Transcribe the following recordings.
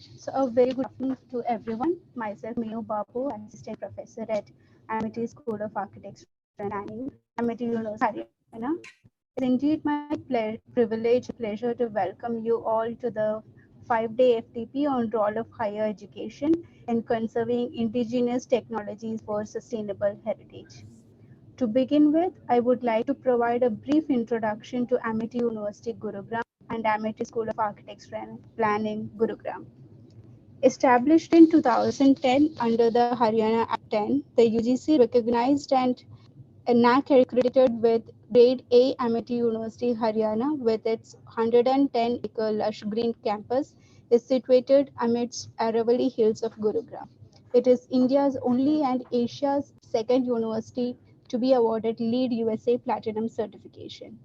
So a very good afternoon to everyone. Myself, Meenu Babu, Assistant Professor at Amity School of Architecture and Planning, Amity University, Haryana. It is indeed my privilege and pleasure to welcome you all to the 5-day FTP on role of higher education in conserving indigenous technologies for sustainable heritage. To begin with, I would like to provide a brief introduction to Amity University Gurugram and Amity School of Architecture and Planning Gurugram. Established in 2010 under the Haryana Act 10, the UGC recognized and NAC accredited with Grade A Amity University Haryana with its 110-acre lush green campus is situated amidst Aravalli Hills of Gurugram. It is India's only and Asia's second university to be awarded LEED USA Platinum certification.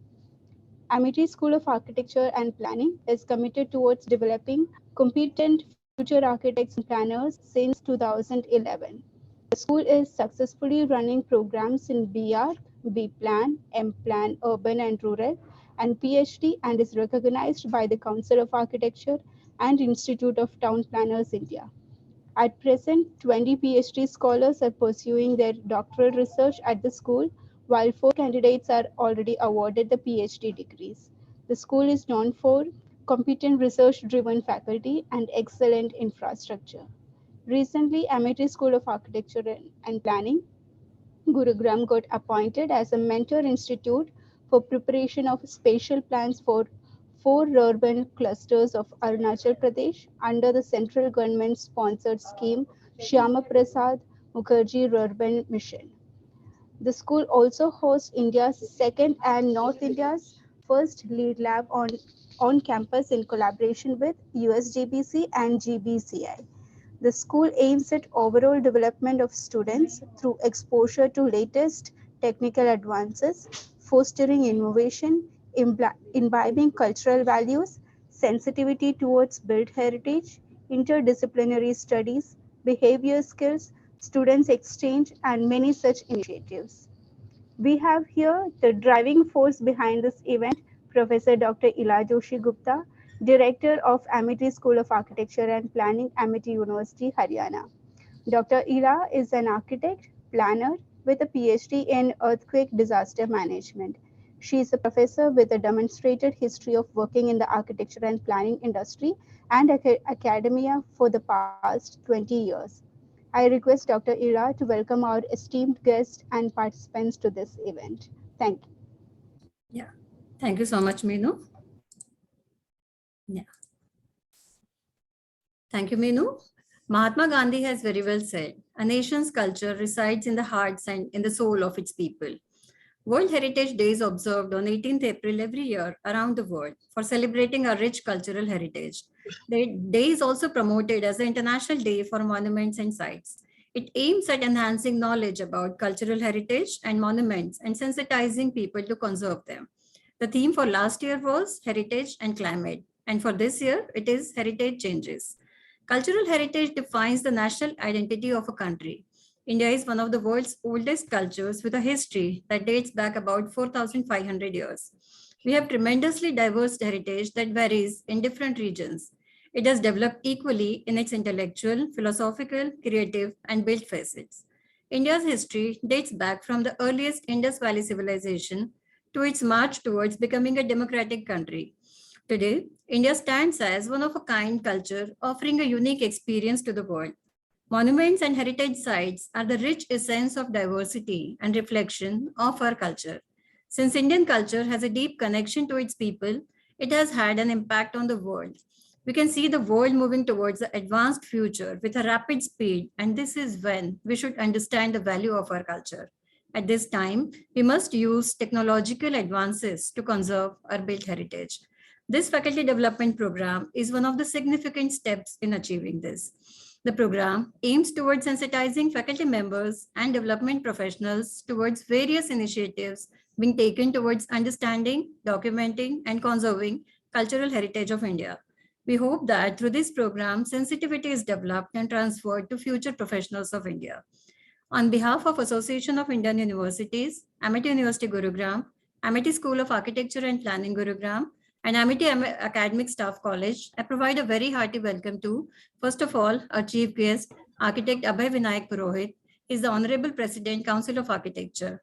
Amity School of Architecture and Planning is committed towards developing competent future architects and planners since 2011. The school is successfully running programs in BR, B Plan, M Plan, Urban and Rural, and PhD, and is recognized by the Council of Architecture and Institute of Town Planners India. At present, 20 PhD scholars are pursuing their doctoral research at the school, while 4 candidates are already awarded the PhD degrees. The school is known for competent research driven faculty and excellent infrastructure. Recently, Amity School of Architecture and Planning, Gurugram got appointed as a mentor institute for preparation of spatial plans for 4 urban clusters of Arunachal Pradesh under the central government sponsored scheme Shyama Prasad Mukherjee Urban Mission. The school also hosts India's second and North India's first LEED lab on campus in collaboration with USGBC and GBCI. The school aims at overall development of students through exposure to latest technical advances, fostering innovation, imbibing cultural values, sensitivity towards built heritage, interdisciplinary studies, behavior skills, students exchange, and many such initiatives. We have here the driving force behind this event, Professor Dr. Ila Joshi Gupta, Director of Amity School of Architecture and Planning, Amity University, Haryana. Dr. Ila is an architect, planner with a PhD in earthquake disaster management. She is a professor with a demonstrated history of working in the architecture and planning industry and academia for the past 20 years. I request Dr. Ira to welcome our esteemed guests and participants to this event. Thank you. Yeah, thank you so much, Meenu. Yeah, thank you, Meenu. Mahatma Gandhi has very well said, a nation's culture resides in the hearts and in the soul of its people. World Heritage Day is observed on 18th April every year around the world for celebrating our rich cultural heritage. The day is also promoted as the International Day for Monuments and Sites. It aims at enhancing knowledge about cultural heritage and monuments and sensitizing people to conserve them. The theme for last year was Heritage and Climate, and for this year it is Heritage Changes. Cultural heritage defines the national identity of a country. India is one of the world's oldest cultures with a history that dates back about 4,500 years. We have tremendously diverse heritage that varies in different regions. It has developed equally in its intellectual, philosophical, creative, and built facets. India's history dates back from the earliest Indus Valley civilization to its march towards becoming a democratic country. Today, India stands as one of a kind culture offering a unique experience to the world. Monuments and heritage sites are the rich essence of diversity and reflection of our culture. Since Indian culture has a deep connection to its people, it has had an impact on the world. We can see the world moving towards the advanced future with a rapid speed, and this is when we should understand the value of our culture. At this time, we must use technological advances to conserve our built heritage. This faculty development program is one of the significant steps in achieving this. The program aims towards sensitizing faculty members and development professionals towards various initiatives being taken towards understanding, documenting, and conserving cultural heritage of India. We hope that through this program, sensitivity is developed and transferred to future professionals of India. On behalf of Association of Indian Universities, Amity University Gurugram, Amity School of Architecture and Planning Gurugram, and Amity Academic Staff College, I provide a very hearty welcome to, first of all, our chief guest, Architect Abhay Vinayak Purohit. He is the Honorable President, Council of Architecture.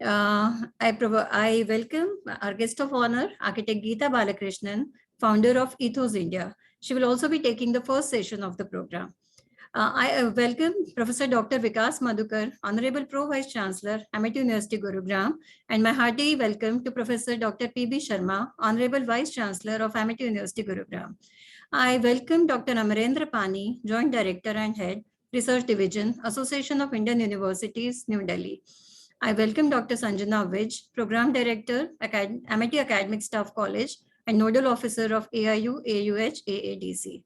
I welcome our guest of honor, Architect Geeta Balakrishnan, founder of Ethos India. She will also be taking the first session of the program. I welcome Professor Dr. Vikas Madhukar, Honorable Pro Vice Chancellor, Amity University, Gurugram, and my hearty welcome to Professor Dr. P.B. Sharma, Honorable Vice Chancellor of Amity University, Gurugram. I welcome Dr. Amarendra Pani, Joint Director and Head, Research Division, Association of Indian Universities, New Delhi. I welcome Dr. Sanjana Vij, Program Director, Amity Academic Staff College, and Nodal Officer of AIU, AUH, AADC.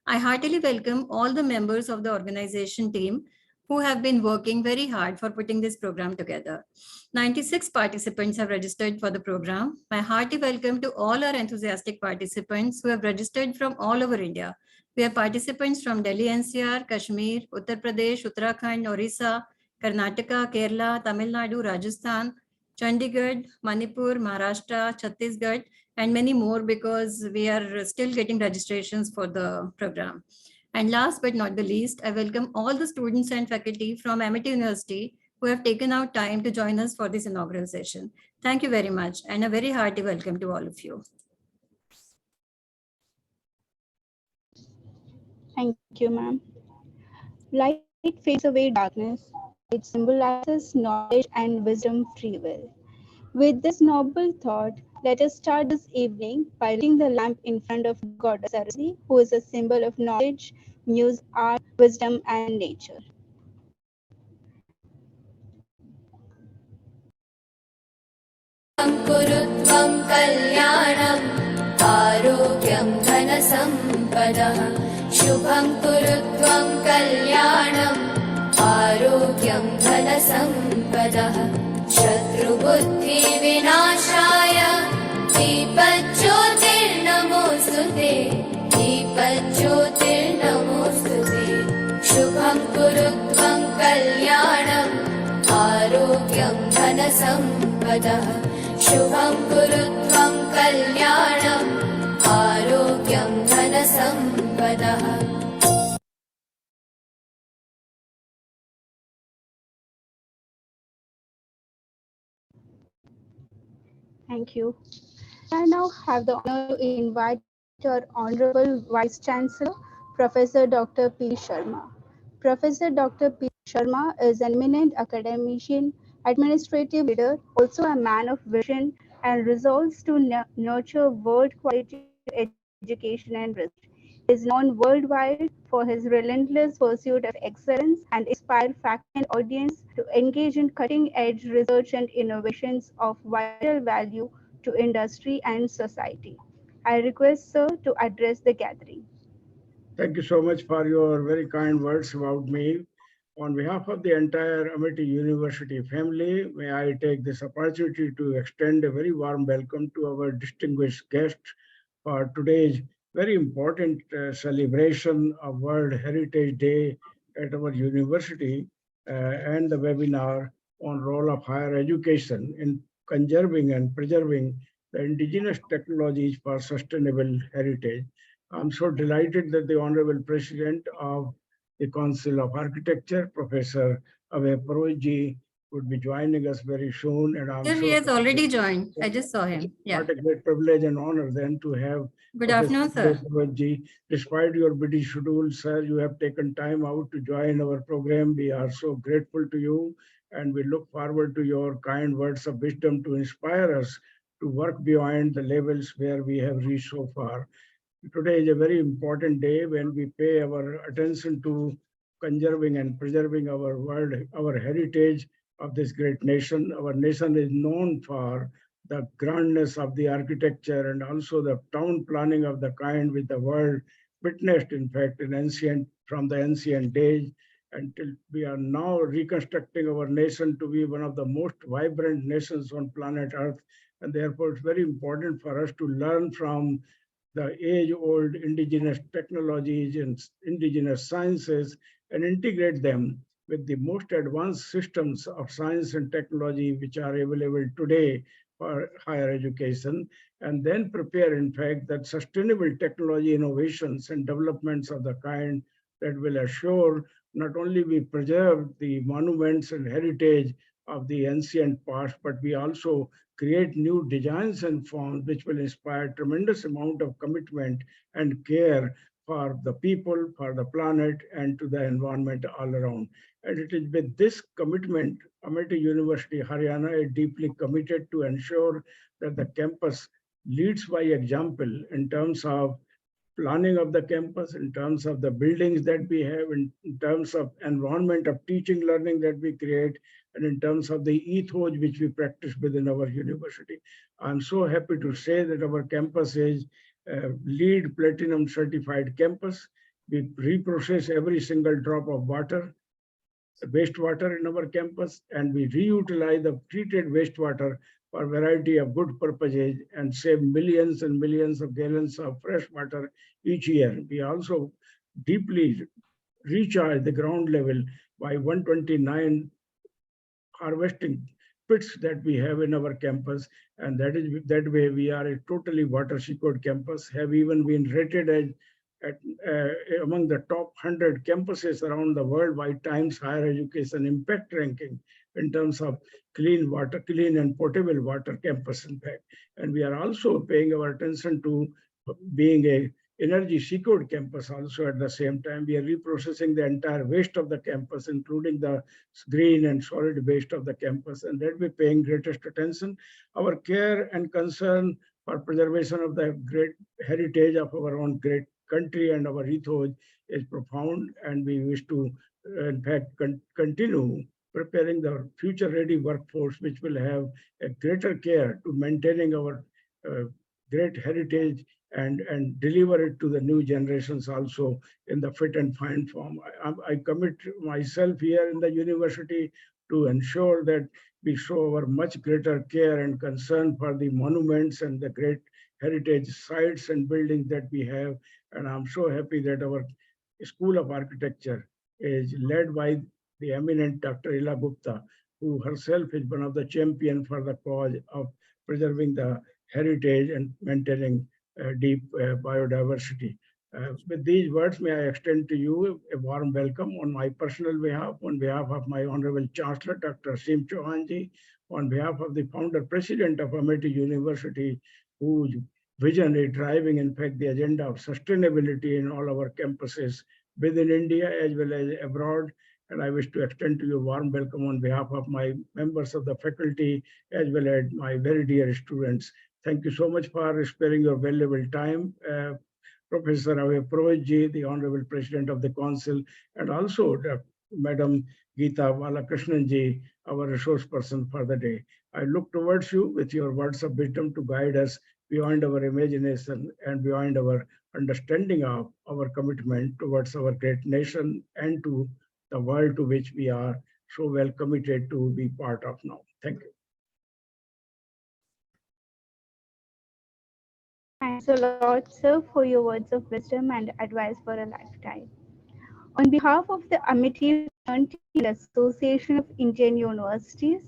I heartily welcome all the members of the organization team who have been working very hard for putting this program together. 96 participants have registered for the program. My hearty welcome to all our enthusiastic participants who have registered from all over India. We have participants from Delhi NCR, Kashmir, Uttar Pradesh, Uttarakhand, Orissa, Karnataka, Kerala, Tamil Nadu, Rajasthan, Chandigarh, Manipur, Maharashtra, Chhattisgarh, and many more, because we are still getting registrations for the program. And last but not the least, I welcome all the students and faculty from Amity University who have taken out time to join us for this inaugural session. Thank you very much, and a very hearty welcome to all of you. Thank you, ma'am. Light fades away darkness. It symbolizes knowledge and wisdom free will. With this noble thought, let us start this evening by lighting the lamp in front of Goddess Saraswati, who is a symbol of knowledge, music, art, wisdom, and nature. कुरुत्वं कल्याणम् आरोग्यं धनसम्पदः शुभं कुरुत्वं कल्याणम् आरोग्यं धनसम्पदः शत्रुबुद्धिविनाशाय दीपज्योतिर्नमोऽस्तुते दीपज्योतिर्नमोऽस्तुते शुभं कुरुत्वं कल्याणम् आरोग्यं धनसम्पदः शुभं कुरुत्वं कल्याणम् आरोग्यं धनसम्पदः Thank you. I now have the honor to invite our Honorable Vice Chancellor, Professor Dr. P. Sharma. Professor Dr. P. Sharma is an eminent academician, administrative leader, also a man of vision and resolves to nurture world-quality education and research. He is known worldwide for his relentless pursuit of excellence and inspire faculty and audience to engage in cutting-edge research and innovations of vital value to industry and society. I request Sir to address the gathering. Thank you so much for your very kind words about me. On behalf of the entire Amity University family, may I take this opportunity to extend a very warm welcome to our distinguished guests for today's very important celebration of World Heritage Day at our university and the webinar on role of higher education in conserving and preserving the indigenous technologies for sustainable heritage. I'm so delighted that the Honorable President of the Council of Architecture, Professor Abhay Purohit, would be joining us very soon. And I'm He has already joined. I just saw him. Yeah. What a great privilege and honor then to have. Good afternoon, sir. Despite your busy schedule, sir, you have taken time out to join our program. We are so grateful to you, and we look forward to your kind words of wisdom to inspire us to work beyond the levels where we have reached so far. Today is a very important day when we pay our attention to conserving and preserving our world, our heritage of this great nation. Our nation is known for the grandness of the architecture and also the town planning of the kind which the world witnessed, in fact, from the ancient days until we are now reconstructing our nation to be one of the most vibrant nations on planet Earth. And therefore, it's very important for us to learn from the age-old indigenous technologies and indigenous sciences and integrate them with the most advanced systems of science and technology which are available today for higher education, and then prepare, in fact, that sustainable technology innovations and developments of the kind that will assure not only we preserve the monuments and heritage of the ancient past, but we also create new designs and forms which will inspire tremendous amount of commitment and care for the people, for the planet, and to the environment all around. And it is with this commitment, Amity University, Haryana is deeply committed to ensure that the campus leads by example in terms of planning of the campus, in terms of the buildings that we have, in terms of environment of teaching, learning that we create, and in terms of the ethos which we practice within our university. I'm so happy to say that our campus is LEED Platinum certified campus. We reprocess every single drop of water, wastewater in our campus, and we reutilize the treated wastewater for a variety of good purposes and save millions and millions of gallons of fresh water each year. We also deeply recharge the ground level by 129 harvesting pits that we have in our campus, and that way we are a totally water secured campus, have even been rated as among the top 100 campuses around the world by Times Higher Education Impact Ranking in terms of clean water, clean and potable water campus, in fact. And we are also paying our attention to being a energy secured campus also at the same time. We are reprocessing the entire waste of the campus, including the green and solid waste of the campus, and that we're paying greatest attention. Our care and concern for preservation of the great heritage of our own great country and our ethos is profound, and we wish to, in fact, continue preparing the future-ready workforce, which will have a greater care to maintaining our great heritage and deliver it to the new generations also in the fit and fine form. I commit myself here in the university to ensure that we show our much greater care and concern for the monuments and the great heritage sites and buildings that we have. And I'm so happy that our School of Architecture is led by the eminent Dr. Ila Gupta, who herself is one of the champions for the cause of preserving the heritage and maintaining deep biodiversity. With these words, may I extend to you a warm welcome on my personal behalf, on behalf of my Honorable Chancellor, Dr. Sim Chauhanji, on behalf of the founder president of Amity University, whose vision is driving, in fact, the agenda of sustainability in all our campuses within India as well as abroad. And I wish to extend to you a warm welcome on behalf of my members of the faculty as well as my very dear students. Thank you so much for sparing your valuable time. Professor Ave Purohit, the Honorable President of the Council, and also Madam Geeta Balakrishnan, our resource person for the day. I look towards you with your words of wisdom to guide us beyond our imagination and beyond our understanding of our commitment towards our great nation and to the world to which we are so well committed to be part of now. Thank you. Thanks a lot, sir, for your words of wisdom and advice for a lifetime. On behalf of the Amity Association of Indian Universities,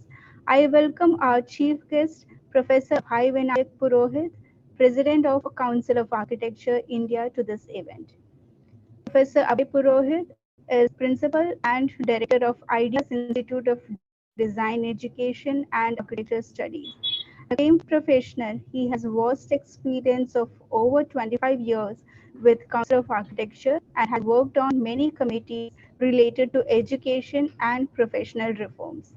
I welcome our chief guest, Professor Bhai Vinayak Purohit, President of Council of Architecture, India, to this event. Professor Abhay Purohit is Principal and Director of Ideas Institute of Design Education and Architecture Studies. Acclaimed professional, he has vast experience of over 25 years with Council of Architecture and has worked on many committees related to education and professional reforms.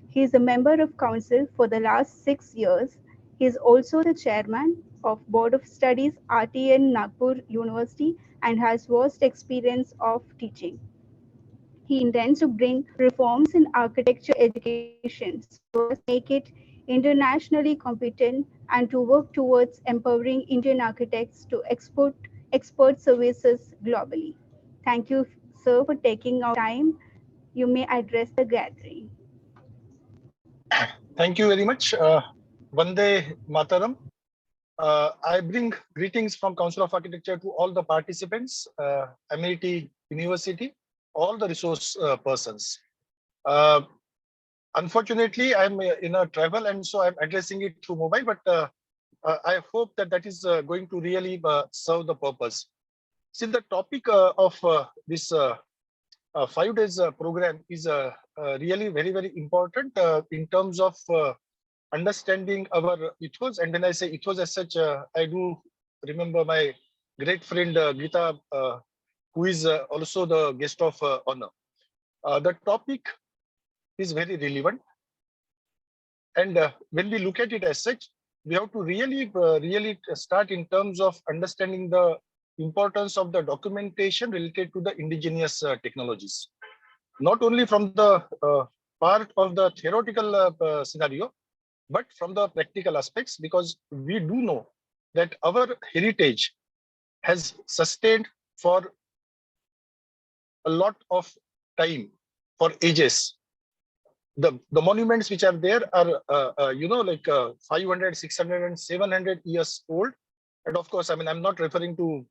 He is a member of Council for the last 6 years. He is also the chairman of Board of Studies, RTN Nagpur University, and has vast experience of teaching. He intends to bring reforms in architecture education so as to make it internationally competent and to work towards empowering Indian architects to export services globally. Thank you, sir, for taking our time. You may address the gathering. Thank you very much. Vande Mataram. I bring greetings from Council of Architecture to all the participants, Amity University, all the resource persons. Unfortunately, I'm in a travel, and so I'm addressing it through mobile, but I hope that that is going to really serve the purpose. See, the topic of this 5 days program is really very, very important in terms of understanding our ethos. And when I say ethos as such, I do remember my great friend Gita, who is also the guest of honor. The topic is very relevant. And when we look at it as such, we have to really start in terms of understanding the importance of the documentation related to the indigenous technologies. Not only from the part of the theoretical scenario, but from the practical aspects, because we do know that our heritage has sustained for a lot of time, for ages. The monuments which are there are, like 500, 600, and 700 years old. And of course, I mean, I'm not referring to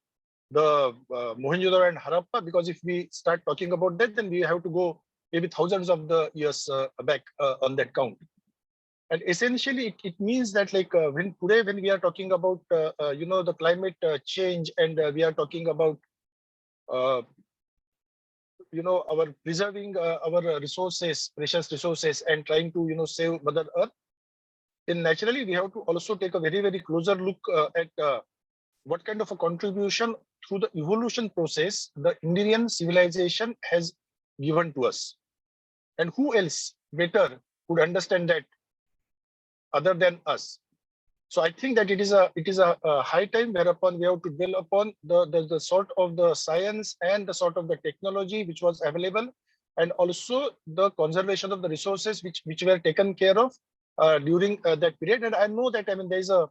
the Mohenjo-daro and Harappa, because if we start talking about that, then we have to go maybe thousands of the years back on that count. And essentially, it means that like when we are talking about the climate change, and we are talking about our preserving our resources, precious resources, and trying to save Mother Earth, then naturally we have to also take a very, very closer look at what kind of a contribution through the evolution process the Indian civilization has given to us. And who else better would understand that other than us? So I think that it is a high time whereupon we have to dwell upon the sort of the science and the sort of the technology which was available, and also the conservation of the resources which were taken care of during that period. And I know that, I mean, there is a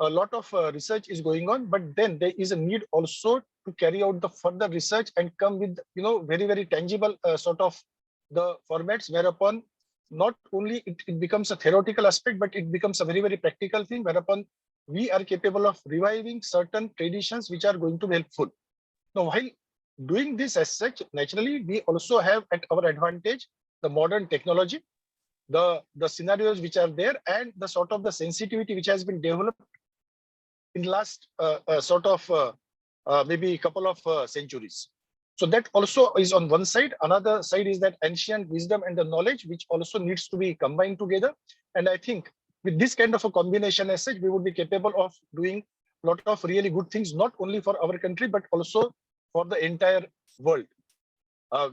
lot of research is going on, but then there is a need also to carry out the further research and come with very, very tangible sort of the formats whereupon not only it becomes a theoretical aspect, but it becomes a very, very practical thing whereupon we are capable of reviving certain traditions which are going to be helpful. Now, while doing this as such, naturally, we also have at our advantage the modern technology, the scenarios which are there, and the sort of the sensitivity which has been developed in last sort of maybe a couple of centuries. So that also is on one side. Another side is that ancient wisdom and the knowledge, which also needs to be combined together. And I think with this kind of a combination as such, we would be capable of doing a lot of really good things, not only for our country, but also for the entire world.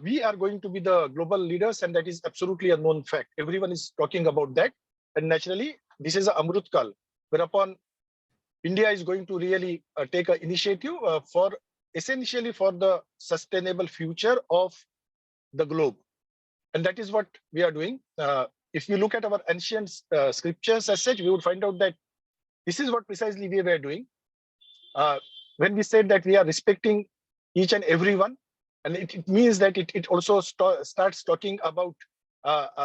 We are going to be the global leaders, and that is absolutely a known fact. Everyone is talking about that. And naturally, this is an Amrut Kal, whereupon India is going to really take an initiative for essentially for the sustainable future of the globe. And that is what we are doing. If you look at our ancient scriptures as such, we would find out that this is what precisely we were doing. When we said that we are respecting each and everyone, and it means that it also starts talking about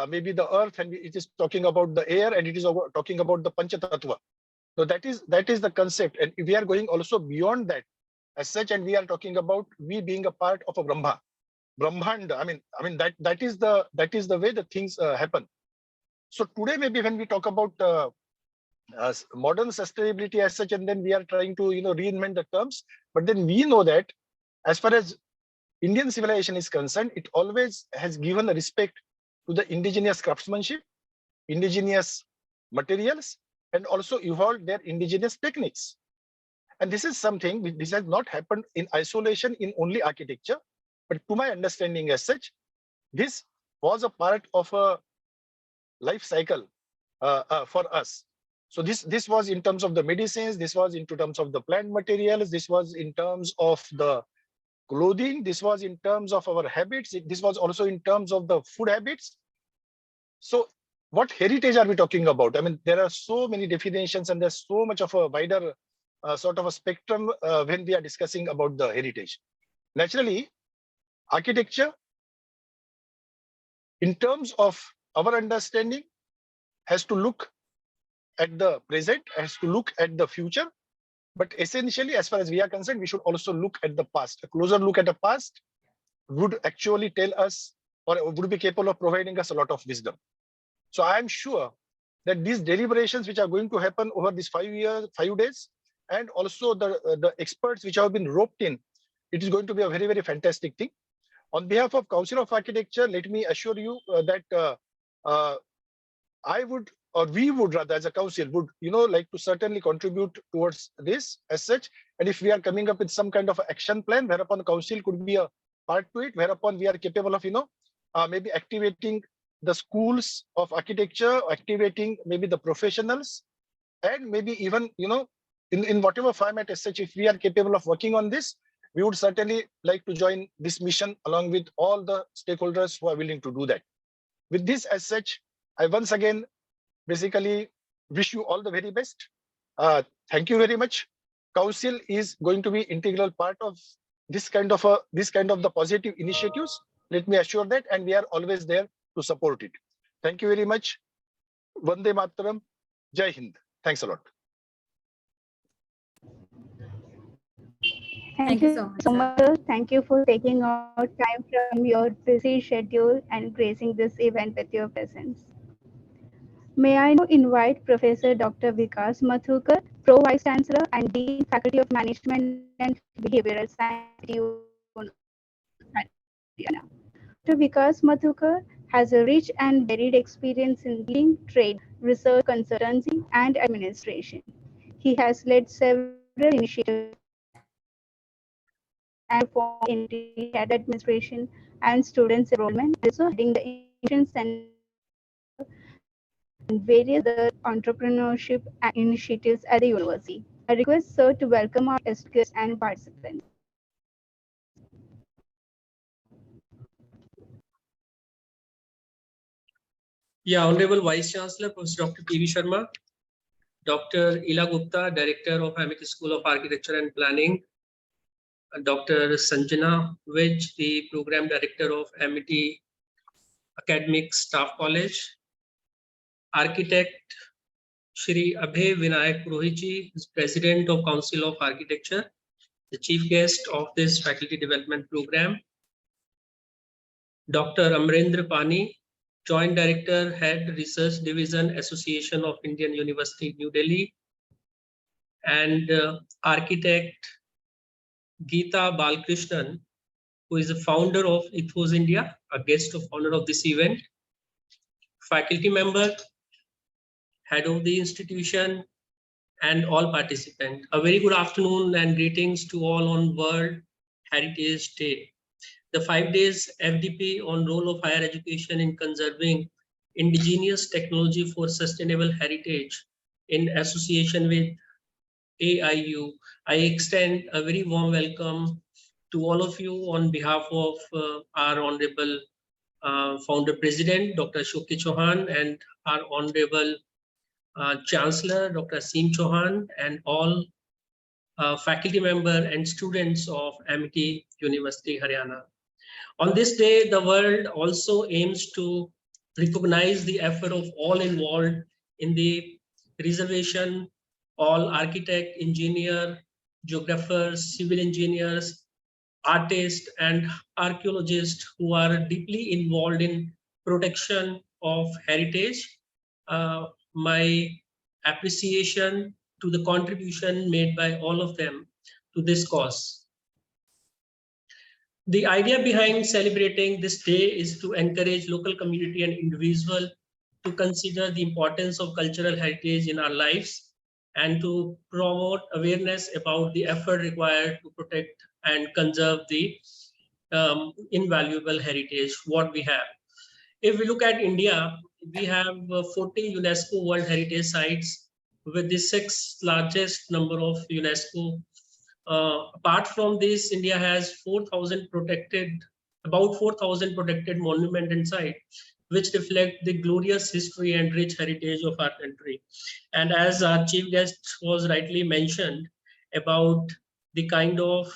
maybe the earth, and it is talking about the air, and it is talking about the Panchatattva. So that is the concept. And we are going also beyond that as such, and we are talking about we being a part of a Brahmanda. I mean that is the way the things happen. So today, maybe when we talk about modern sustainability as such, and then we are trying to reinvent the terms, but then we know that as far as Indian civilization is concerned, it always has given a respect to the indigenous craftsmanship, indigenous materials, and also evolved their indigenous techniques. And this is something this has not happened in isolation in only architecture, but to my understanding as such, this was a part of a life cycle for us. So this was in terms of the medicines, this was in terms of the plant materials, this was in terms of the clothing, this was in terms of our habits, this was also in terms of the food habits. So what heritage are we talking about? I mean, there are so many definitions, and there's so much of a wider sort of a spectrum when we are discussing about the heritage. Naturally, architecture, in terms of our understanding, has to look at the present, has to look at the future. But essentially, as far as we are concerned, we should also look at the past. A closer look at the past would actually tell us, or would be capable of providing us a lot of wisdom. So I am sure that these deliberations which are going to happen over these 5 days, and also the experts which have been roped in, it is going to be a very, very fantastic thing. On behalf of Council of Architecture, let me assure you that I would, or we would rather, as a council, would like to certainly contribute towards this as such. And if we are coming up with some kind of action plan, whereupon the council could be a part to it, whereupon we are capable of maybe activating the schools of architecture, activating maybe the professionals, and maybe even in whatever format as such, if we are capable of working on this, we would certainly like to join this mission along with all the stakeholders who are willing to do that. With this as such, I once again basically wish you all the very best. Thank you very much. Council is going to be integral part of this kind of the positive initiatives. Let me assure that, and we are always there to support it. Thank you very much. Vande Mataram. Jai Hind. Thanks a lot. Thank you so much, sir. Thank you for taking out time from your busy schedule and gracing this event with your presence. May I now invite Professor Dr. Vikas Mathurkar, Pro Vice Chancellor and Dean Faculty of Management and Behavioral Science, Haryana. Dr. Vikas Mathurkar has a rich and varied experience in leading trade, research, consultancy, and administration. He has led several initiatives and for entry at administration and students enrollment, also heading the Innovation Center and various other entrepreneurship initiatives at the university. I request Sir to welcome our guests and participants. Yeah, Honorable Vice Chancellor, Professor Dr. P.V. Sharma, Dr. Ila Gupta, Director of Amity School of Architecture and Planning, Dr. Sanjana Vij, the Program Director of Amity Academic Staff College, Architect Shri Abhay Vinayak Purohit, President of Council of Architecture, the Chief Guest of this Faculty Development Program, Dr. Amrendra Pani, Joint Director, Head Research Division, Association of Indian University, New Delhi, and Architect Geeta Balkrishnan, who is the founder of Ethos India, a guest of honor of this event, faculty member, head of the institution, and all participants. A very good afternoon and greetings to all on World Heritage Day. The 5 days FDP on role of higher education in conserving indigenous technology for sustainable heritage in association with AIU. I extend a very warm welcome to all of you on behalf of our Honorable Founder President, Dr. Ashok Chauhan, and our Honorable Chancellor, Dr. Aseem Chauhan, and all faculty member and students of Amity University, Haryana. On this day, the world also aims to recognize the effort of all involved in the preservation, all architect, engineer, geographers, civil engineers, artists, and archaeologists who are deeply involved in protection of heritage. My appreciation to the contribution made by all of them to this cause. The idea behind celebrating this day is to encourage local community and individual to consider the importance of cultural heritage in our lives and to promote awareness about the effort required to protect and conserve the invaluable heritage what we have. If we look at India, we have 40 UNESCO World Heritage Sites with the 6th largest number of UNESCO. Apart from this, India has 4,000 protected, about 4,000 protected monument and site, which reflect the glorious history and rich heritage of our country. And as our chief guest was rightly mentioned about the kind of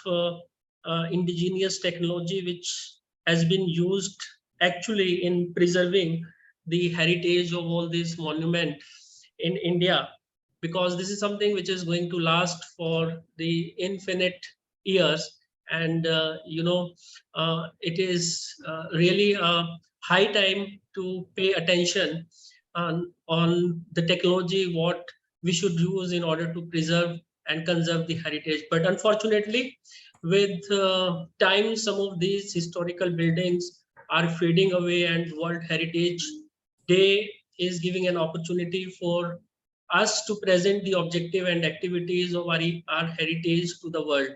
indigenous technology which has been used actually in preserving the heritage of all these monuments in India, because this is something which is going to last for the infinite years. And it is really a high time to pay attention on the technology what we should use in order to preserve and conserve the heritage. But unfortunately, with time, some of these historical buildings are fading away, and World Heritage Day is giving an opportunity for us to present the objective and activities of our heritage to the world.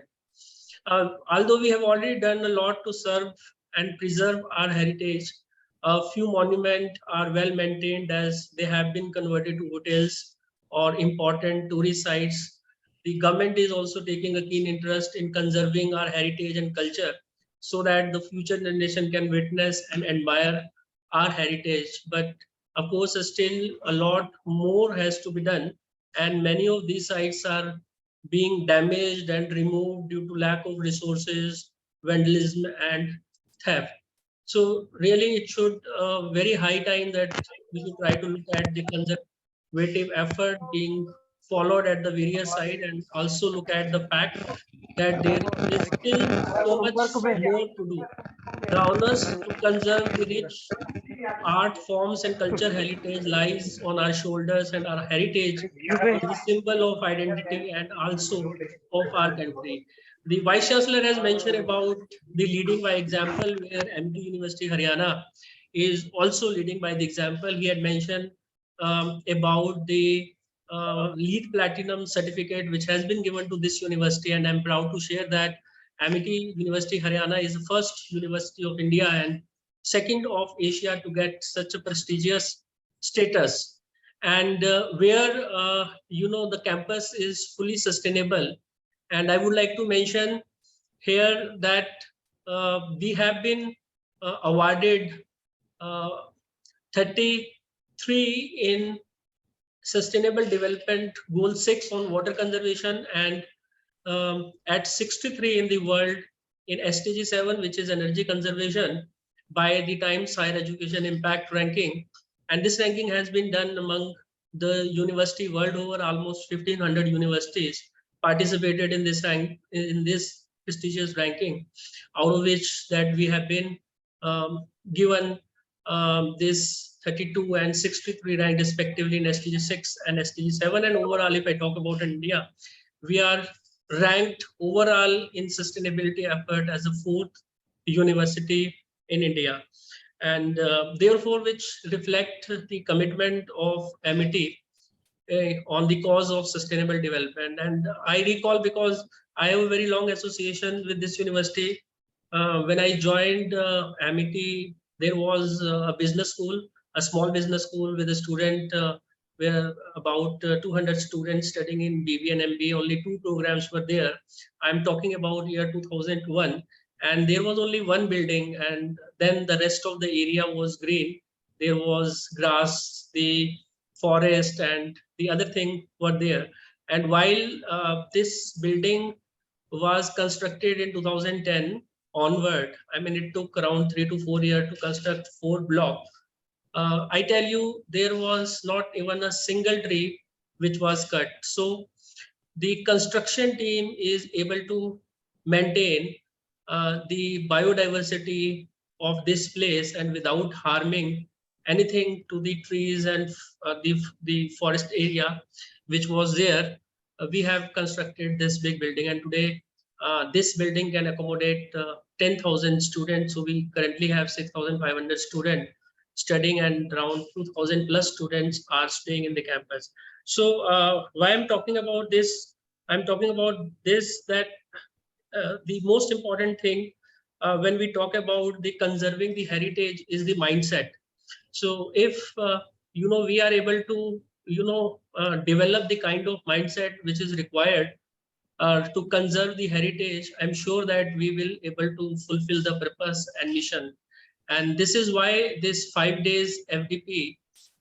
Although we have already done a lot to serve and preserve our heritage, a few monuments are well maintained as they have been converted to hotels or important tourist sites. The government is also taking a keen interest in conserving our heritage and culture so that the future generation can witness and admire our heritage. But of course, still a lot more has to be done, and many of these sites are being damaged and removed due to lack of resources, vandalism, and theft. So really, it should very high time that we should try to look at the conservative effort being followed at the various side, and also look at the fact that there is still so much more to do. The onus to conserve the rich art forms and culture heritage lies on our shoulders, and our heritage is the symbol of identity and also of our country. The Vice Chancellor has mentioned about the leading by example, where MD University Haryana is also leading by the example. He had mentioned about the LEED Platinum certificate which has been given to this university, and I'm proud to share that Amity University Haryana is the first university of India and second of Asia to get such a prestigious status, and where the campus is fully sustainable. And I would like to mention here that we have been awarded 33 in Sustainable Development Goal 6 on water conservation, and at 63 in the world in SDG 7, which is energy conservation, by the Times Higher Education Impact Ranking. And this ranking has been done among the university world over. Almost 1,500 universities participated in this rank, in this prestigious ranking, out of which that we have been given this 32 and 63 rank respectively in SDG 6 and SDG 7. And overall, if I talk about India, we are ranked overall in sustainability effort as the 4th university in India, and therefore which reflect the commitment of Amity on the cause of sustainable development. And I recall, because I have a very long association with this university, when I joined Amity, there was a business school, a small business school with a student where about 200 students studying in BB and MBA. Only 2 programs were there. I'm talking about year 2001. And there was only one building, and then the rest of the area was green. There was grass, the forest, and the other thing were there. And while this building was constructed in 2010 onward, I mean, it took around 3 to 4 years to construct 4 blocks. I tell you, there was not even a single tree which was cut. So the construction team is able to maintain the biodiversity of this place, and without harming anything to the trees and the forest area which was there, we have constructed this big building. And today this building can accommodate 10,000 students. So we currently have 6,500 students studying, and around 2,000 plus students are staying in the campus. So why I'm talking about this, I'm talking about this, that the most important thing when we talk about the conserving the heritage is the mindset. So if we are able to develop the kind of mindset which is required to conserve the heritage, I'm sure that we will able to fulfill the purpose and mission. And this is why this 5 days FDP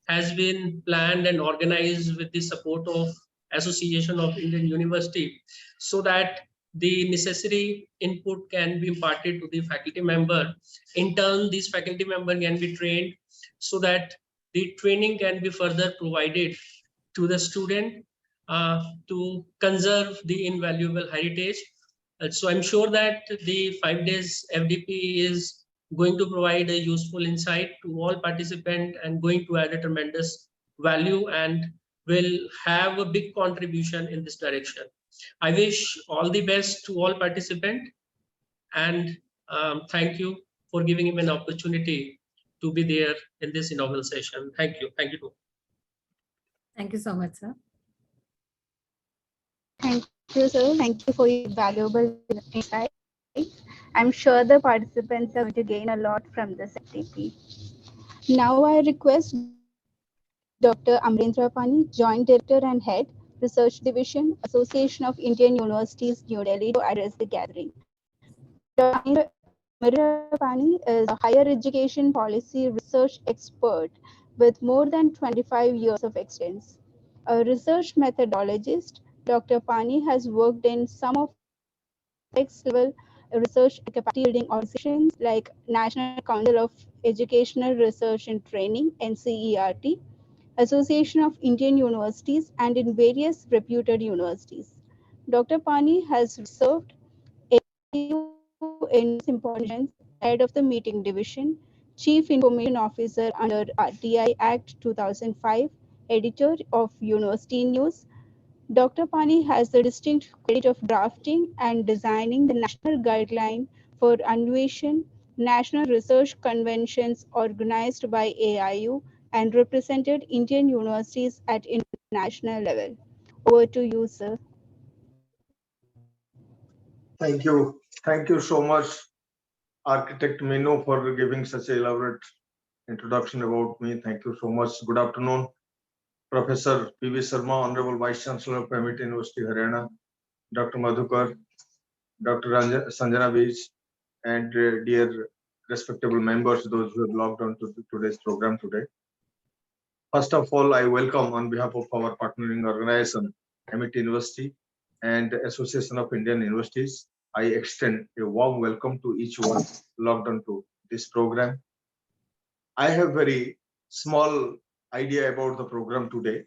has been planned and organized with the support of Association of Indian University, so that the necessary input can be imparted to the faculty member. In turn, these faculty member can be trained so that the training can be further provided to the student to conserve the invaluable heritage. So I'm sure that the 5 days FDP is going to provide a useful insight to all participants and going to add a tremendous value and will have a big contribution in this direction. I wish all the best to all participants, and thank you for giving him an opportunity to be there in this inaugural session. Thank you. Thank you. Thank you so much, sir. Thank you, sir. Thank you for your valuable insights. I'm sure the participants are going to gain a lot from this activity. Now I request Dr. Amrendra Pani, Joint Director and Head, Research Division, Association of Indian Universities, New Delhi, to address the gathering. Dr. Amrendra Pani is a higher education policy research expert with more than 25 years of experience. A research methodologist, Dr. Pani has worked in some of next-level research capacity building organizations like National Council of Educational Research and Training, NCERT, Association of Indian Universities, and in various reputed universities. Dr. Pani has served in important head of the meeting division, Chief Information Officer under RTI Act 2005, editor of University News. Dr. Pani has the distinct credit of drafting and designing the national guideline for Anveshan national research conventions organized by AIU and represented Indian universities at international level. Over to you, sir. Thank you. Thank you so much, Architect Minu, for giving such an elaborate introduction about me. Thank you so much. Good afternoon, Professor P.V. Sharma, Honorable Vice Chancellor of Amity University, Haryana, Dr. Madhukar, Dr. Sanjana Beach, and dear respectable members, those who have logged on to today's program today. First of all, I welcome on behalf of our partnering organization, Amity University and Association of Indian Universities, I extend a warm welcome to each one logged on to this program. I have very small idea about the program today,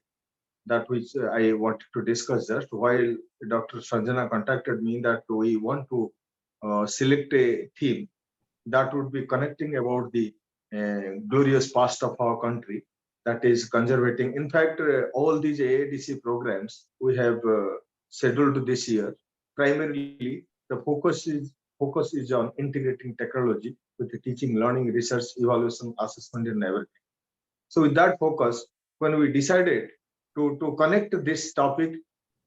that which I wanted to discuss just while Dr. Sanjana contacted me that we want to select a theme that would be connecting about the glorious past of our country, that is conserving. In fact, all these AADC programs we have scheduled this year, primarily the focus is on integrating technology with the teaching, learning, research, evaluation, assessment, and everything. So with that focus, when we decided to connect this topic,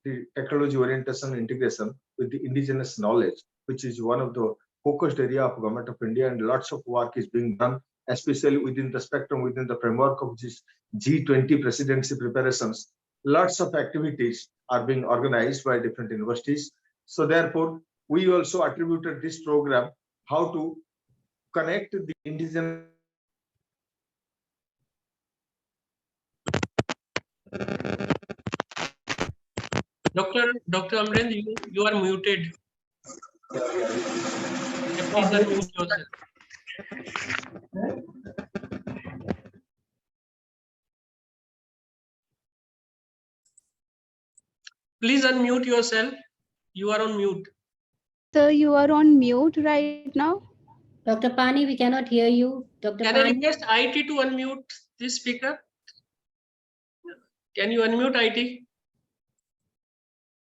the technology orientation integration, with the indigenous knowledge, which is one of the focused area of Government of India, and lots of work is being done, especially within the spectrum, within the framework of this G20 presidency preparations. Lots of activities are being organized by different universities. So therefore, we also attributed this program how to connect the indigenous. Dr. Amrendra, you are muted. Please unmute yourself. Please unmute yourself. You are on mute. Sir, you are on mute right now. Dr. Pani, we cannot hear you. Dr. Can I Pani? request IT to unmute this speaker? Can you unmute IT?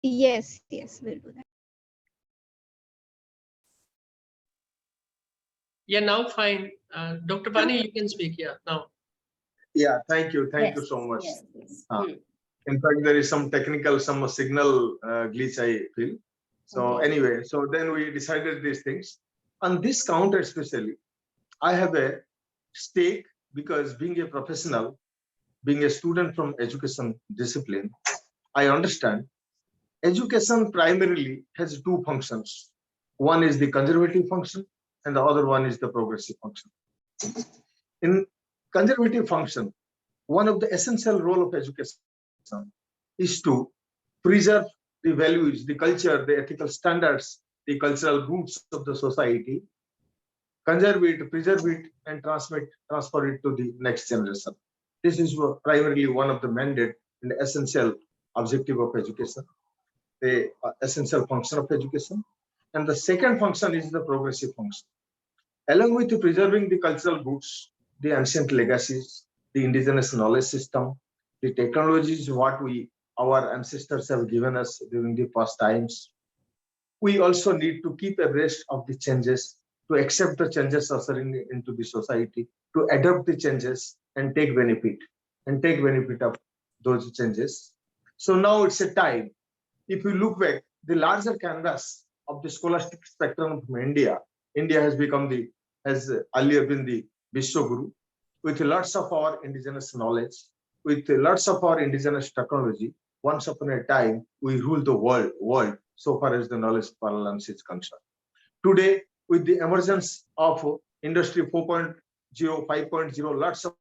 Yes, we'll do that. Yeah, now fine. Dr. Pani, you can speak. Yeah, now. Yeah, thank you Yes, so much. yes. In fact, there is some signal glitch I feel. So Okay. anyway, so then we decided these things. On this count especially, I have a stake because being a professional, being a student from education discipline, I understand education primarily has two functions. One is the conservative function and the other one is the progressive function. In conservative function, one of the essential role of education is to preserve the values, the culture, the ethical standards, the cultural roots of the society, conserve it, preserve it, and transfer it to the next generation. This is primarily one of the mandate and essential objective of education, the essential function of education. And the second function is the progressive function. Along with preserving the cultural roots, the ancient legacies, the indigenous knowledge system, the technologies what our ancestors have given us during the past times. We also need to keep abreast of the changes, to accept the changes ushering into the society, to adopt the changes and take benefit of those changes. So now it's a time. If you look back, the larger canvas of the scholastic spectrum from India has earlier been the Vishwaguru, with lots of our indigenous knowledge, with lots of our indigenous technology. Once upon a time, we ruled the world so far as the knowledge parlance is concerned. Today, with the emergence of Industry 4.0, 5.0, lots of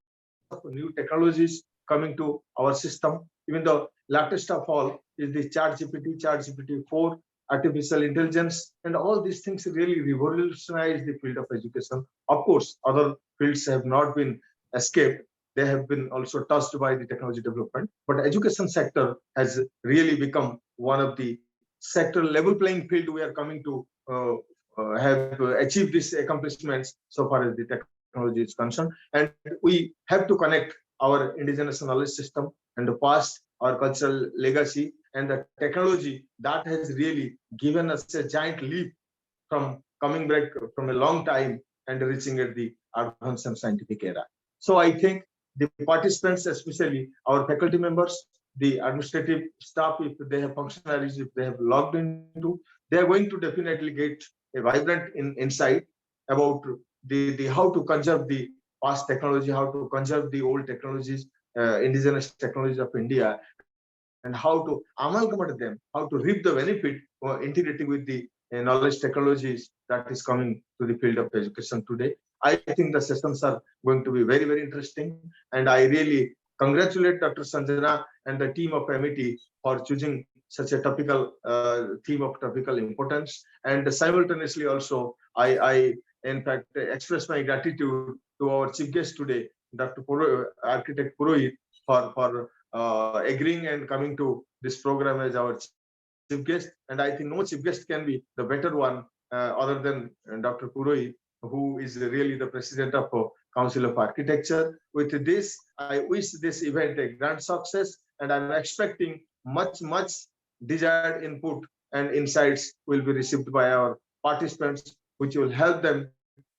new technologies coming to our system. Even the latest of all is the ChatGPT 4, artificial intelligence, and all these things really revolutionize the field of education. Of course, other fields have not been escaped. They have been also touched by the technology development, but education sector has really become one of the sector level playing field. We are coming to have achieved these accomplishments so far as the technology is concerned, and we have to connect our indigenous knowledge system and the past, our cultural legacy, and the technology that has really given us a giant leap from coming back from a long time and reaching at the advanced and scientific era. So I think the participants, especially our faculty members, the administrative staff, if they have functionaries, if they have logged into, they are going to definitely get a vibrant insight about the how to conserve the past technology, how to conserve the old technologies, indigenous technologies of India, and how to amalgamate them, how to reap the benefit integrating with the knowledge technologies that is coming to the field of education today. I think the sessions are going to be very, very interesting, and I really congratulate Dr. Sanjana and the team of MET for choosing such a topical theme of topical importance. And simultaneously also, I in fact express my gratitude to our chief guest today, Dr. Architect Purohit, for agreeing and coming to this program as our chief guest. And I think no chief guest can be the better one other than Dr. Purohit, who is really the president of Council of Architecture. With this, I wish this event a grand success, and I'm expecting much desired input and insights will be received by our participants, which will help them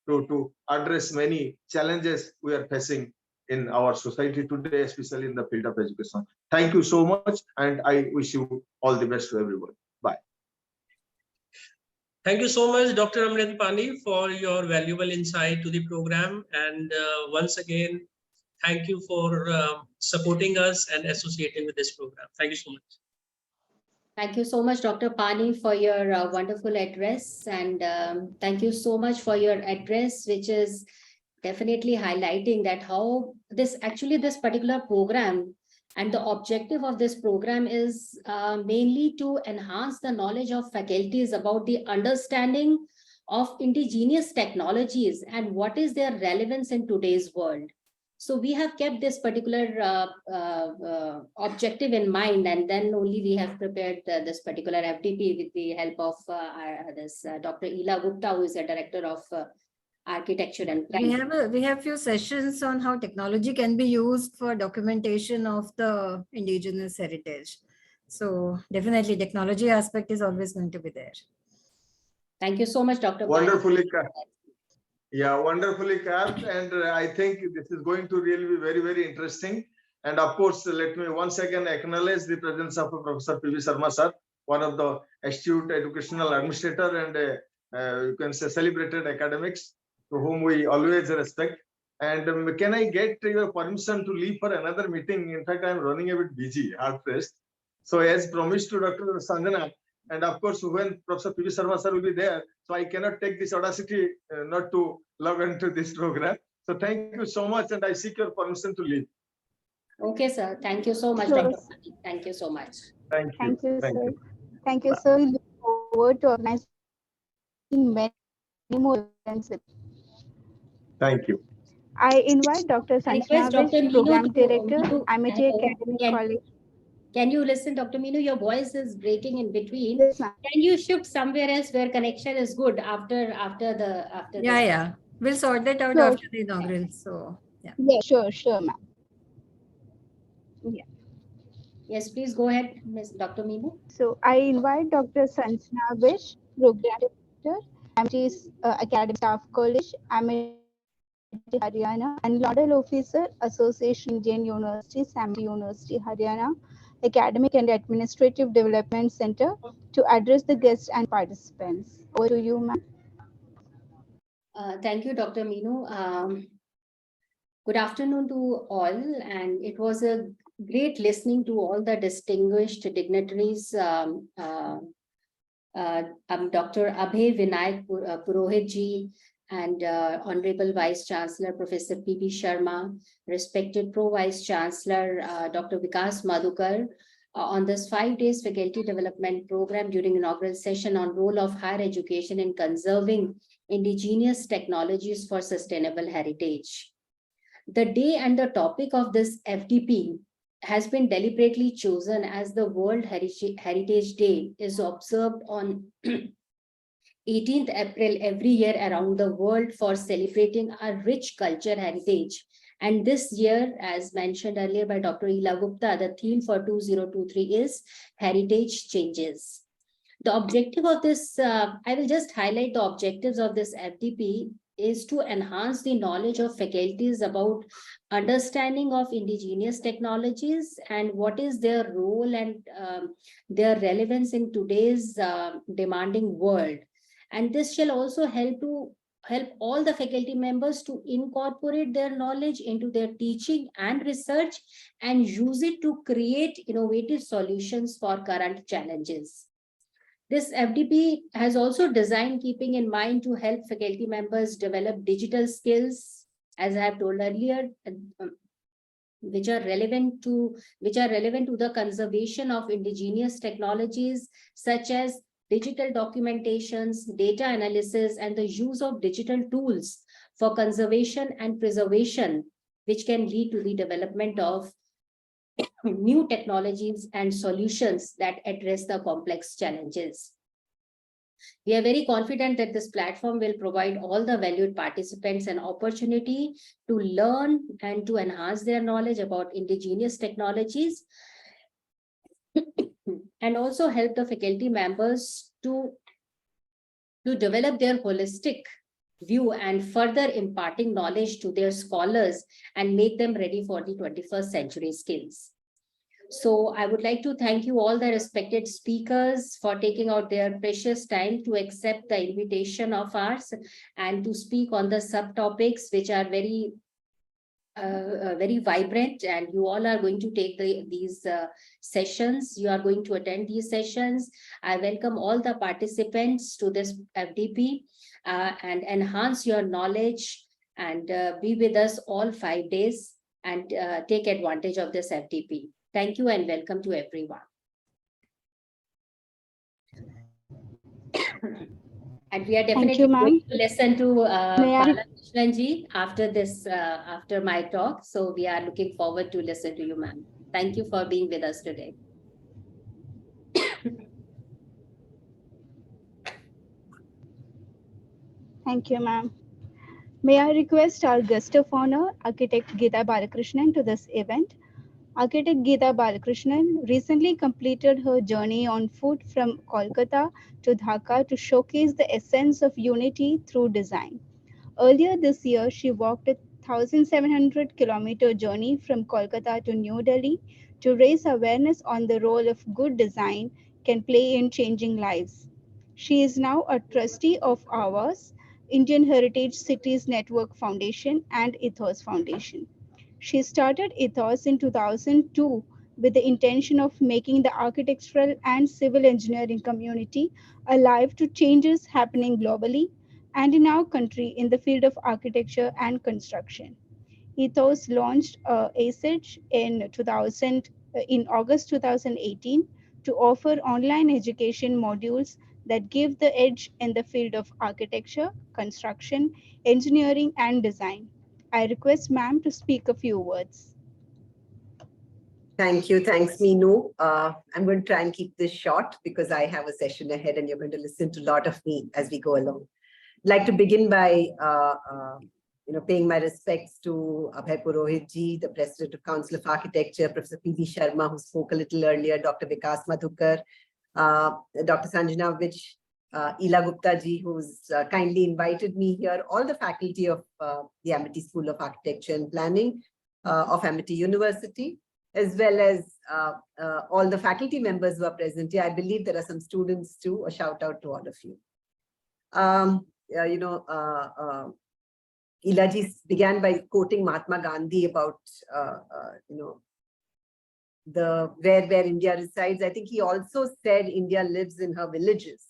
to address many challenges we are facing in our society today, especially in the field of education. Thank you so much, and I wish you all the best to everyone. Bye. Thank you so much, Dr. Amrit Pani, for your valuable insight to the program. And once again, thank you for supporting us and associating with this program. Thank you so much. Thank you so much, Dr. Pani, for your wonderful address. And thank you so much for your address, which is definitely highlighting that how this particular program and the objective of this program is mainly to enhance the knowledge of faculties about the understanding of indigenous technologies and what is their relevance in today's world. So we have kept this particular objective in mind, and then only we have prepared this particular FDP with the help of Dr. Ila Gupta, who is the director of architecture and planning. We have few sessions on how technology can be used for documentation of the indigenous heritage. So definitely technology aspect is always going to be there. Thank you so much, Dr. Wonderfully. Yeah, wonderfully capped, and I think this is going to really be very, very interesting. And of course, let me once again acknowledge the presence of Professor P.V. Sharma sir, one of the astute educational administrator and you can say celebrated academics, to whom we always respect. And can I get your permission to leave for another meeting? In fact, I'm running a bit busy, hard pressed. So as promised to Dr. Sanjana, and of course, when Professor P.V. Sharma sir will be there, so I cannot take this audacity not to log into this program. So thank you so much, and I seek your permission to leave. Okay, sir. Thank you so much, Sure. Dr. Pani. Thank you so much. Thank you. Thank you, Thank sir. you. Thank you, sir. We look forward to organizing many more events. Thank you. I invite Dr. I request Sanjana, Dr. Meenu Program to- Director, Meenu, Amity Academic College. Can you listen, Dr. Meenu? Your voice is breaking in between. Yes, ma'am. Can you shift somewhere else where connection is good after Yeah. We'll sort that out Sure. after the inaugural. So yeah. Yeah, sure, ma'am. Yeah. Yes, please go ahead, Ms. Dr. Meenu. So I invite Dr. Sanjana Vish, Program Director, MIT's Academic Staff College, MIT Haryana, and Nodal Officer, Association Indian University, MIT University Haryana, Academic and Administrative Development Center, to address the guests and participants. Over to you, ma'am. Thank you, Dr. Meenu. Good afternoon to all, and it was a great listening to all the distinguished dignitaries, Dr. Abhay Vinayak Purohit ji, and Honorable Vice Chancellor Professor P.B. Sharma, respected Pro Vice Chancellor Dr. Vikas Madhukar, on this 5 days faculty development program during inaugural session on role of higher education in conserving indigenous technologies for sustainable heritage. The day and the topic of this FDP has been deliberately chosen as the World Heritage Day is observed on 18th April every year around the world for celebrating our rich culture heritage. And this year, as mentioned earlier by Dr. Ila Gupta, the theme for 2023 is Heritage Changes. The objective of this, I will just highlight the objectives of this FDP is to enhance the knowledge of faculties about understanding of indigenous technologies and what is their role and their relevance in today's demanding world. And this shall also help all the faculty members to incorporate their knowledge into their teaching and research and use it to create innovative solutions for current challenges. This FDP has also designed keeping in mind to help faculty members develop digital skills, as I have told earlier, which are relevant to the conservation of indigenous technologies, such as digital documentations, data analysis, and the use of digital tools for conservation and preservation, which can lead to the development of new technologies and solutions that address the complex challenges. We are very confident that this platform will provide all the valued participants an opportunity to learn and to enhance their knowledge about indigenous technologies and also help the faculty members to develop their holistic view and further imparting knowledge to their scholars and make them ready for the 21st century skills. So I would like to thank you all the respected speakers for taking out their precious time to accept the invitation of ours and to speak on the subtopics which are very very vibrant, and you all are going to take these sessions. You are going to attend these sessions. I welcome all the participants to this FDP and enhance your knowledge and be with us all 5 days and take advantage of this FDP. Thank you and welcome to everyone. And we are definitely going to listen to Balakrishnan ji after this, after my talk. So we are looking forward to listen to you, ma'am. Thank you for being with us today. Thank you, ma'am. May I request our guest of honor, Architect Geeta Balakrishnan, to this event. Architect Geeta Balakrishnan recently completed her journey on foot from Kolkata to Dhaka to showcase the essence of unity through design. Earlier this year, she walked a 1,700-kilometer journey from Kolkata to New Delhi to raise awareness on the role of good design can play in changing lives. She is now a trustee of ours, Indian Heritage Cities Network Foundation and Ethos Foundation. She started Ethos in 2002 with the intention of making the architectural and civil engineering community alive to changes happening globally and in our country in the field of architecture and construction. Ethos launched ASIDGE in August 2018 to offer online education modules that give the edge in the field of architecture, construction, engineering, and design. I request ma'am to speak a few words. Thank you. Thanks, Meenu. I'm going to try and keep this short because I have a session ahead and you're going to listen to a lot of me as we go along. I'd like to begin by paying my respects to Abhay Purohit ji, the President of Council of Architecture, Professor P.V. Sharma, who spoke a little earlier, Dr. Vikas Madhukar, Dr. Sanjana Vich, Ila Gupta ji, who's kindly invited me here, all the faculty of the Amity School of Architecture and Planning of Amity University, as well as all the faculty members who are present here. I believe there are some students too. A shout out to all of you. Ilaji began by quoting Mahatma Gandhi about, where India resides. I think he also said India lives in her villages.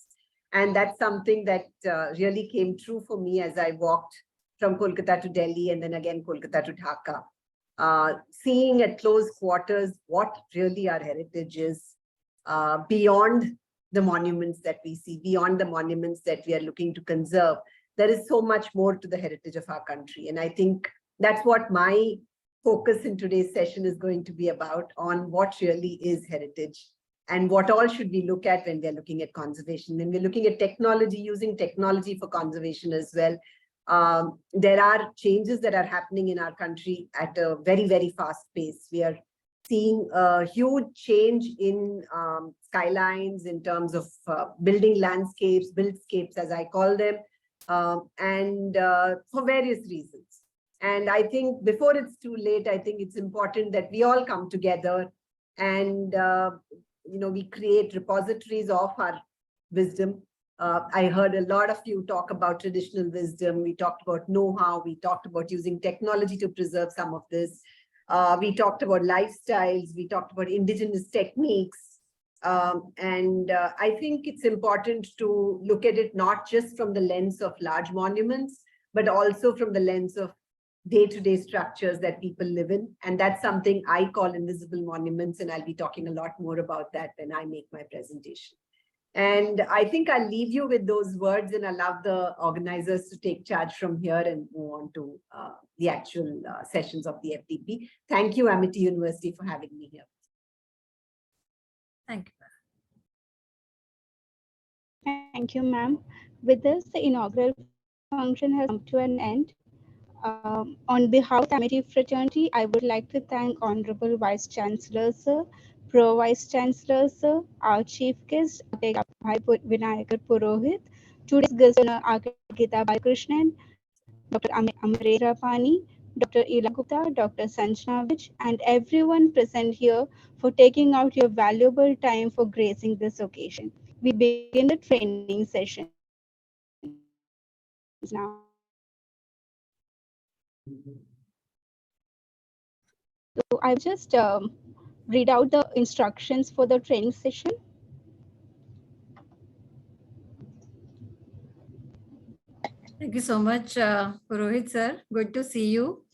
And that's something that really came true for me as I walked from Kolkata to Delhi and then again Kolkata to Dhaka. Seeing at close quarters what really our heritage is, beyond the monuments that we see, beyond the monuments that we are looking to conserve. There is so much more to the heritage of our country. And I think that's what my focus in today's session is going to be about, on what really is heritage and what all should we look at when we're looking at conservation. When we're looking at technology, using technology for conservation as well. There are changes that are happening in our country at a very, very fast pace. We are seeing a huge change in skylines in terms of building landscapes, buildscapes as I call them, and for various reasons. And I think before it's too late, I think it's important that we all come together and we create repositories of our wisdom. I heard a lot of you talk about traditional wisdom. We talked about know-how. We talked about using technology to preserve some of this. We talked about lifestyles. We talked about indigenous techniques. And I think it's important to look at it not just from the lens of large monuments, but also from the lens of day-to-day structures that people live in. And that's something I call invisible monuments. And I'll be talking a lot more about that when I make my presentation. And I think I'll leave you with those words and allow the organizers to take charge from here and move on to the actual sessions of the FDP. Thank you, Amity University, for having me here. Thank you. Thank you, ma'am. With this, the inaugural function has come to an end. On behalf of the Amity fraternity, I would like to thank Honorable Vice Chancellor, Sir, Pro Vice Chancellor, Sir, our Chief Guest, Dr. Vinayakar Purohit, today's guest, Architect Geeta Balakrishnan, Dr. Amarendra Pani, Dr. Ila Gupta, Dr. Sanjana Vich, and everyone present here for taking out your valuable time for gracing this occasion. We begin the training sessions now. So I will just read out the instructions for the training session. Thank you so much, Purohit sir. Good to see you.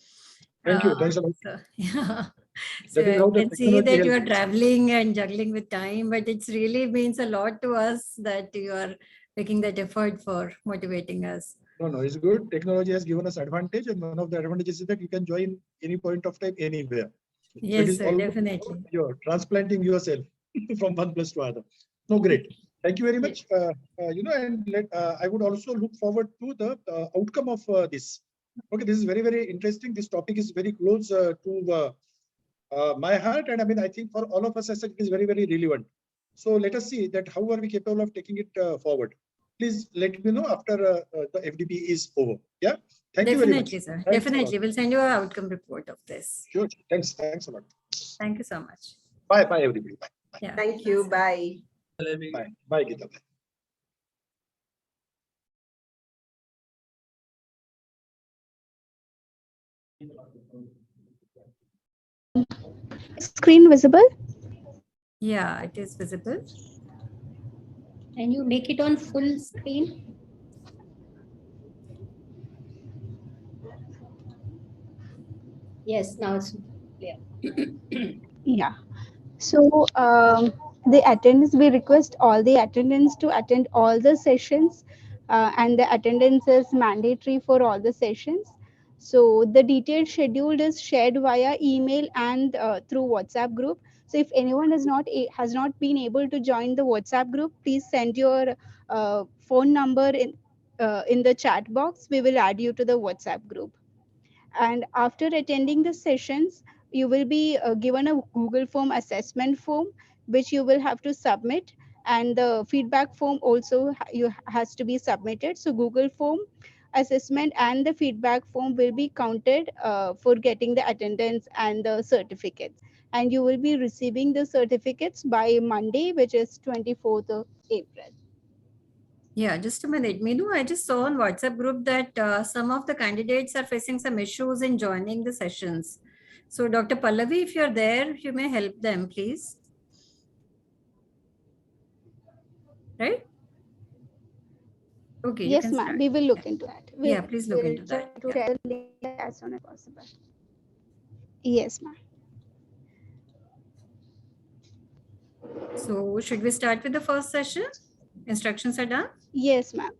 Thank you. Thanks a lot. Yeah. So That is how I the can see that technology you are helps. traveling and juggling with time, but it really means a lot to us that you are making that effort for motivating us. No, it's good. Technology has given us advantage, and one of the advantages is that you can join any point of time, anywhere. Yes, sir, definitely. You're transplanting yourself from one place to other. No, great. Thank you very much. And I would also look forward to the outcome of this. Okay, this is very, very interesting. This topic is very close to my heart, and I mean, I think for all of us, as it is very, very relevant. So let us see that how are we capable of taking it forward. Please let me know after the FDP is over. Yeah. Thank you very much. Definitely, sir. Thanks Definitely. We'll send you an outcome report of this. Sure. Thanks a lot. Thank you so much. Bye, everybody. Bye. Yeah. Thank you. Bye. Bye, Geeta. Screen visible? Yeah, it is visible. Can you make it on full screen? Yes, now it's clear. Yeah. So the attendance, we request all the attendants to attend all the sessions, and the attendance is mandatory for all the sessions. So the detailed schedule is shared via email and through WhatsApp group. So if anyone has not been able to join the WhatsApp group, please send your phone number in the chat box. We will add you to the WhatsApp group. And after attending the sessions, you will be given a Google form assessment form, which you will have to submit. And the feedback form also has to be submitted. So Google form assessment and the feedback form will be counted for getting the attendance and the certificates. And you will be receiving the certificates by Monday, which is 24th of April. Yeah, just a minute. Meenu, I just saw on WhatsApp group that some of the candidates are facing some issues in joining the sessions. So Dr. Pallavi, if you're there, you may help them, please. Right? Okay, you Yes, can ma'am. start. We will look into that. Yeah, please look into Try that. to Yeah. share the link as soon as possible. Yes, ma'am. So should we start with the first session? Instructions are done. Yes, ma'am.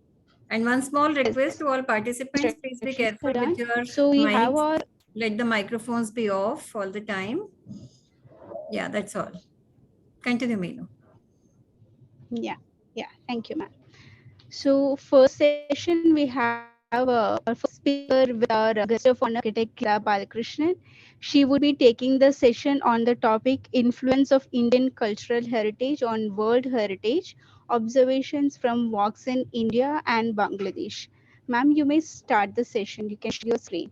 And one small request Yes. to all participants, please be Instructions careful are with done. your So we have mics. our Let the microphones be off all the time. Yeah, that's all. Continue, Meenu. yeah. Thank you, ma'am. So first session we have our first speaker with our guest of honor architect Kira Balakrishnan. She would be taking the session on the topic influence of Indian cultural heritage on world heritage, observations from walks in India and Bangladesh. Ma'am, you may start the session. You can share your screen.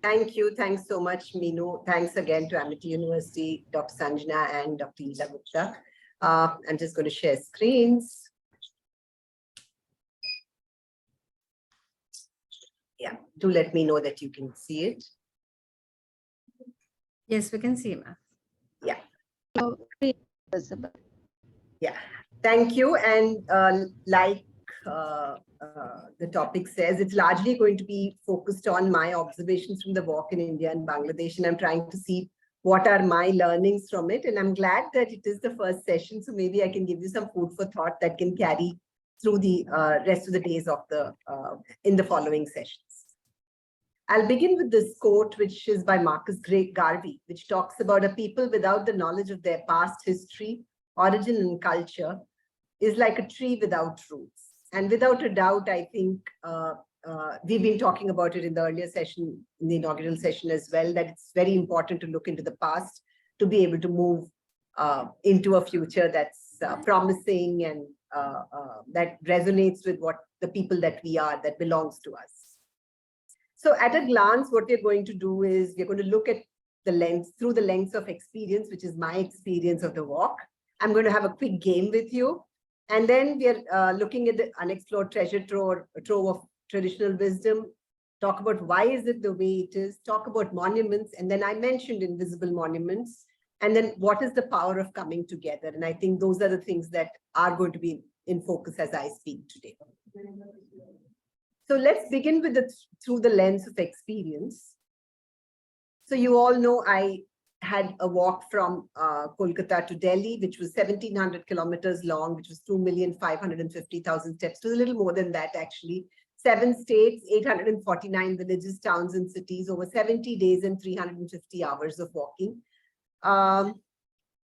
Thank you. Thanks so much, Meenu. Thanks again to Amity University, Dr. Sanjana and Dr. Ila Gupta. I'm just going to share screens. Yeah, do let me know that you can see it. Yes, we can see, ma'am. Yeah. Visible. Yeah, thank you. And like the topic says, it's largely going to be focused on my observations from the walk in India and Bangladesh. And I'm trying to see what are my learnings from it. And I'm glad that it is the first session. So maybe I can give you some food for thought that can carry through the rest of the days of the in the following sessions. I'll begin with this quote, which is by Marcus Garvey, which talks about a people without the knowledge of their past history, origin, and culture is like a tree without roots. And without a doubt, I think we've been talking about it in the earlier session, in the inaugural session as well, that it's very important to look into the past to be able to move into a future that's promising and that resonates with what the people that we are, that belongs to us. So at a glance, what we're going to do is we're going to look at the lens, through the lens of experience, which is my experience of the walk. I'm going to have a quick game with you. And then we're looking at the unexplored treasure trove of traditional wisdom, talk about why is it the way it is, talk about monuments, and then I mentioned invisible monuments, and then what is the power of coming together. And I think those are the things that are going to be in focus as I speak today. So let's begin with through the lens of experience. So you all know I had a walk from Kolkata to Delhi, which was 1,700 kilometers long, which was 2,550,000 steps, to a little more than that actually. 7 states, 849 villages, towns, and cities, over 70 days and 350 hours of walking.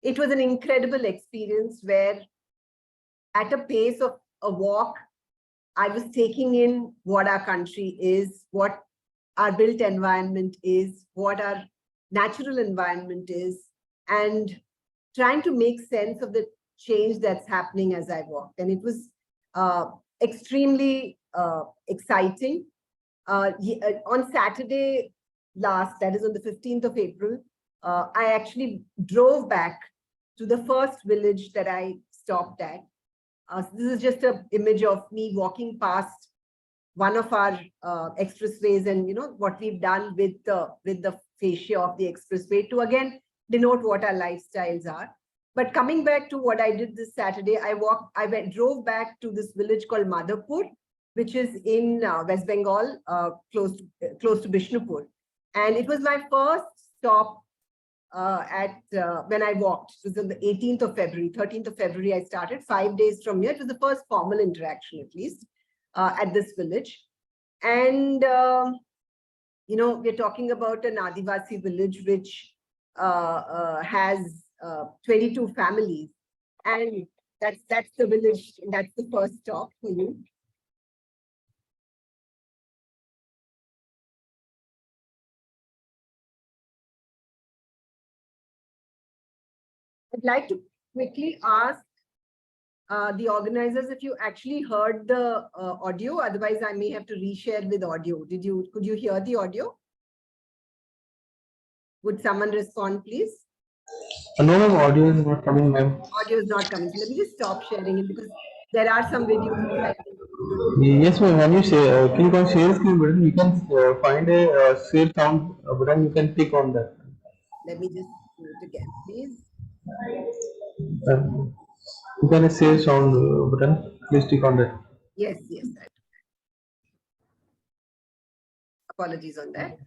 It was an incredible experience where at a pace of a walk, I was taking in what our country is, what our built environment is, what our natural environment is, and trying to make sense of the change that's happening as I walked. And it was extremely exciting. On Saturday last, that is on the 15th of April, I actually drove back to the first village that I stopped at. So this is just an image of me walking past one of our expressways, and you know what we've done with the fascia of the expressway to again denote what our lifestyles are. But coming back to what I did this Saturday, I drove back to this village called Madhapur, which is in West Bengal, close to Bishnupur, and it was my first stop when I walked. It was on the 18th of February, 13th of February, I started 5 days from here. It was the first formal interaction, at least, at this village. And, you know, we're talking about an Adivasi village, which has 22 families. And that's the village, that's the first stop for you. I'd like to quickly ask the organizers if you actually heard the audio. Otherwise, I may have to reshare with audio. Could you hear the audio? Would someone respond, please? No, ma'am, audio is not coming, ma'am. Audio is not coming. So let me just stop sharing it because there are some videos which I think should. Yes, ma'am. When you share, click on share screen button, you can find a share sound button. You can click on that. Let me just do it again, please. You can share sound button. Please click on that. Yes, yes. Apologies on that.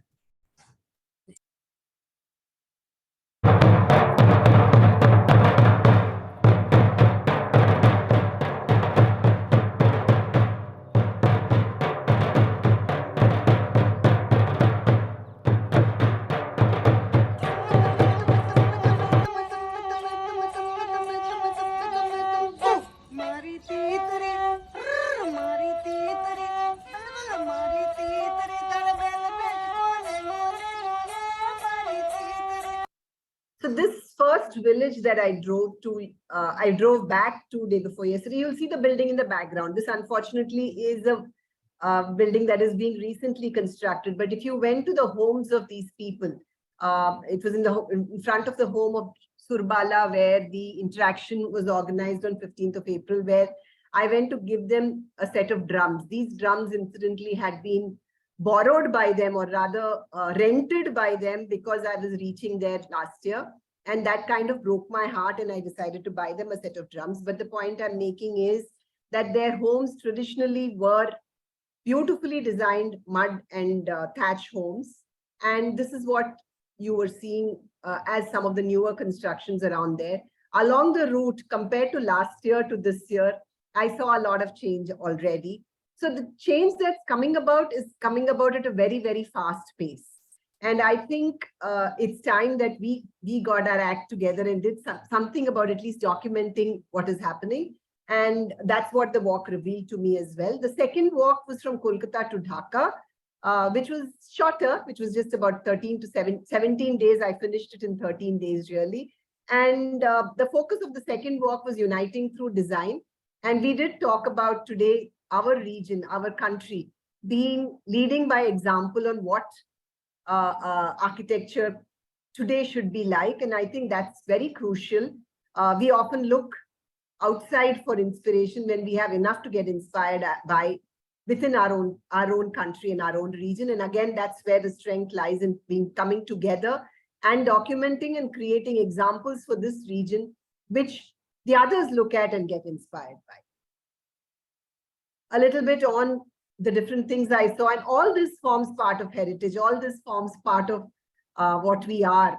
So this first village that I drove to, I drove back 2 days before yesterday. You'll see the building in the background. This unfortunately is a building that is being recently constructed. But if you went to the homes of these people, it was in front of the home of Surbala, where the interaction was organized on 15th of April, where I went to give them a set of drums. These drums, incidentally, had been borrowed by them, or rather rented by them, because I was reaching there last year. And that kind of broke my heart, and I decided to buy them a set of drums. But the point I'm making is that their homes traditionally were beautifully designed mud and thatch homes. And this is what you were seeing as some of the newer constructions around there. Along the route, compared to last year to this year, I saw a lot of change already. So the change that's coming about is coming about at a very, very fast pace. And I think it's time that we got our act together and did something about at least documenting what is happening. And that's what the walk revealed to me as well. The second walk was from Kolkata to Dhaka, which was shorter, which was just about 17 days. I finished it in 13 days, really. And the focus of the second walk was uniting through design. And we did talk about today our region, our country, leading by example on what architecture today should be like. And I think that's very crucial. We often look outside for inspiration when we have enough to get inspired by within our own country and our own region. And again, that's where the strength lies, in coming together and documenting and creating examples for this region, which the others look at and get inspired by. A little bit on the different things I saw, and all this forms part of heritage. All this forms part of what we are.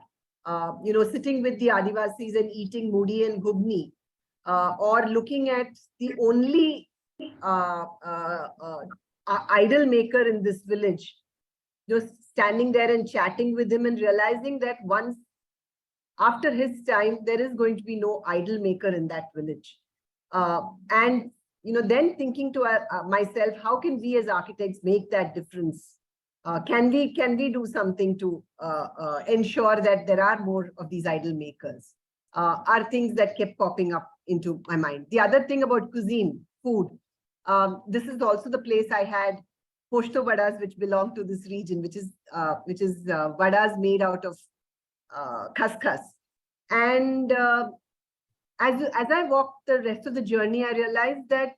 Sitting with the Adivasis and eating mudi and ghugni, or looking at the only idol maker in this village, just standing there and chatting with him and realizing that once after his time, there is going to be no idol maker in that village. And then thinking to myself, how can we as architects make that difference? Can we do something to ensure that there are more of these idol makers? Are things that kept popping up into my mind. The other thing about cuisine, food, this is also the place I had posto vadas, which belong to this region, which is vadas made out of khaskhas. And as I walked the rest of the journey, I realized that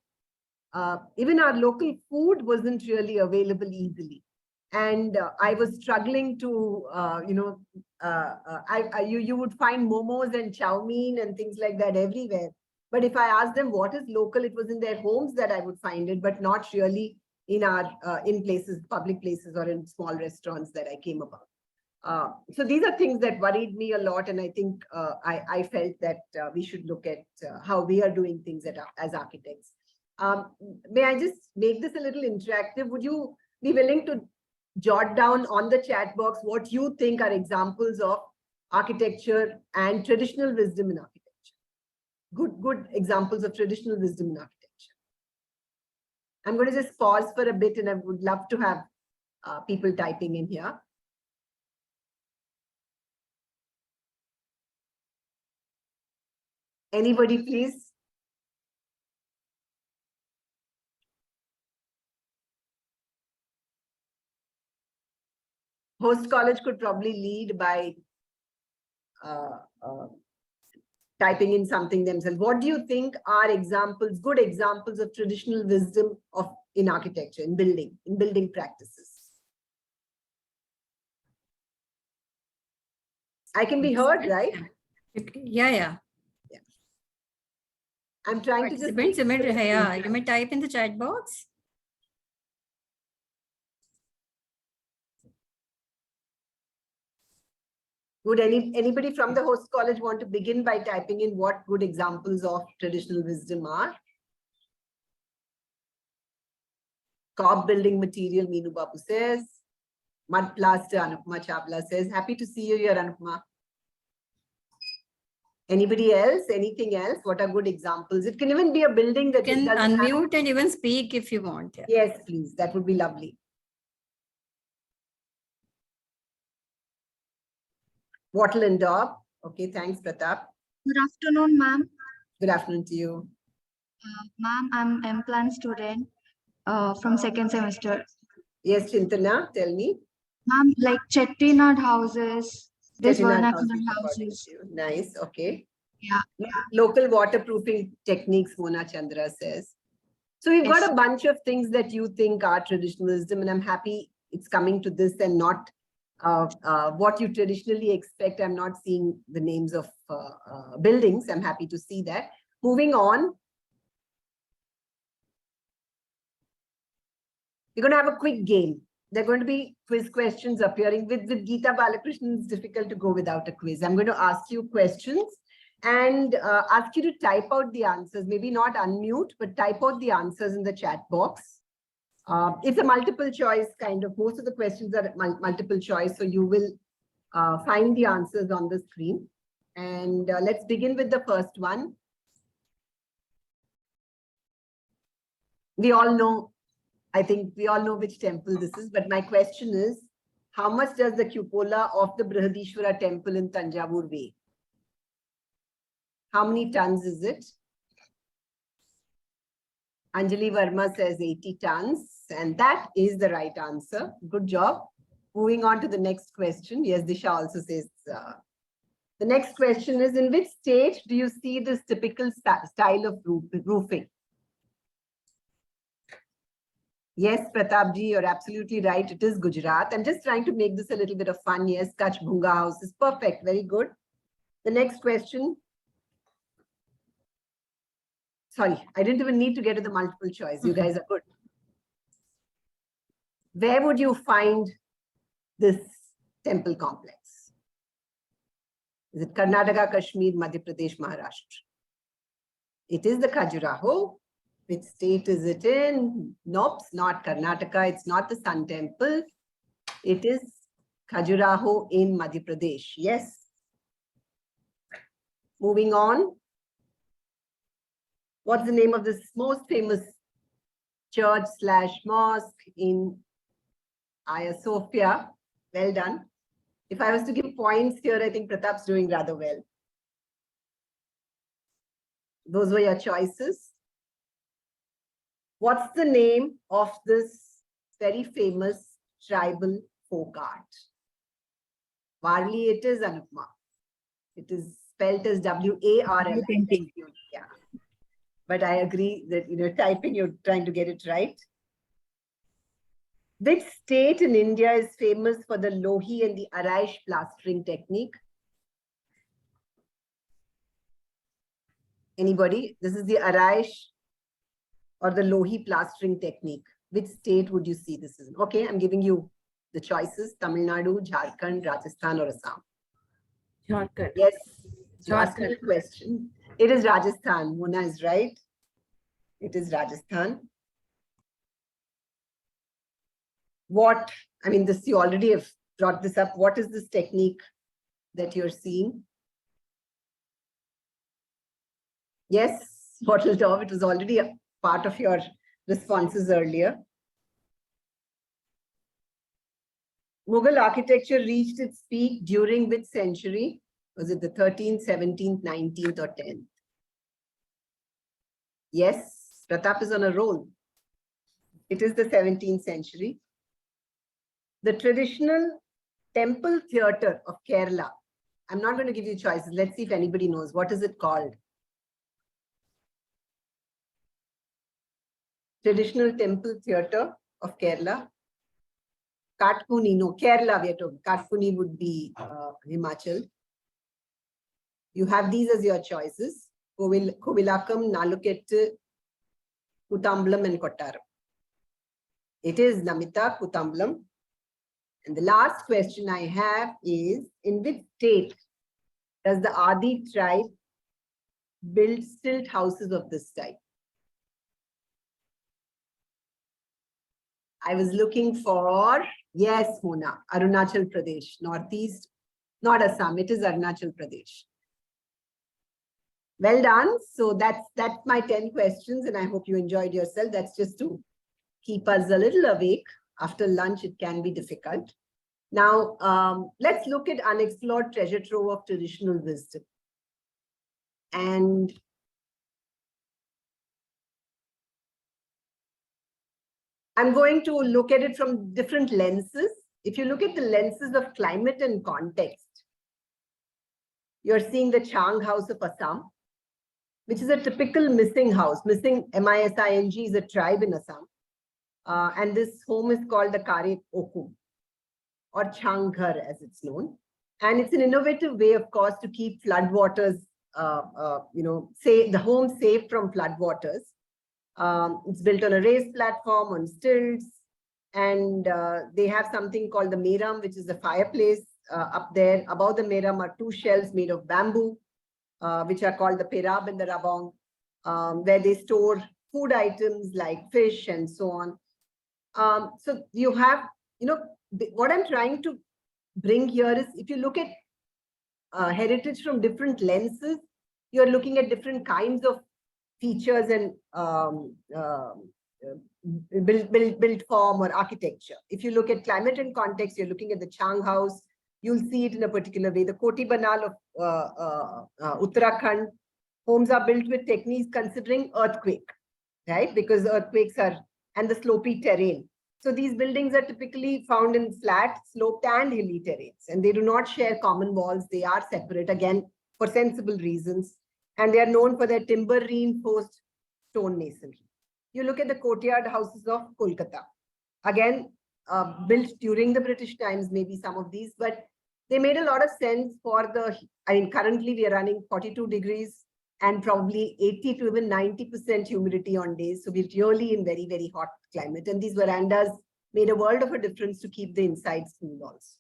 even our local food wasn't really available easily. And I was struggling to, you would find momos and chow mein and things like that everywhere. But if I asked them what is local, it was in their homes that I would find it, but not really in in places, public places, or in small restaurants that I came about. So these are things that worried me a lot, and I think I felt that we should look at how we are doing things as architects. May I just make this a little interactive? Would you be willing to jot down on the chat box what you think are examples of architecture and traditional wisdom in architecture? Good examples of traditional wisdom in architecture. I'm going to just pause for a bit, and I would love to have people typing in here. Anybody, please? Host college could probably lead by typing in something themselves. What do you think are examples, good examples of traditional wisdom in architecture, in building practices? I can be heard, right? Yeah. I'm trying to just... You may type in the chat box. Would anybody from the host college want to begin by typing in what good examples of traditional wisdom are? Cob building material, Meenu Babu says. Mud plaster, Anupama Chawla says. Happy to see you here, Anupama. Anybody else? Anything else? What are good examples? It can even be a building that you can unmute and even speak if you want. Yeah. Yes, please. That would be lovely. Wattle and Daub. Okay, thanks, Pratap. Good afternoon, ma'am. Good afternoon to you. Ma'am, I'm M-Plan student from second semester. Yes, Chintana, tell me. Ma'am, like Chettinad houses, this Chettinad vernacular houses. Nice, okay. Yeah. Local waterproofing techniques, Mona Chandra says. So we've got a bunch of things that you think are traditional wisdom, and I'm happy it's coming to this and not what you traditionally expect. I'm not seeing the names of buildings. I'm happy to see that. Moving on. We're going to have a quick game. There are going to be quiz questions appearing. With Geeta Balakrishnan, it's difficult to go without a quiz. I'm going to ask you questions and ask you to type out the answers. Maybe not unmute, but type out the answers in the chat box. It's a multiple choice kind of. Most of the questions are multiple choice, so you will find the answers on the screen. And let's begin with the first one. We all know, I think we all know which temple this is, but my question is, how much does the cupola of the Brihadishwara temple in Tanjavur weigh? How many tons is it? Anjali Verma says 80 tons, and that is the right answer. Good job. Moving on to the next question. Yes, Disha also says. The next question is, in which state do you see this typical style of roofing? Yes, Pratapji, you're absolutely right. It is Gujarat. I'm just trying to make this a little bit of fun. Yes, Kutch Bhunga house is perfect. Very good. The next question. Sorry, I didn't even need to get to the multiple choice. You guys are good. Where would you find this temple complex? Is it Karnataka, Kashmir, Madhya Pradesh, Maharashtra? It is the Khajuraho. Which state is it in? Nope, it's not Karnataka. It's not the Sun Temple. It is Khajuraho in Madhya Pradesh. Yes. Moving on. What's the name of this most famous church / mosque in Hagia Sophia? Well done. If I was to give points here, I think Pratap's doing rather well. Those were your choices. What's the name of this very famous tribal folk art? Varli it is, Anupma. It is spelled as W-A-R-L. Yeah. But I agree that, typing, you're trying to get it right. Which state in India is famous for the Lohi and the Araish plastering technique? Anybody? This is the Araish or the Lohi plastering technique. Which state would you see this in? Okay, I'm giving you the choices. Tamil Nadu, Jharkhand, Rajasthan, or Assam. Jharkhand. Yes, you asked me a question. It is Rajasthan. Mona is right. It is Rajasthan. What, I mean, this, you already have brought this up. What is this technique that you're seeing? Yes, Wattle Daub, it was already a part of your responses earlier. Mughal architecture reached its peak during which century? Was it the 13th, 17th, 19th, or 10th? Yes, Pratap is on a roll. It is the 17th century. The traditional temple theatre of Kerala. I'm not going to give you choices. Let's see if anybody knows. What is it called? Traditional temple theatre of Kerala. Katpuni, no, Kerala we are talking. Katpuni would be Himachal. You have these as your choices. Kovilakam, Nalukettu, Kutamblam and Kottaram. It is Namita, Kutamblam. And the last question I have is, in which state does the Adi tribe build stilt houses of this type? I was looking for, yes, Mona, Arunachal Pradesh, Northeast, not Assam, it is Arunachal Pradesh. Well done. So that's my 10 questions, and I hope you enjoyed yourself. That's just to keep us a little awake. After lunch, it can be difficult. Now, let's look at unexplored treasure trove of traditional wisdom. And I'm going to look at it from different lenses. If you look at the lenses of climate and context, you're seeing the Chang house of Assam, which is a typical missing house. Missing, M-I-S-I-N-G, is a tribe in Assam. And this home is called the Kare Okum, or Changhar as it's known. And it's an innovative way, of course, to keep floodwaters, say the home safe from floodwaters. It's built on a raised platform on stilts, and they have something called the Meram, which is the fireplace up there. Above the Meram are two shelves made of bamboo, which are called the Perab and the Rabong, where they store food items like fish and so on. So you have, what I'm trying to bring here is, if you look at heritage from different lenses, you're looking at different kinds of features and built form or architecture. If you look at climate and context, you're looking at the Chang house. You'll see it in a particular way. The Koti Banal of Uttarakhand, homes are built with techniques considering earthquake, right? Because earthquakes are, and the slopey terrain. So these buildings are typically found in flat, sloped and hilly terrains, and they do not share common walls. They are separate, again, for sensible reasons. And they are known for their timber reinforced stone masonry. You look at the courtyard houses of Kolkata. Again, built during the British times, maybe some of these, but they made a lot of sense for the, currently we are running 42 degrees and probably 80 to even 90% humidity on days. So we're really in very, very hot climate. And these verandas made a world of a difference to keep the insides cool also.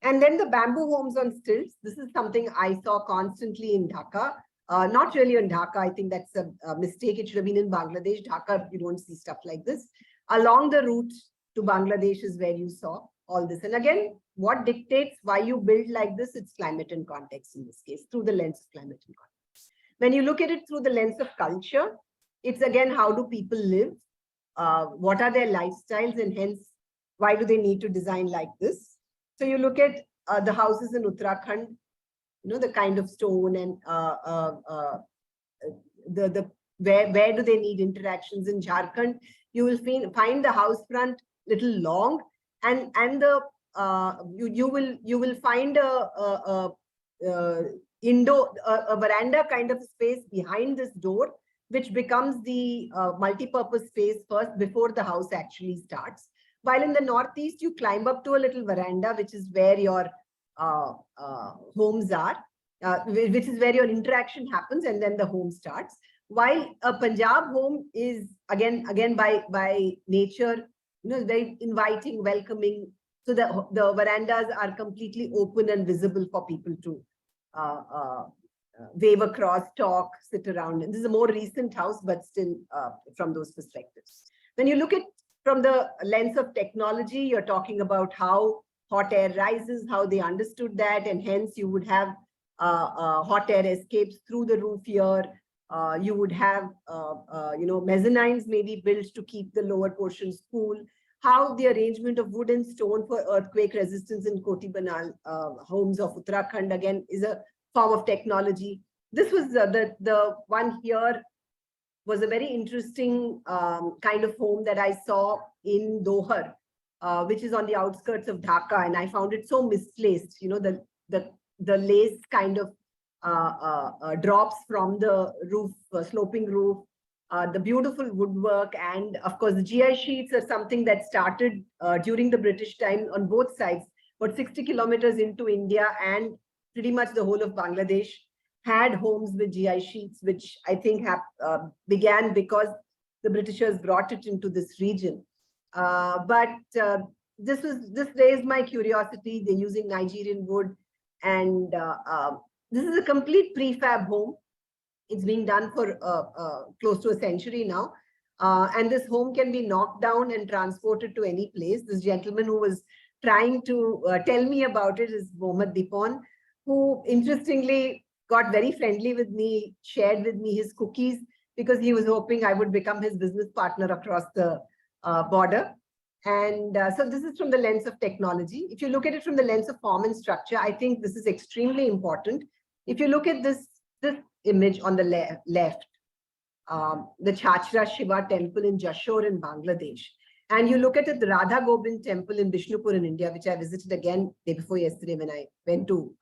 And then the bamboo homes on stilts. This is something I saw constantly in Dhaka. Not really in Dhaka. I think that's a mistake. It should have been in Bangladesh. Dhaka, you don't see stuff like this. Along the route to Bangladesh is where you saw all this. And again, what dictates why you build like this? It's climate and context in this case, through the lens of climate and context. When you look at it through the lens of culture, it's again, how do people live? What are their lifestyles, and hence, why do they need to design like this? So you look at the houses in Uttarakhand, the kind of stone and where do they need interactions. In Jharkhand, you will find the house front little long, and the you will find a veranda kind of space behind this door, which becomes the multi-purpose space first before the house actually starts. While in the Northeast, you climb up to a little veranda, which is where your homes are, which is where your interaction happens, and then the home starts. While a Punjab home is again by nature, very inviting, welcoming. So the verandas are completely open and visible for people to wave across, talk, sit around. And this is a more recent house, but still from those perspectives. When you look at from the lens of technology, you're talking about how hot air rises, how they understood that, and hence you would have hot air escapes through the roof here. You would have, mezzanines maybe built to keep the lower portions cool. How the arrangement of wood and stone for earthquake resistance in Koti Banal homes of Uttarakhand, again, is a form of technology. This was the one here was a very interesting kind of home that I saw in Dohar, which is on the outskirts of Dhaka, and I found it so misplaced. You know, the lace kind of drops from the roof, sloping roof, the beautiful woodwork, and of course the GI sheets are something that started during the British time on both sides, but 60 kilometers into India and pretty much the whole of Bangladesh had homes with GI sheets, which I think began because the Britishers brought it into this region. But this raised my curiosity. They're using Nigerian wood, and this is a complete prefab home. It's being done for close to a century now. And this home can be knocked down and transported to any place. This gentleman who was trying to tell me about it is Mohammed Dipon, who interestingly got very friendly with me, shared with me his cookies, because he was hoping I would become his business partner across the border. And so this is from the lens of technology. If you look at it from the lens of form and structure, I think this is extremely important. If you look at this image on the left, the Chhachra Shiva temple in Jashore in Bangladesh, and you look at it, the Radha Gobind temple in Bishnupur in India, which I visited again day before yesterday when I went to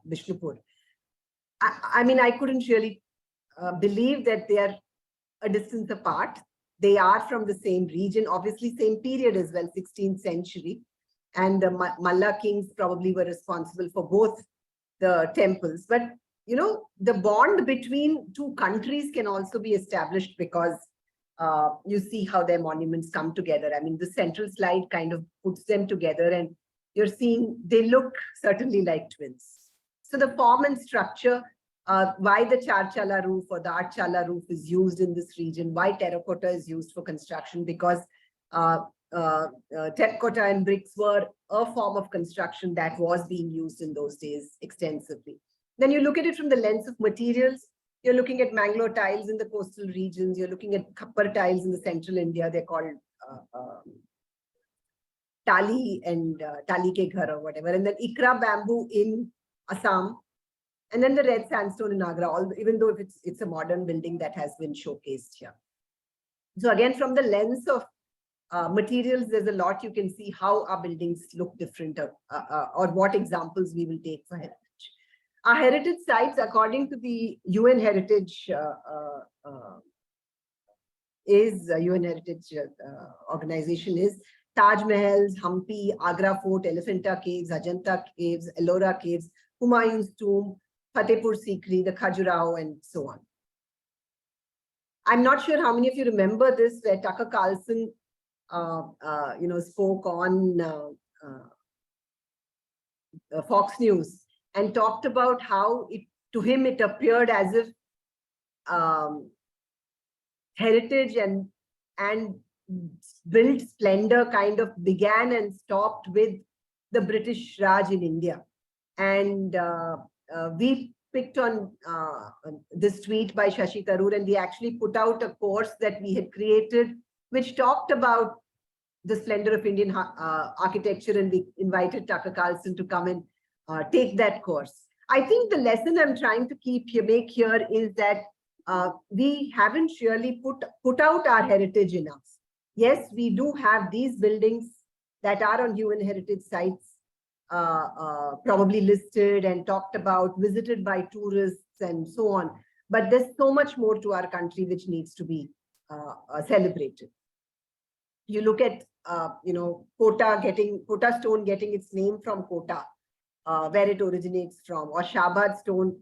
Bishnupur. I mean, I couldn't really believe that they are a distance apart. They are from the same region, obviously same period as well, 16th century. And the Malla kings probably were responsible for both the temples. But, you know, the bond between two countries can also be established because you see how their monuments come together. I mean, the central slide kind of puts them together, and you're seeing they look certainly like twins. So the form and structure, why the charchala roof or the archala roof is used in this region, why terracotta is used for construction, because terracotta and bricks were a form of construction that was being used in those days extensively. Then you look at it from the lens of materials. You're looking at Mangalore tiles in the coastal regions. You're looking at Khappar tiles in the central India. They're called Tali and Tali ke ghar or whatever. And then Ikra bamboo in Assam. And then the red sandstone in Agra, even though it's a modern building that has been showcased here. So again, from the lens of materials, there's a lot you can see how our buildings look different, or what examples we will take for heritage. Our heritage sites, according to the UN Heritage organization, is Taj Mahals, Hampi, Agra Fort, Elephanta Caves, Ajanta Caves, Ellora Caves, Humayun's Tomb, Fatehpur Sikri, the Khajuraho, and so on. I'm not sure how many of you remember this, where Tucker Carlson, spoke on Fox News and talked about how to him it appeared as if heritage and built splendor kind of began and stopped with the British Raj in India. And we picked on this tweet by Shashi Tharoor, and we actually put out a course that we had created, which talked about the splendor of Indian architecture, and we invited Tucker Carlson to come and take that course. I think the lesson I'm trying to make here is that we haven't really put out our heritage enough. Yes, we do have these buildings that are on UN heritage sites, probably listed and talked about, visited by tourists and so on. But there's so much more to our country which needs to be celebrated. You look at, Kota stone getting its name from Kota, where it originates from, or Shahbaz stone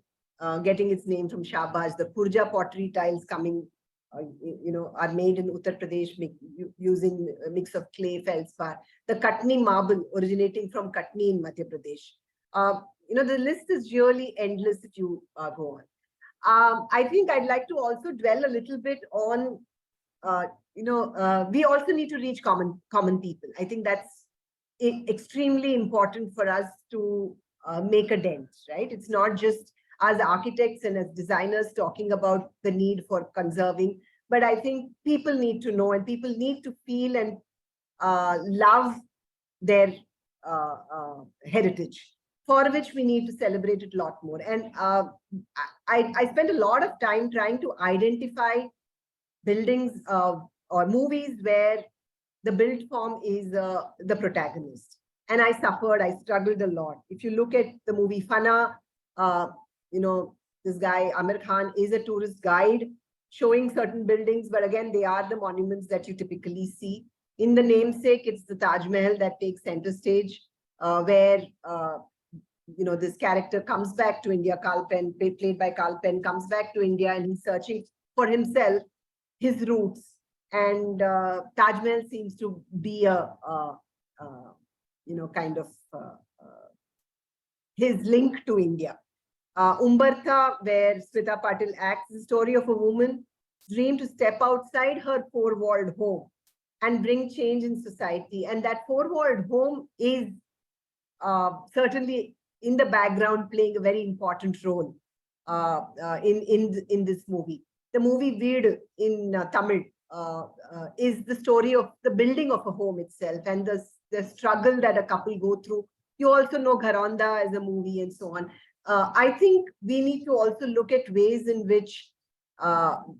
getting its name from Shahbaz. The Purja pottery tiles coming, are made in Uttar Pradesh using a mix of clay, feldspar. The Katni marble originating from Katni in Madhya Pradesh. The list is really endless if you go on. I think I'd like to also dwell a little bit on, we also need to reach common people. I think that's extremely important for us to make a dent, right? It's not just as architects and as designers talking about the need for conserving, but I think people need to know, and people need to feel and love their heritage, for which we need to celebrate it a lot more. And I spent a lot of time trying to identify buildings or movies where the built form is the protagonist. And I suffered, I struggled a lot. If you look at the movie Fana, this guy, Amir Khan, is a tourist guide showing certain buildings, but again, they are the monuments that you typically see. In the namesake, it's the Taj Mahal that takes center stage, where this character comes back to India, Kalpen, played by Kalpen, comes back to India and he's searching for himself, his roots. And Taj Mahal seems to be his link to India. Umbartha, where Smita Patil acts, is the story of a woman's dream to step outside her four-walled home and bring change in society. And that four-walled home is certainly in the background playing a very important role in this movie. The movie Veedu in Tamil is the story of the building of a home itself and the struggle that a couple go through. You also know Gharonda as a movie and so on. I think we need to also look at ways in which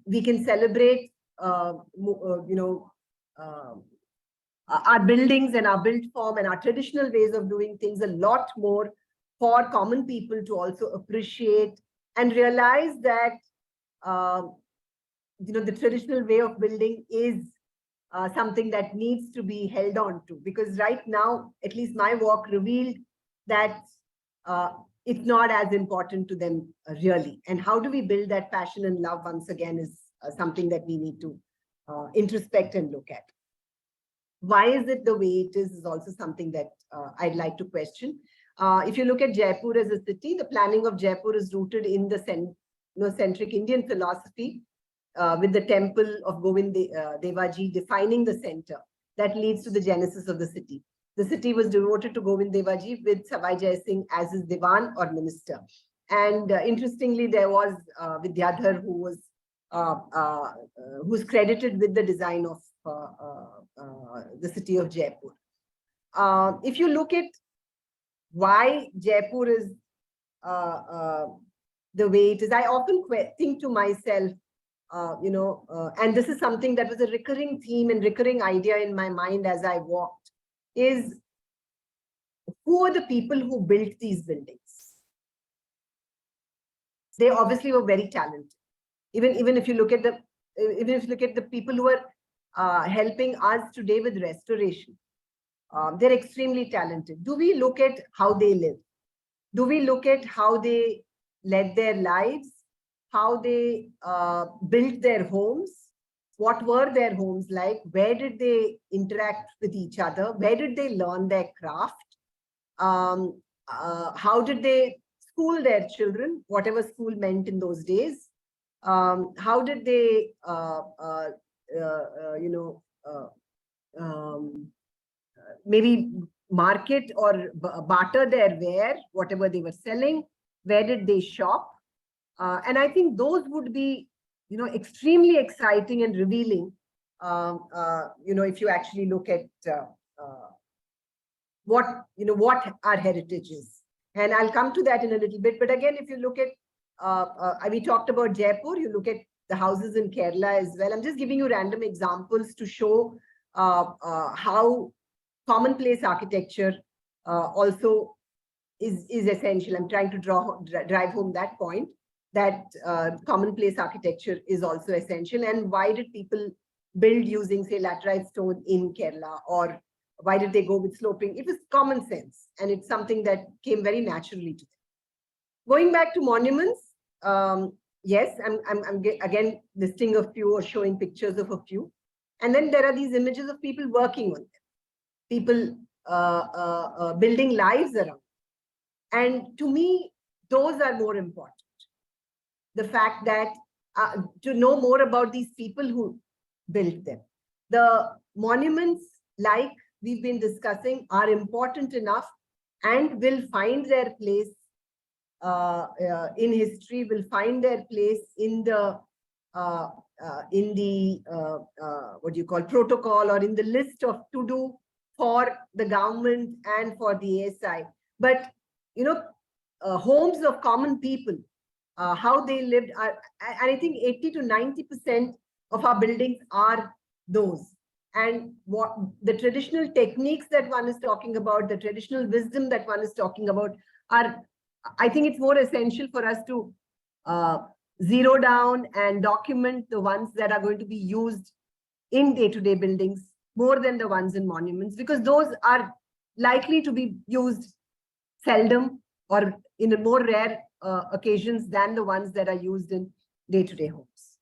we can celebrate, our buildings and our built form and our traditional ways of doing things a lot more for common people to also appreciate and realize that, the traditional way of building is something that needs to be held on to. Because right now, at least my walk revealed that it's not as important to them really. And how do we build that passion and love once again is something that we need to introspect and look at. Why is it the way it is also something that I'd like to question. If you look at Jaipur as a city, the planning of Jaipur is rooted in the centric Indian philosophy, with the temple of Govind Devaji defining the center that leads to the genesis of the city. The city was devoted to Govind Devaji with Savai Jai Singh as his Diwan or minister. And interestingly, there was Vidyadhar who's credited with the design of the city of Jaipur. If you look at why Jaipur is the way it is, I often think to myself, and this is something that was a recurring theme and recurring idea in my mind as I walked, is who are the people who built these buildings? They obviously were very talented. Even if you look at the people who are helping us today with restoration, they're extremely talented. Do we look at how they live? Do we look at how they led their lives? How they built their homes? What were their homes like? Where did they interact with each other? Where did they learn their craft? How did they school their children, whatever school meant in those days? How did they, maybe market or barter their ware, whatever they were selling? Where did they shop? And I think those would be, extremely exciting and revealing, if you actually look at what our heritage is. And I'll come to that in a little bit. But again, if you look at, we talked about Jaipur, you look at the houses in Kerala as well. I'm just giving you random examples to show how commonplace architecture also is essential. I'm trying to drive home that point, that commonplace architecture is also essential. And why did people build using, say, laterite stone in Kerala? Or why did they go with sloping? It was common sense. And it's something that came very naturally to them. Going back to monuments, yes, I'm again listing a few or showing pictures of a few. And then there are these images of people working on them. People building lives around. And to me, those are more important. The fact that to know more about these people who built them. The monuments, like we've been discussing, are important enough and will find their place in history, will find their place in the protocol or in the list of to do for the government and for the ASI. But homes of common people, how they lived, and I think 80 to 90% of our buildings are those. And what the traditional techniques that one is talking about, the traditional wisdom that one is talking about are, I think it's more essential for us to zero down and document the ones that are going to be used in day-to-day buildings more than the ones in monuments, because those are likely to be used seldom or in a more rare occasions than the ones that are used in day-to-day homes.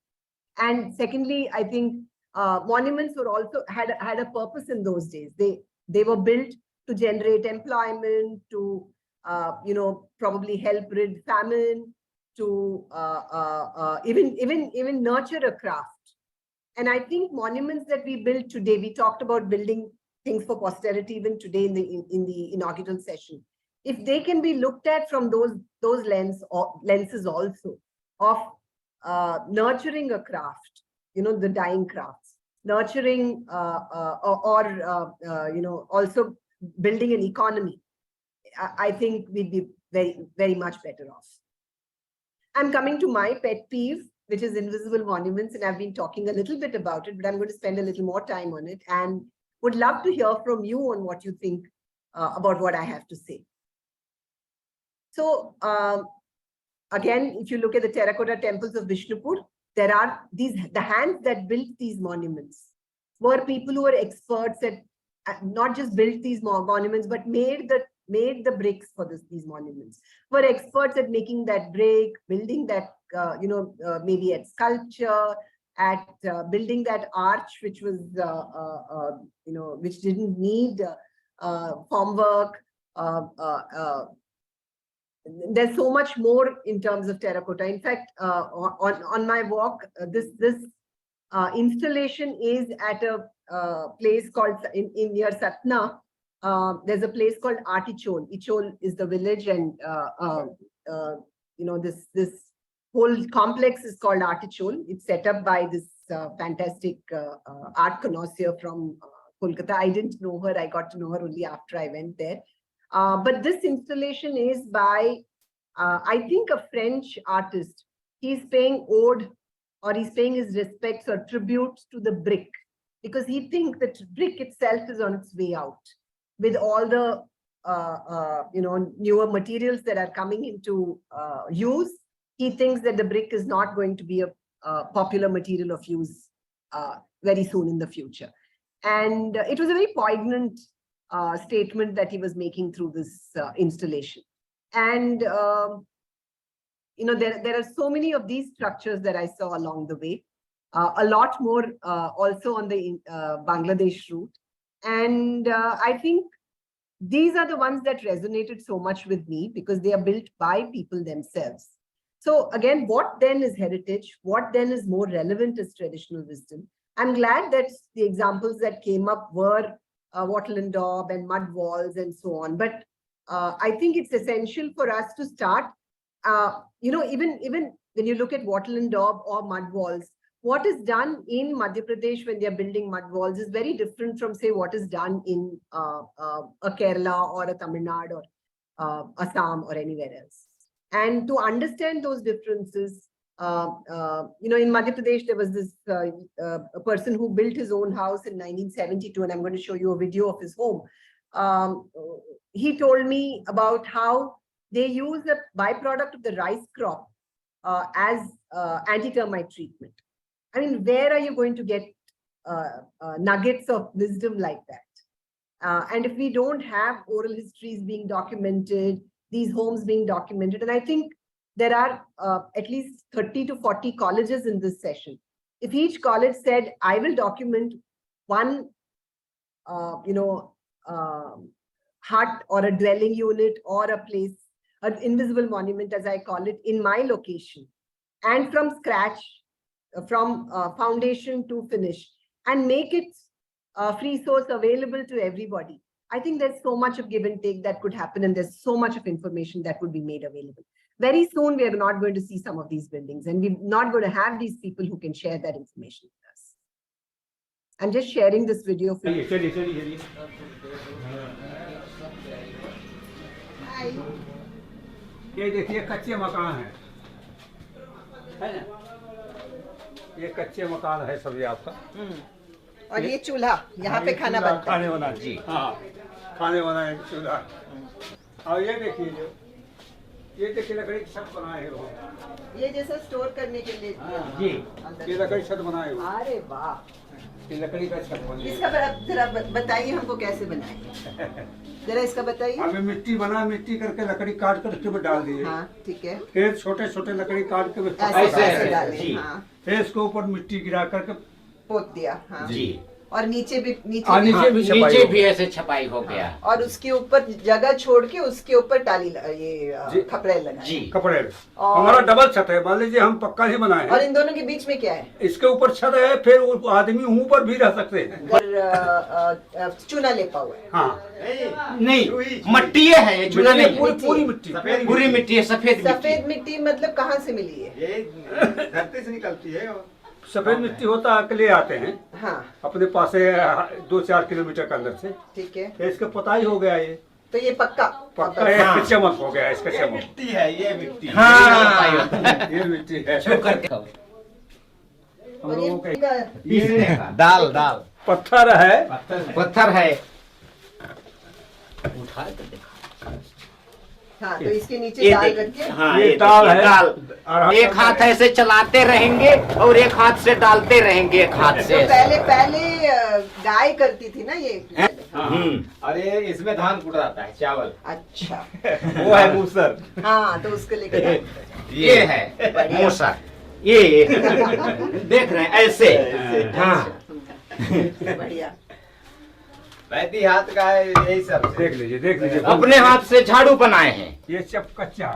And secondly, I think monuments were also had a purpose in those days. They were built to generate employment, to probably help rid famine, to even nurture a craft. And I think monuments that we build today, we talked about building things for posterity even today in the inaugural session. If they can be looked at from those lenses also of nurturing a craft, the dying crafts, nurturing also building an economy, I think we'd be very, very much better off. I'm coming to my pet peeve, which is invisible monuments, and I've been talking a little bit about it, but I'm going to spend a little more time on it and would love to hear from you on what you think about what I have to say. So again, if you look at the terracotta temples of Vishnupur, there are the hands that built these monuments were people who were experts at not just built these monuments, but made the bricks for these monuments, were experts at making that brick, building that, maybe at sculpture, at building that arch, which was, which didn't need formwork. There's so much more in terms of terracotta. In fact, on my walk, this installation is at a place called in near Satna. There's a place called Artichol. Ichol is the village, and this whole complex is called Artichol. It's set up by this fantastic art connoisseur from Kolkata. I didn't know her. I got to know her only after I went there. But this installation is by, I think, a French artist. He's paying ode, or he's paying his respects or tribute to the brick, because he thinks that brick itself is on its way out. With all the newer materials that are coming into use, he thinks that the brick is not going to be a popular material of use very soon in the future. And it was a very poignant statement that he was making through this installation. And there are so many of these structures that I saw along the way. A lot more also on the Bangladesh route. And I think these are the ones that resonated so much with me, because they are built by people themselves. So again, what then is heritage? What then is more relevant as traditional wisdom? I'm glad that the examples that came up were wattle and daub and mud walls and so on. But I think it's essential for us to start, even when you look at wattle and daub or mud walls, what is done in Madhya Pradesh when they're building mud walls is very different from, say, what is done in a Kerala or a Tamil Nadu or Assam or anywhere else. And to understand those differences, in Madhya Pradesh, there was this a person who built his own house in 1972, and I'm going to show you a video of his home. He told me about how they use a byproduct of the rice crop as anti-termite treatment. I mean, where are you going to get nuggets of wisdom like that? And if we don't have oral histories being documented, these homes being documented, and I think there are at least 30 to 40 colleges in this session. If each college said, I will document one, hut or a dwelling unit or a place, an invisible monument, as I call it, in my location, and from scratch, from foundation to finish, and make it free source available to everybody. I think there's so much of give and take that could happen, and there's so much of information that would be made available. Very soon, we are not going to see some of these buildings, and we're not going to have these people who can share that information with us. I'm just sharing this video for you. ये देखिए कच्चे मकान है ना? ये कच्चे मकान है सभी आपका। और ये चूल्हा, यहाँ पे खाना बनता है। खाने बना जी, हाँ खाने बनाए चूल्हा। और ये देखिए ये देखिए लकड़ी की छत बनाए हैं लोग। ये जैसा स्टोर करने के लिए जी, ये लकड़ी छत बनाए हुए। अरे वाह, ये लकड़ी का छत बनी। इसका जरा बताइए हमको कैसे बनाए, जरा इसका बताइए। अभी मिट्टी बना, मिट्टी करके लकड़ी काट कर उसके ऊपर डाल दिए। हाँ ठीक है। फिर छोटे छोटे लकड़ी काट के ऐसे डाले। हाँ। फिर इसके ऊपर मिट्टी गिरा करके पोत दिया। हाँ जी। और नीचे भी नीचे भी ऐसे छपाई हो गया। और उसके ऊपर जगह छोड़ के उसके ऊपर टाली ये खपड़े लगाए। जी कपड़े। हमारा डबल छत है, मान लीजिए हम पक्का ही बनाए हैं। और इन दोनों के बीच में क्या है? इसके ऊपर छत है, फिर आदमी ऊपर भी रह सकते हैं। चूना लेपा हुआ है। हाँ नहीं, मट्टी है ये, चूना नहीं, पूरी मिट्टी, पूरी मिट्टी है, सफेद मिट्टी। मतलब कहाँ से मिली है? धरती से निकलती है। सफेद मिट्टी होता है, ले आते हैं। हाँ। अपने पास से 2-4 किलोमीटर के अंदर से। ठीक है। फिर इसका पताई हो गया ये। तो ये पक्का है। हाँ। चमक हो गया इसका, चमक। मिट्टी है ये, मिट्टी। हाँ ये मिट्टी है। हम लोगों के दाल पत्थर है, पत्थर है। उठा कर देखा। हाँ, तो इसके नीचे दाल रख के। हाँ, ये दाल है। दाल एक हाथ ऐसे चलाते रहेंगे और एक हाथ से डालते रहेंगे, एक हाथ से। तो पहले गाय करती थी ना ये। अरे इसमें धान कुट रहता है, चावल। अच्छा। वो है मूसर। हाँ, तो उसके लिए ये है मूसर। ये देख रहे हैं ऐसे। हाँ बढ़िया। वैदी हाथ का है, यही सब। देख लीजिए अपने हाथ से झाड़ू बनाए हैं। ये सब कच्चा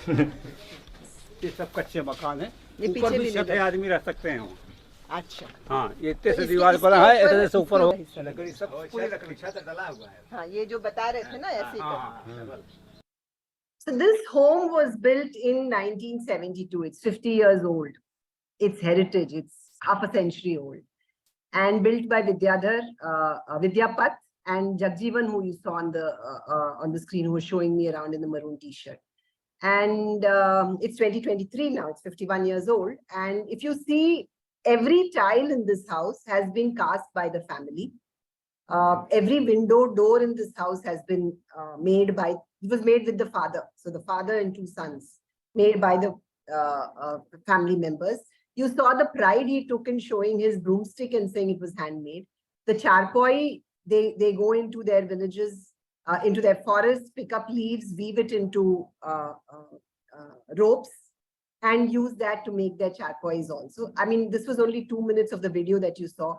ये सब कच्चे मकान है। ये ऊपर भी छत है, आदमी रह सकते हैं। अच्छा। हाँ, ये इतने से दीवार बना है, इतने से ऊपर हो। लकड़ी सब पूरी लकड़ी छत डला हुआ है। हाँ, ये जो बता रहे थे ना ऐसे ही। So this home was built in 1972. It's 50 years old. It's heritage. It's half a century old, and built by Vidyadhar, Vidyapat, and Jagjeevan, who you saw on the screen, who was showing me around in the maroon T-shirt. And it's 2023 now. It's 51 years old. And if you see, every tile in this house has been cast by the family. Every window, door in this house has been made by. It was made with the father. So the father and 2 sons, made by the family members. You saw the pride he took in showing his broomstick and saying it was handmade. The charpoi, they go into their villages, into their forests, pick up leaves, weave it into ropes, and use that to make their charpois also. I mean, this was only 2 minutes of the video that you saw.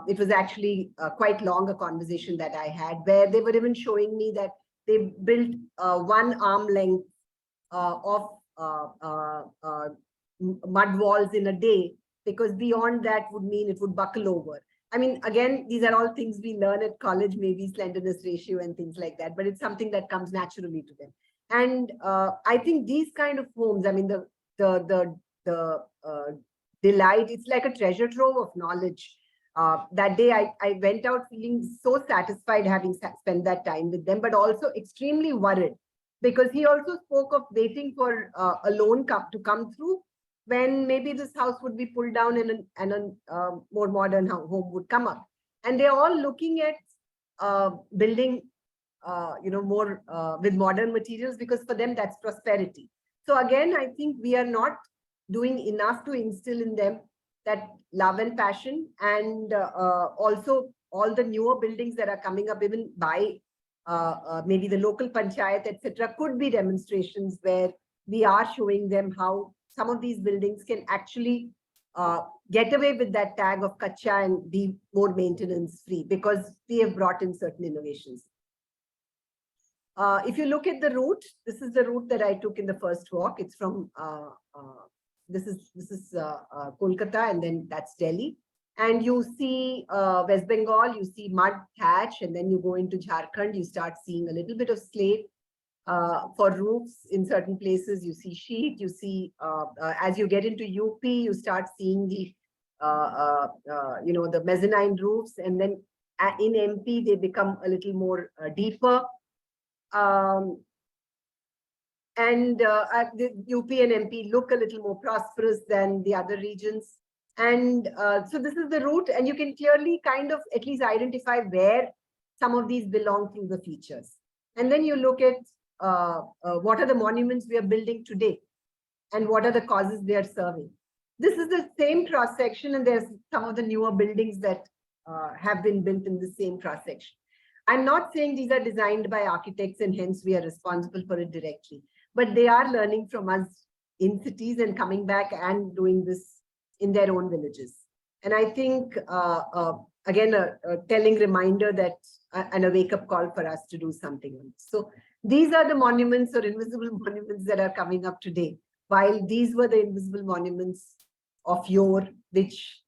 It was actually quite long, a conversation that I had, where they were even showing me that they built 1 arm length of mud walls in a day, because beyond that would mean it would buckle over. I mean, again, these are all things we learn at college, maybe slenderness ratio and things like that, but it's something that comes naturally to them. And I think these kind of homes, I mean, the delight, it's like a treasure trove of knowledge. That day I went out feeling so satisfied having spent that time with them, but also extremely worried, because he also spoke of waiting for a loan to come through, when maybe this house would be pulled down and a more modern home would come up. And they're all looking at building, more with modern materials, because for them that's prosperity. So again, I think we are not doing enough to instill in them that love and passion. And also all the newer buildings that are coming up, even by maybe the local panchayat, etc., could be demonstrations where we are showing them how some of these buildings can actually get away with that tag of kacha and be more maintenance free, because we have brought in certain innovations. If you look at the route, this is the route that I took in the first walk. It's from this is Kolkata, and then that's Delhi. And you see West Bengal, you see mud thatch, and then you go into Jharkhand, you start seeing a little bit of slate. For roofs in certain places, you see sheet, you see, as you get into UP, you start seeing the, the mezzanine roofs, and then in MP, they become a little more deeper. And the UP and MP look a little more prosperous than the other regions. And so this is the route, and you can clearly kind of at least identify where some of these belong through the features. And then you look at what are the monuments we are building today and what are the causes they are serving. This is the same cross section, and there's some of the newer buildings that have been built in the same cross section. I'm not saying these are designed by architects and hence we are responsible for it directly, but they are learning from us in cities and coming back and doing this in their own villages. And I think, again, a telling reminder that, and a wake-up call for us to do something on this. So these are the monuments or invisible monuments that are coming up today, while these were the invisible monuments of yore, which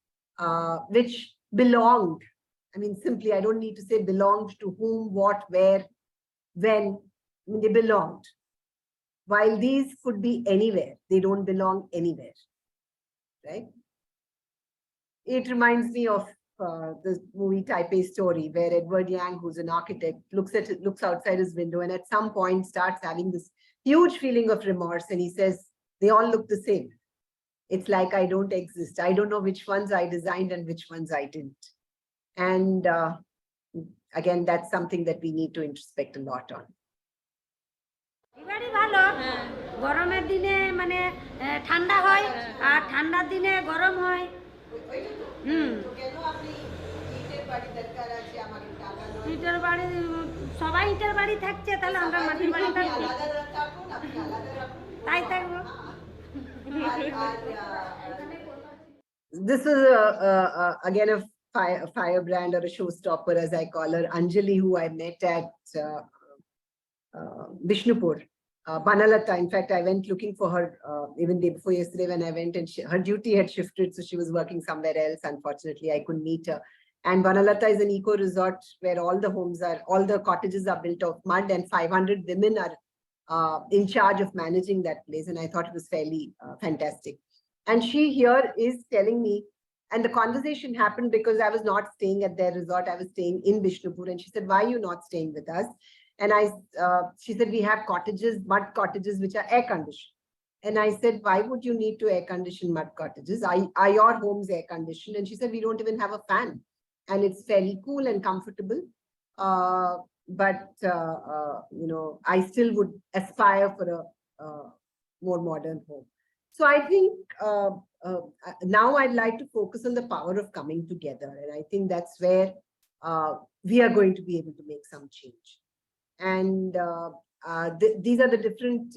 belonged, I mean, simply, I don't need to say belonged to whom, what, where, when. I mean, they belonged. While these could be anywhere, they don't belong anywhere, right? It reminds me of the movie Type A Story, where Edward Yang, who's an architect, looks outside his window and at some point starts having this huge feeling of remorse, and he says, they all look the same. It's like I don't exist. I don't know which ones I designed and which ones I didn't. And again, that's something that we need to introspect a lot on. এবারই ভালো গরমের দিনে মানে ঠান্ডা হয় আর ঠান্ডার দিনে গরম হয় ইটের বাড়ি সবাই ইটের বাড়ি থাকছে তাহলে আমরা মাটির বাড়ি থাকবো তাই থাকবো This is again a firebrand or a showstopper, as I call her, Anjali, who I met at Vishnupur, Banalata. In fact, I went looking for her even day before yesterday when I went, and her duty had shifted, so she was working somewhere else. Unfortunately, I couldn't meet her. And Banalata is an eco resort where all the cottages are built of mud, and 500 women are in charge of managing that place. And I thought it was fairly fantastic. And she here is telling me, and the conversation happened because I was not staying at their resort, I was staying in Vishnupur, and she said, why are you not staying with us? And she said, we have cottages, mud cottages, which are air conditioned. And I said, why would you need to air condition mud cottages? Are your homes air conditioned? And she said, we don't even have a fan. And it's fairly cool and comfortable. But you know, I still would aspire for a more modern home. So I think now I'd like to focus on the power of coming together. And I think that's where we are going to be able to make some change. And these are the different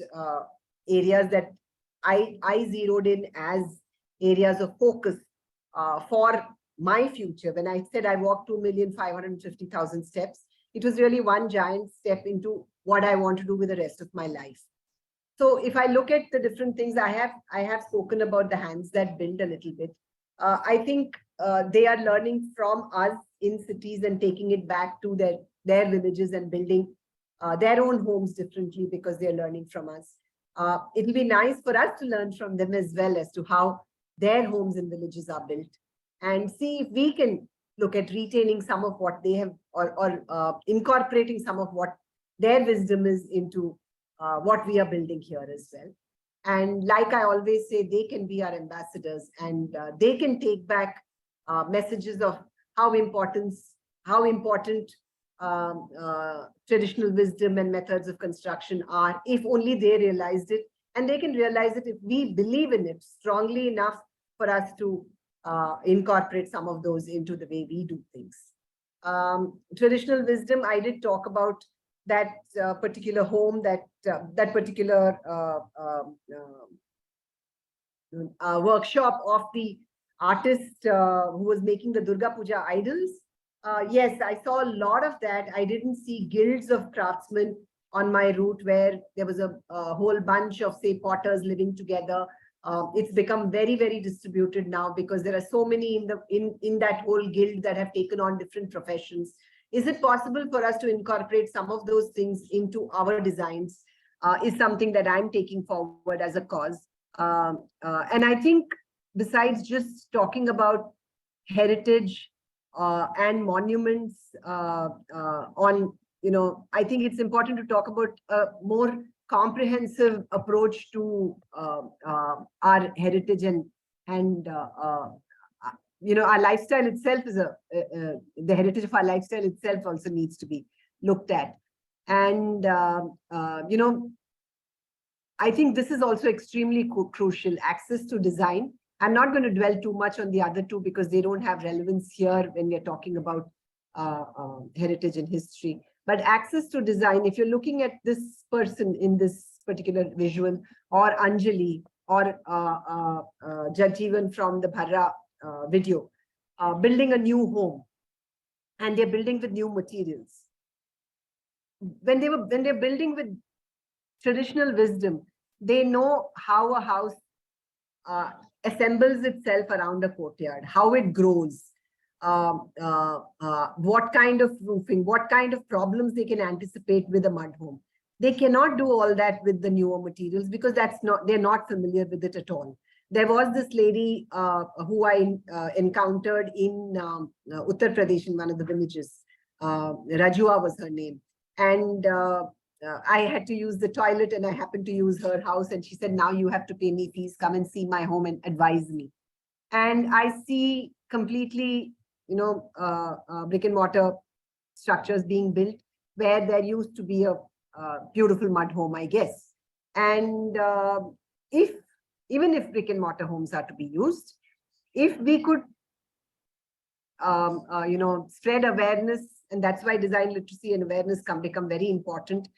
areas that I zeroed in as areas of focus for my future. When I said I walked 2,550,000 steps, it was really one giant step into what I want to do with the rest of my life. So if I look at the different things I have spoken about the hands that build a little bit. I think they are learning from us in cities and taking it back to their villages and building their own homes differently because they're learning from us. It'll be nice for us to learn from them as well as to how their homes and villages are built, and see if we can look at retaining some of what they have or incorporating some of what their wisdom is into what we are building here as well. And like I always say, they can be our ambassadors, and they can take back messages of how important traditional wisdom and methods of construction are, if only they realized it. And they can realize it if we believe in it strongly enough for us to incorporate some of those into the way we do things. Traditional wisdom, I did talk about that particular home, that particular workshop of the artist who was making the Durga Puja idols. Yes, I saw a lot of that. I didn't see guilds of craftsmen on my route where there was a whole bunch of, say, potters living together. It's become very, very distributed now because there are so many in that whole guild that have taken on different professions. Is it possible for us to incorporate some of those things into our designs? Is something that I'm taking forward as a cause. And I think besides just talking about heritage and monuments on, you know, I think it's important to talk about a more comprehensive approach to our heritage and our lifestyle itself is the heritage of our lifestyle itself also needs to be looked at. And, I think this is also extremely crucial, access to design. I'm not going to dwell too much on the other two because they don't have relevance here when we're talking about heritage and history. But access to design, if you're looking at this person in this particular visual, or Anjali, or Jajivan from the Bharra video, building a new home, and they're building with new materials. When they're building with traditional wisdom, they know how a house assembles itself around a courtyard, how it grows, what kind of roofing, what kind of problems they can anticipate with a mud home. They cannot do all that with the newer materials because they're not familiar with it at all. There was this lady who I encountered in Uttar Pradesh in one of the villages. Rajua was her name. And I had to use the toilet and I happened to use her house. And she said, now you have to pay me fees, come and see my home and advise me. And I see completely, brick and mortar structures being built where there used to be a beautiful mud home, I guess. And even if brick and mortar homes are to be used, if we could, spread awareness, and that's why design literacy and awareness become very important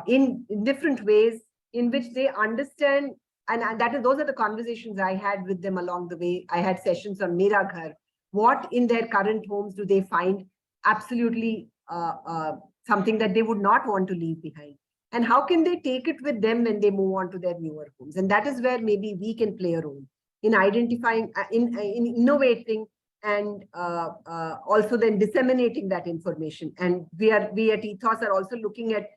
in different ways in which they understand. And those are the conversations I had with them along the way. I had sessions on Mera Ghar. What in their current homes do they find absolutely something that they would not want to leave behind? And how can they take it with them when they move on to their newer homes? And that is where maybe we can play a role in identifying, in innovating, and also then disseminating that information. And we at Ethos are also looking at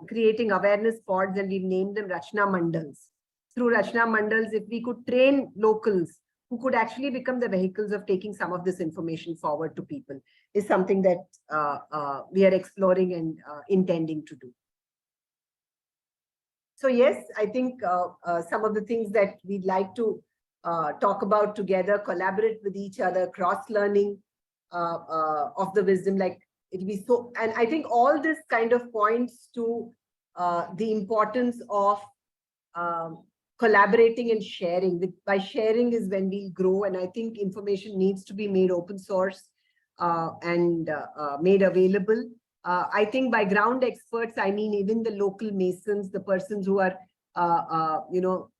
creating awareness pods, and we've named them Rachna Mandals. Through Rachna Mandals, if we could train locals who could actually become the vehicles of taking some of this information forward to people, is something that we are exploring and intending to do. So yes, I think some of the things that we'd like to talk about together, collaborate with each other, cross-learning of the wisdom, like it'll be so, and I think all this kind of points to the importance of collaborating and sharing. By sharing is when we grow, and I think information needs to be made open source and made available. I think by ground experts, I mean even the local masons, the persons who are,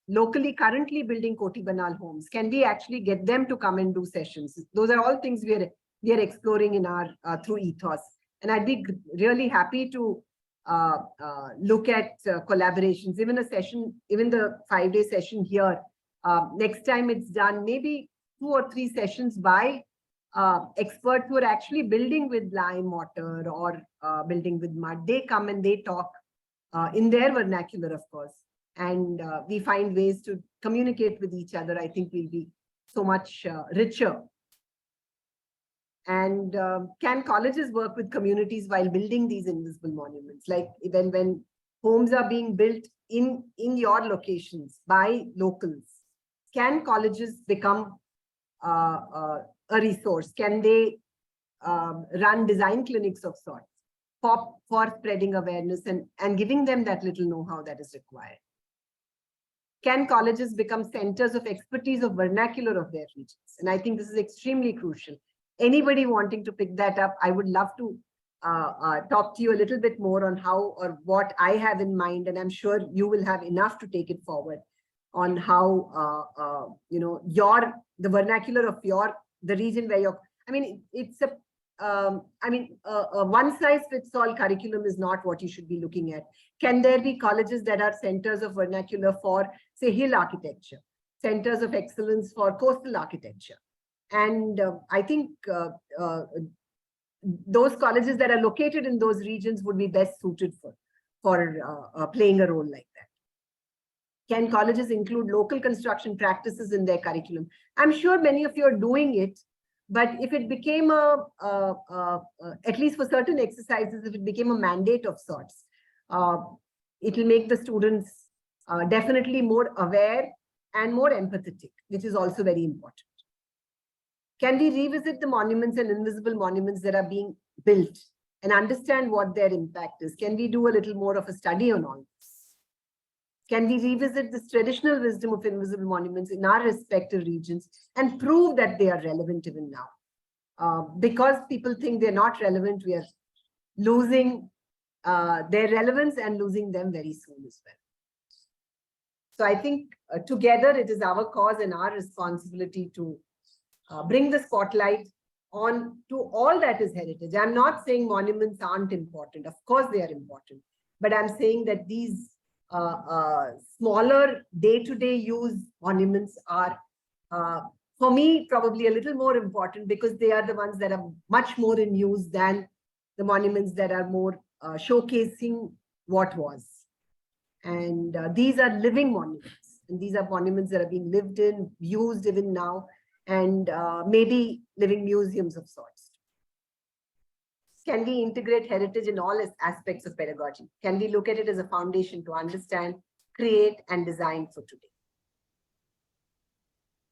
locally currently building Koti Banal homes. Can we actually get them to come and do sessions? Those are all things we are exploring in our through Ethos. And I'd be really happy to look at collaborations, even a session, even the 5-day session here. Next time it's done, maybe 2 or 3 sessions by experts who are actually building with lime mortar or building with mud. They come and they talk in their vernacular, of course, and we find ways to communicate with each other. I think we'll be so much richer. And can colleges work with communities while building these invisible monuments? Like when homes are being built in your locations by locals, can colleges become a resource? Can they run design clinics of sorts for spreading awareness and giving them that little know-how that is required? Can colleges become centers of expertise of vernacular of their regions? And I think this is extremely crucial. Anybody wanting to pick that up, I would love to talk to you a little bit more on how or what I have in mind, and I'm sure you will have enough to take it forward on how the vernacular of the region where you're. I mean, it's a one-size-fits-all curriculum is not what you should be looking at. Can there be colleges that are centers of vernacular for, say, hill architecture, centers of excellence for coastal architecture? And I think those colleges that are located in those regions would be best suited for playing a role like that. Can colleges include local construction practices in their curriculum? I'm sure many of you are doing it, but if it became at least for certain exercises, if it became a mandate of sorts, it will make the students definitely more aware and more empathetic, which is also very important. Can we revisit the monuments and invisible monuments that are being built and understand what their impact is? Can we do a little more of a study on all this? Can we revisit this traditional wisdom of invisible monuments in our respective regions and prove that they are relevant even now? Because people think they're not relevant, we are losing their relevance and losing them very soon as well. So I think together it is our cause and our responsibility to bring the spotlight on to all that is heritage. I'm not saying monuments aren't important. Of course they are important. But I'm saying that these smaller day-to-day use monuments are, for me, probably a little more important because they are the ones that are much more in use than the monuments that are more showcasing what was. And these are living monuments. And these are monuments that are being lived in, used even now, and maybe living museums of sorts. Can we integrate heritage in all aspects of pedagogy? Can we look at it as a foundation to understand, create, and design for today?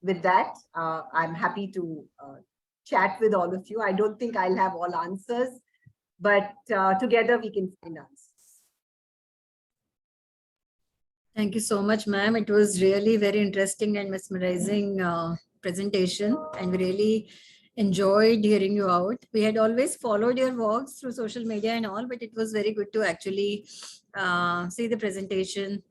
With that, I'm happy to chat with all of you. I don't think I'll have all answers, but together we can find answers. Thank you so much, ma'am. It was really very interesting and mesmerizing presentation, and we really enjoyed hearing you out. We had always followed your walks through social media and all, but it was very good to actually see the presentation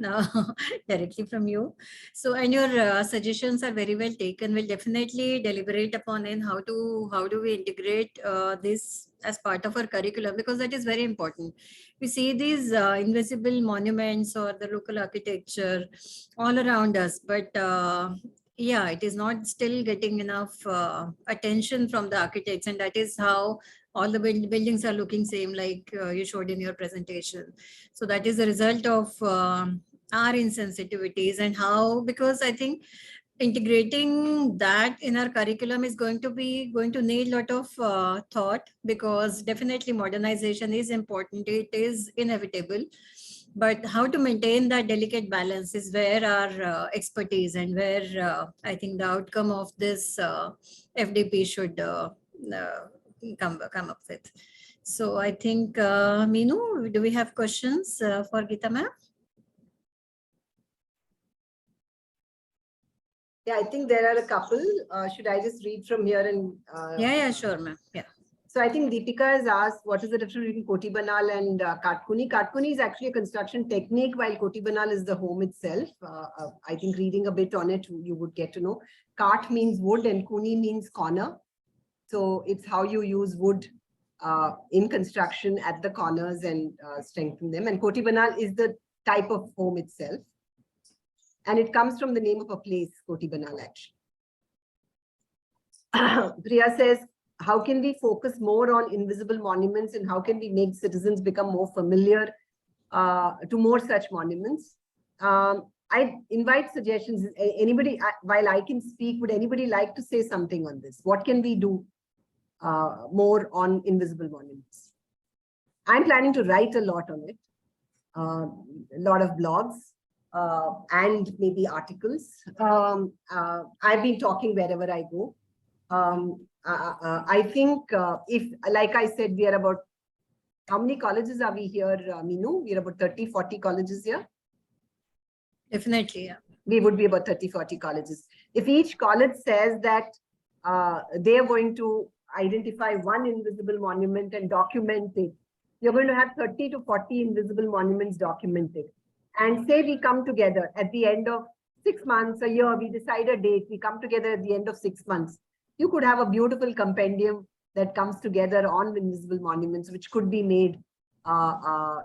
directly from you. So, and your suggestions are very well taken. We'll definitely deliberate upon in how do we integrate this as part of our curriculum, because that is very important. We see these invisible monuments or the local architecture all around us, but yeah, it is not still getting enough attention from the architects, and that is how all the buildings are looking same, like you showed in your presentation. So that is a result of our insensitivities, and how, because I think integrating that in our curriculum is going to need a lot of thought, because definitely modernization is important, it is inevitable. But how to maintain that delicate balance is where our expertise and where I think the outcome of this FDP should come up with. So I think, Meenu, do we have questions for Geeta ma'am? Yeah, I think there are a couple. Should I just read from here and? Yeah, sure, ma'am. Yeah. So I think Deepika has asked, what is the difference between Koti Banal and Katkuni? Katkuni is actually a construction technique, while Koti Banal is the home itself. I think reading a bit on it, you would get to know. Kat means wood and Kuni means corner. So it's how you use wood in construction at the corners and strengthen them. And Koti Banal is the type of home itself. And it comes from the name of a place, Koti Banal actually. Priya says, how can we focus more on invisible monuments, and how can we make citizens become more familiar to more such monuments? I invite suggestions. Anybody, while I can speak, would anybody like to say something on this? What can we do more on invisible monuments? I'm planning to write a lot on it, a lot of blogs and maybe articles. I've been talking wherever I go. I think if, like I said, we are about, how many colleges are we here, Meenu? We are about 30, 40 colleges here? Definitely, yeah. We would be about 30, 40 colleges. If each college says that they are going to identify one invisible monument and document it, you're going to have 30 to 40 invisible monuments documented. And say we come together at the end of 6 months, a year, we decide a date, we come together at the end of 6 months. You could have a beautiful compendium that comes together on invisible monuments, which could be made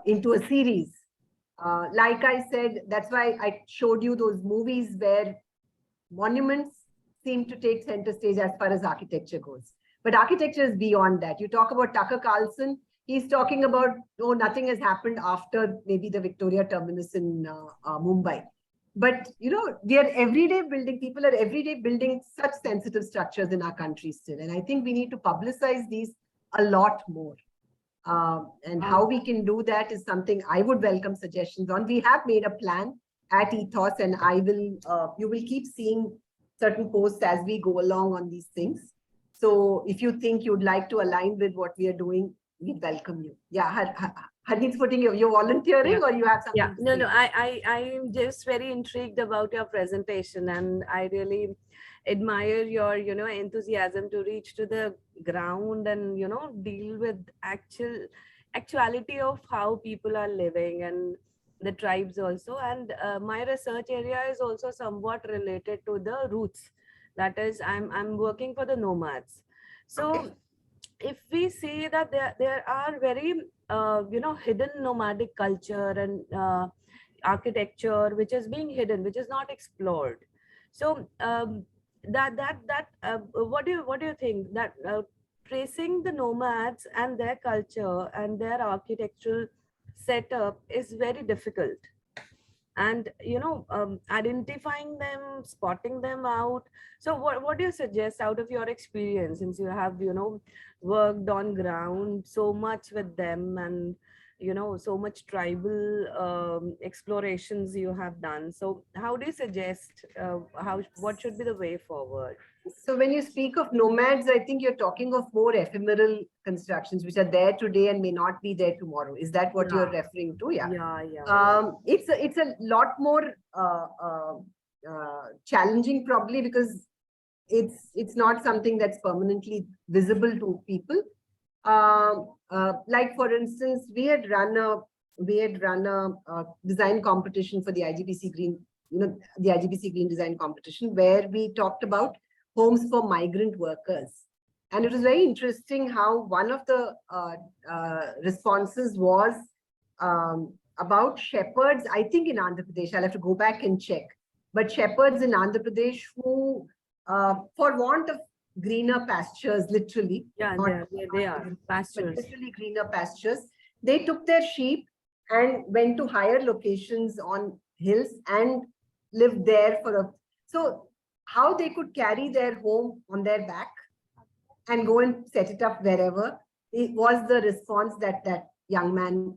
into a series. Like I said, that's why I showed you those movies where monuments seem to take center stage as far as architecture goes. But architecture is beyond that. You talk about Tucker Carlson, he's talking about, oh, nothing has happened after maybe the Victoria Terminus in Mumbai. But, you know, we are everyday building, people are everyday building such sensitive structures in our country still. And I think we need to publicize these a lot more. And how we can do that is something I would welcome suggestions on. We have made a plan at Ethos, and I will, you will keep seeing certain posts as we go along on these things. So if you think you'd like to align with what we are doing, we welcome you. Yeah, Hardeep's putting you're volunteering, or you have something? Yeah, to no, say? no, I'm just very intrigued about your presentation, and I really admire your, enthusiasm to reach to the ground and, deal with actuality of how people are living and the tribes also. And my research area is also somewhat related to the roots. That is, I'm working for the nomads. So if we see that there are very hidden nomadic culture and architecture which is being hidden, which is not explored. So what do you think that tracing the nomads and their culture and their architectural setup is very difficult, and identifying them, spotting them out? So what do you suggest out of your experience, since you have worked on ground so much with them, and so much tribal explorations you have done? So how do you suggest what should be the way forward? So when you speak of nomads, I think you're talking of more ephemeral constructions which are there today and may not be there tomorrow. Is that what you're referring to? Yeah. It's a lot more challenging, probably, because it's not something that's permanently visible to people. Like for instance, we had run a design competition for the IGBC Green, the IGBC Green Design Competition, where we talked about homes for migrant workers. And it was very interesting how one of the responses was about shepherds, I think in Andhra Pradesh. I'll have to go back and check. But shepherds in Andhra Pradesh who, for want of greener pastures, literally. Yeah, they are pastures. Literally greener pastures. They took their sheep and went to higher locations on hills and lived there so how they could carry their home on their back and go and set it up wherever, it was the response that that young man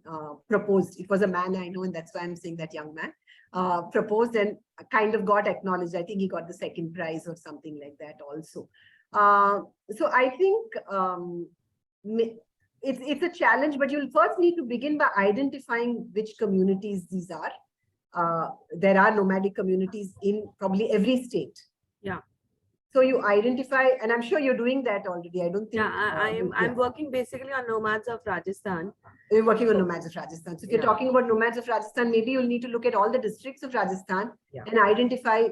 proposed. It was a man, I know, and that's why I'm saying that young man proposed and kind of got acknowledged. I think he got the second prize or something like that also. So I think it's a challenge, but you'll first need to begin by identifying which communities these are. There are nomadic communities in probably every state. Yeah. So you identify, and I'm sure you're doing that already. I don't think. Yeah, I'm working basically on nomads of Rajasthan. You're working on nomads of Rajasthan. So if you're talking about nomads of Rajasthan, maybe you'll need to look at all the districts of Rajasthan and identify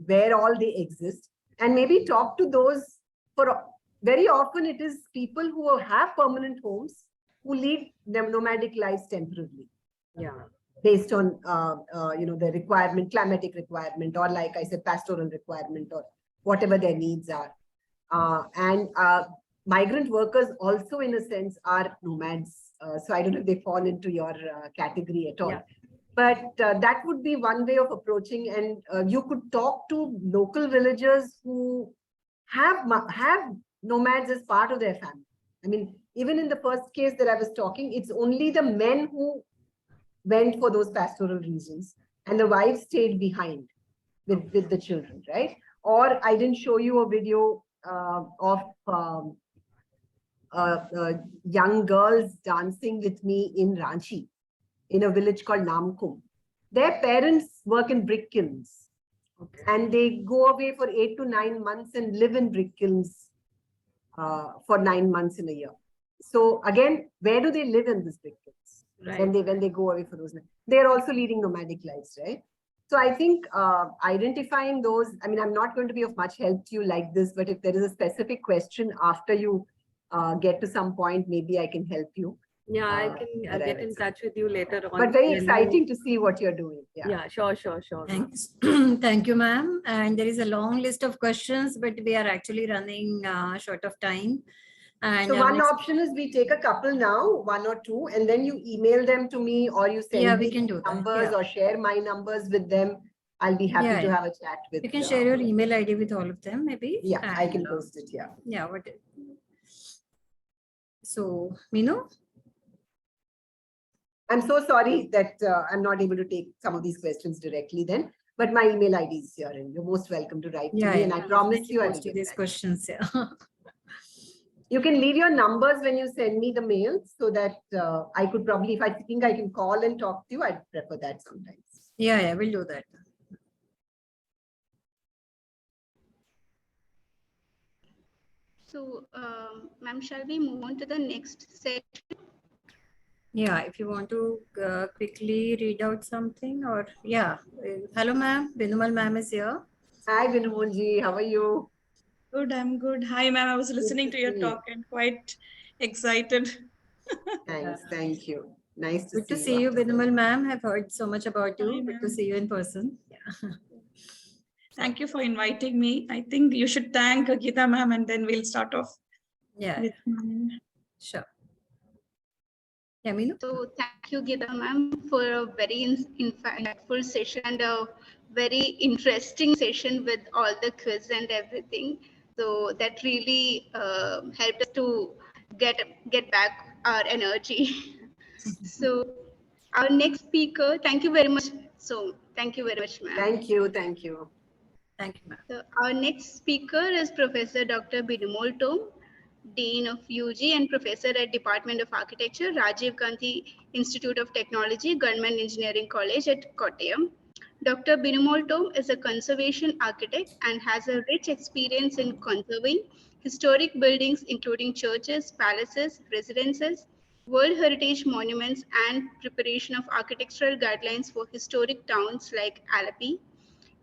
where all they exist, and maybe talk to those. For very often it is people who have permanent homes who lead them nomadic lives temporarily. Yeah. Based on the requirement, climatic requirement, or like I said, pastoral requirement, or whatever their needs are. And migrant workers also, in a sense, are nomads. So I don't know if they fall into your category at all. Yeah. But that would be one way of approaching. And you could talk to local villagers who have nomads as part of their family. I mean, even in the first case that I was talking, it's only the men who went for those pastoral reasons, and the wives stayed behind with the children, right? Or I didn't show you a video of young girls dancing with me in Ranchi, in a village called Namkum. Their parents work in brick kilns, and they go away for 8 to 9 months and live in brick kilns for 9 months in a year. So again, where do they live in this brick kilns? Right. When they go away for those, they're also leading nomadic lives, right? So I think identifying those, I mean, I'm not going to be of much help to you like this, but if there is a specific question after you get to some point, maybe I can help you. Yeah, I can get in touch with you later on. But very exciting to see what you're doing. Yeah, sure. Thanks. Thank you, ma'am. And there is a long list of questions, but we are actually running short of time. And so one option is we take a couple now, 1 or 2, and then you email them to me, or you send me numbers or share my numbers with them. I'll be happy to have a chat with you. You can share your email ID with all of them, maybe. Yeah, and I can post it. Yeah. Yeah. So, Meenu? I'm so sorry that I'm not able to take some of these questions directly then, but my email ID is here, and you're most welcome to write to me. And I promise you I'll do these questions. Yeah. You can leave your numbers when you send me the mail so that I could probably, if I think I can call and talk to you, I'd prefer that sometimes. Yeah, we'll do that. So, ma'am, shall we move on to the next section? Yeah, if you want to quickly read out something or hello ma'am, Binumal ma'am is here. Hi Binumal ji, how are you? Good, I'm good. Hi ma'am, I was listening to your talk and quite excited. Thanks, thank you. Nice to Good to see see you, after so Binumal long. ma'am. I've heard so much about you. Hi, Good to ma'am. see you in person. Yeah. Thank you for inviting me. I think you should thank Geeta ma'am and then we'll start off. Yeah, with sure. Yeah, Meenu? So thank you, Geeta ma'am, for a very insightful session and a very interesting session with all the quiz and everything. So that really helped us to get back our energy. So our next speaker, thank you very much. So thank you very much, ma'am. Thank you, thank you. Thank you, ma'am. So our next speaker is Professor Dr. Binumal Tom, Dean of UG and Professor at Department of Architecture, Rajiv Gandhi Institute of Technology, Government Engineering College at Kottayam. Dr. Binumal Tom is a conservation architect and has a rich experience in conserving historic buildings including churches, palaces, residences, World Heritage monuments and preparation of architectural guidelines for historic towns like Alleppey.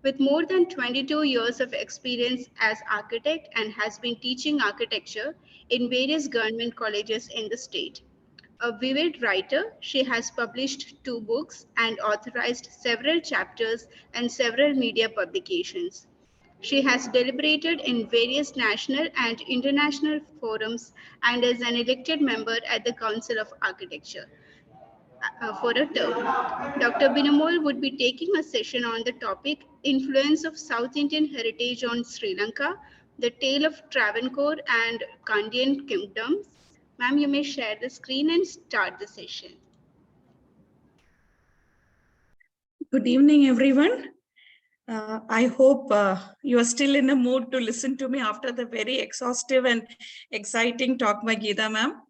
With more than 22 years of experience as architect and has been teaching architecture in various government colleges in the state. A vivid writer, she has published 2 books and authorized several chapters and several media publications. She has deliberated in various national and international forums and is an elected member at the Council of Architecture. For a term. Dr. Binumal would be taking a session on the topic Influence of South Indian Heritage on Sri Lanka, the Tale of Travancore and Kandyan Kingdoms. Ma'am, you may share the screen and start the session. Good evening, everyone. I hope you are still in the mood to listen to me after the very exhaustive and exciting talk by Geeta ma'am.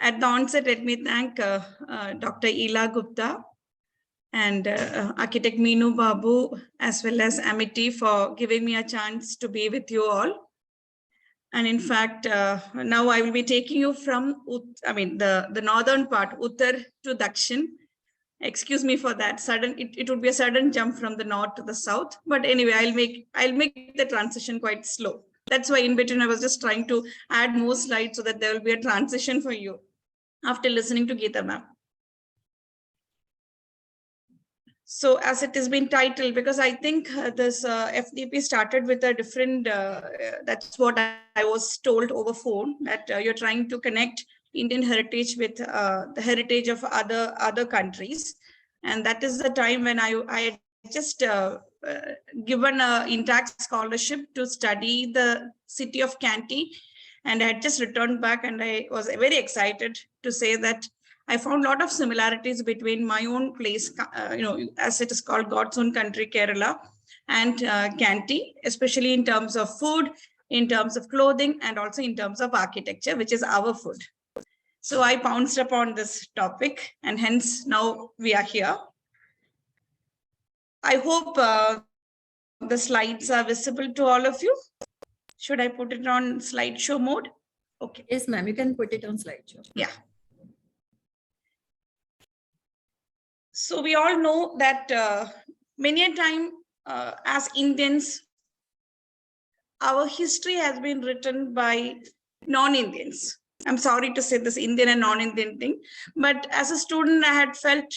At the onset, let me thank Dr. Ila Gupta and architect Meenu Babu, as well as Amity, for giving me a chance to be with you all. And in fact, now I will be taking you from, the northern part, Uttar to Dakshin. Excuse me for that sudden, it would be a sudden jump from the north to the south. But anyway, I'll make the transition quite slow. That's why in between I was just trying to add more slides so that there will be a transition for you after listening to Geeta ma'am. So as it has been titled, because I think this FDP started with a different, that's what I was told over phone, that you're trying to connect Indian heritage with the heritage of other countries. And that is the time when I had just given an intact scholarship to study the city of Kanti. And I had just returned back and I was very excited to say that I found a lot of similarities between my own place, as it is called God's own country, Kerala, and Kanti, especially in terms of food, in terms of clothing, and also in terms of architecture, which is our food. So I pounced upon this topic, and hence now we are here. I hope the slides are visible to all of you. Should I put it on slideshow mode? Okay. Yes, ma'am, you can put it on slideshow. Yeah. So we all know that many a time as Indians, our history has been written by non-Indians. I'm sorry to say this Indian and non-Indian thing, but as a student, I had felt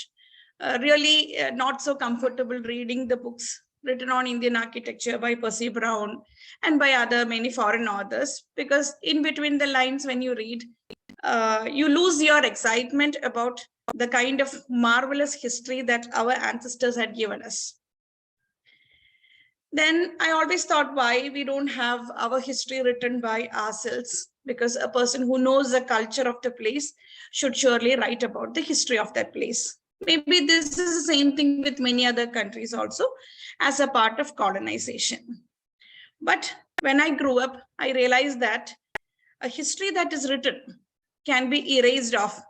really not so comfortable reading the books written on Indian architecture by Percy Brown and by many foreign authors, because in between the lines when you read, you lose your excitement about the kind of marvelous history that our ancestors had given us. Then I always thought why we don't have our history written by ourselves, because a person who knows the culture of the place should surely write about the history of that place. Maybe this is the same thing with many other countries also as a part of colonization. But when I grew up, I realized that a history that is written can be erased off.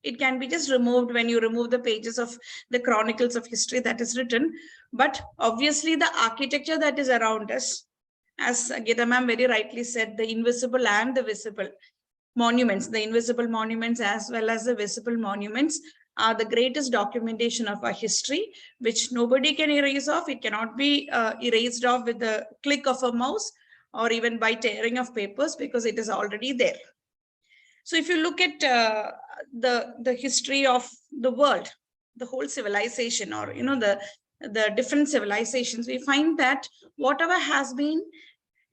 It can be just removed when you remove the pages of the chronicles of history that is written. But obviously the architecture that is around us, as Gita ma'am very rightly said, the invisible and the visible monuments, the invisible monuments as well as the visible monuments are the greatest documentation of our history, which nobody can erase off. It cannot be erased off with the click of a mouse or even by tearing of papers, because it is already there. So if you look at the history of the world, the whole civilization, or the different civilizations, we find that whatever has been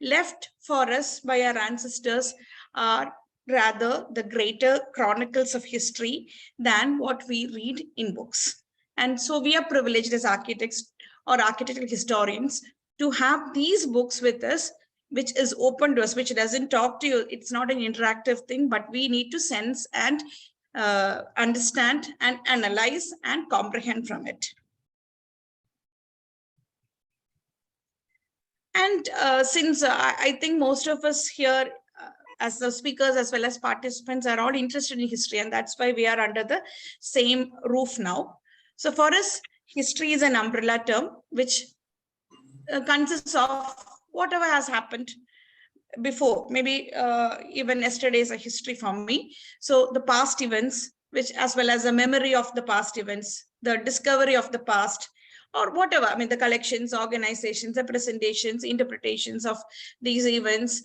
left for us by our ancestors are rather the greater chronicles of history than what we read in books. And so we are privileged as architects or architectural historians to have these books with us, which is open to us, which doesn't talk to you. It's not an interactive thing, but we need to sense and understand and analyze and comprehend from it. And since I think most of us here, as the speakers as well as participants, are all interested in history, and that's why we are under the same roof now. So for us, history is an umbrella term which consists of whatever has happened before. Maybe even yesterday is a history for me. So the past events, which as well as a memory of the past events, the discovery of the past, or whatever, I mean, the collections, organizations, the presentations, interpretations of these events,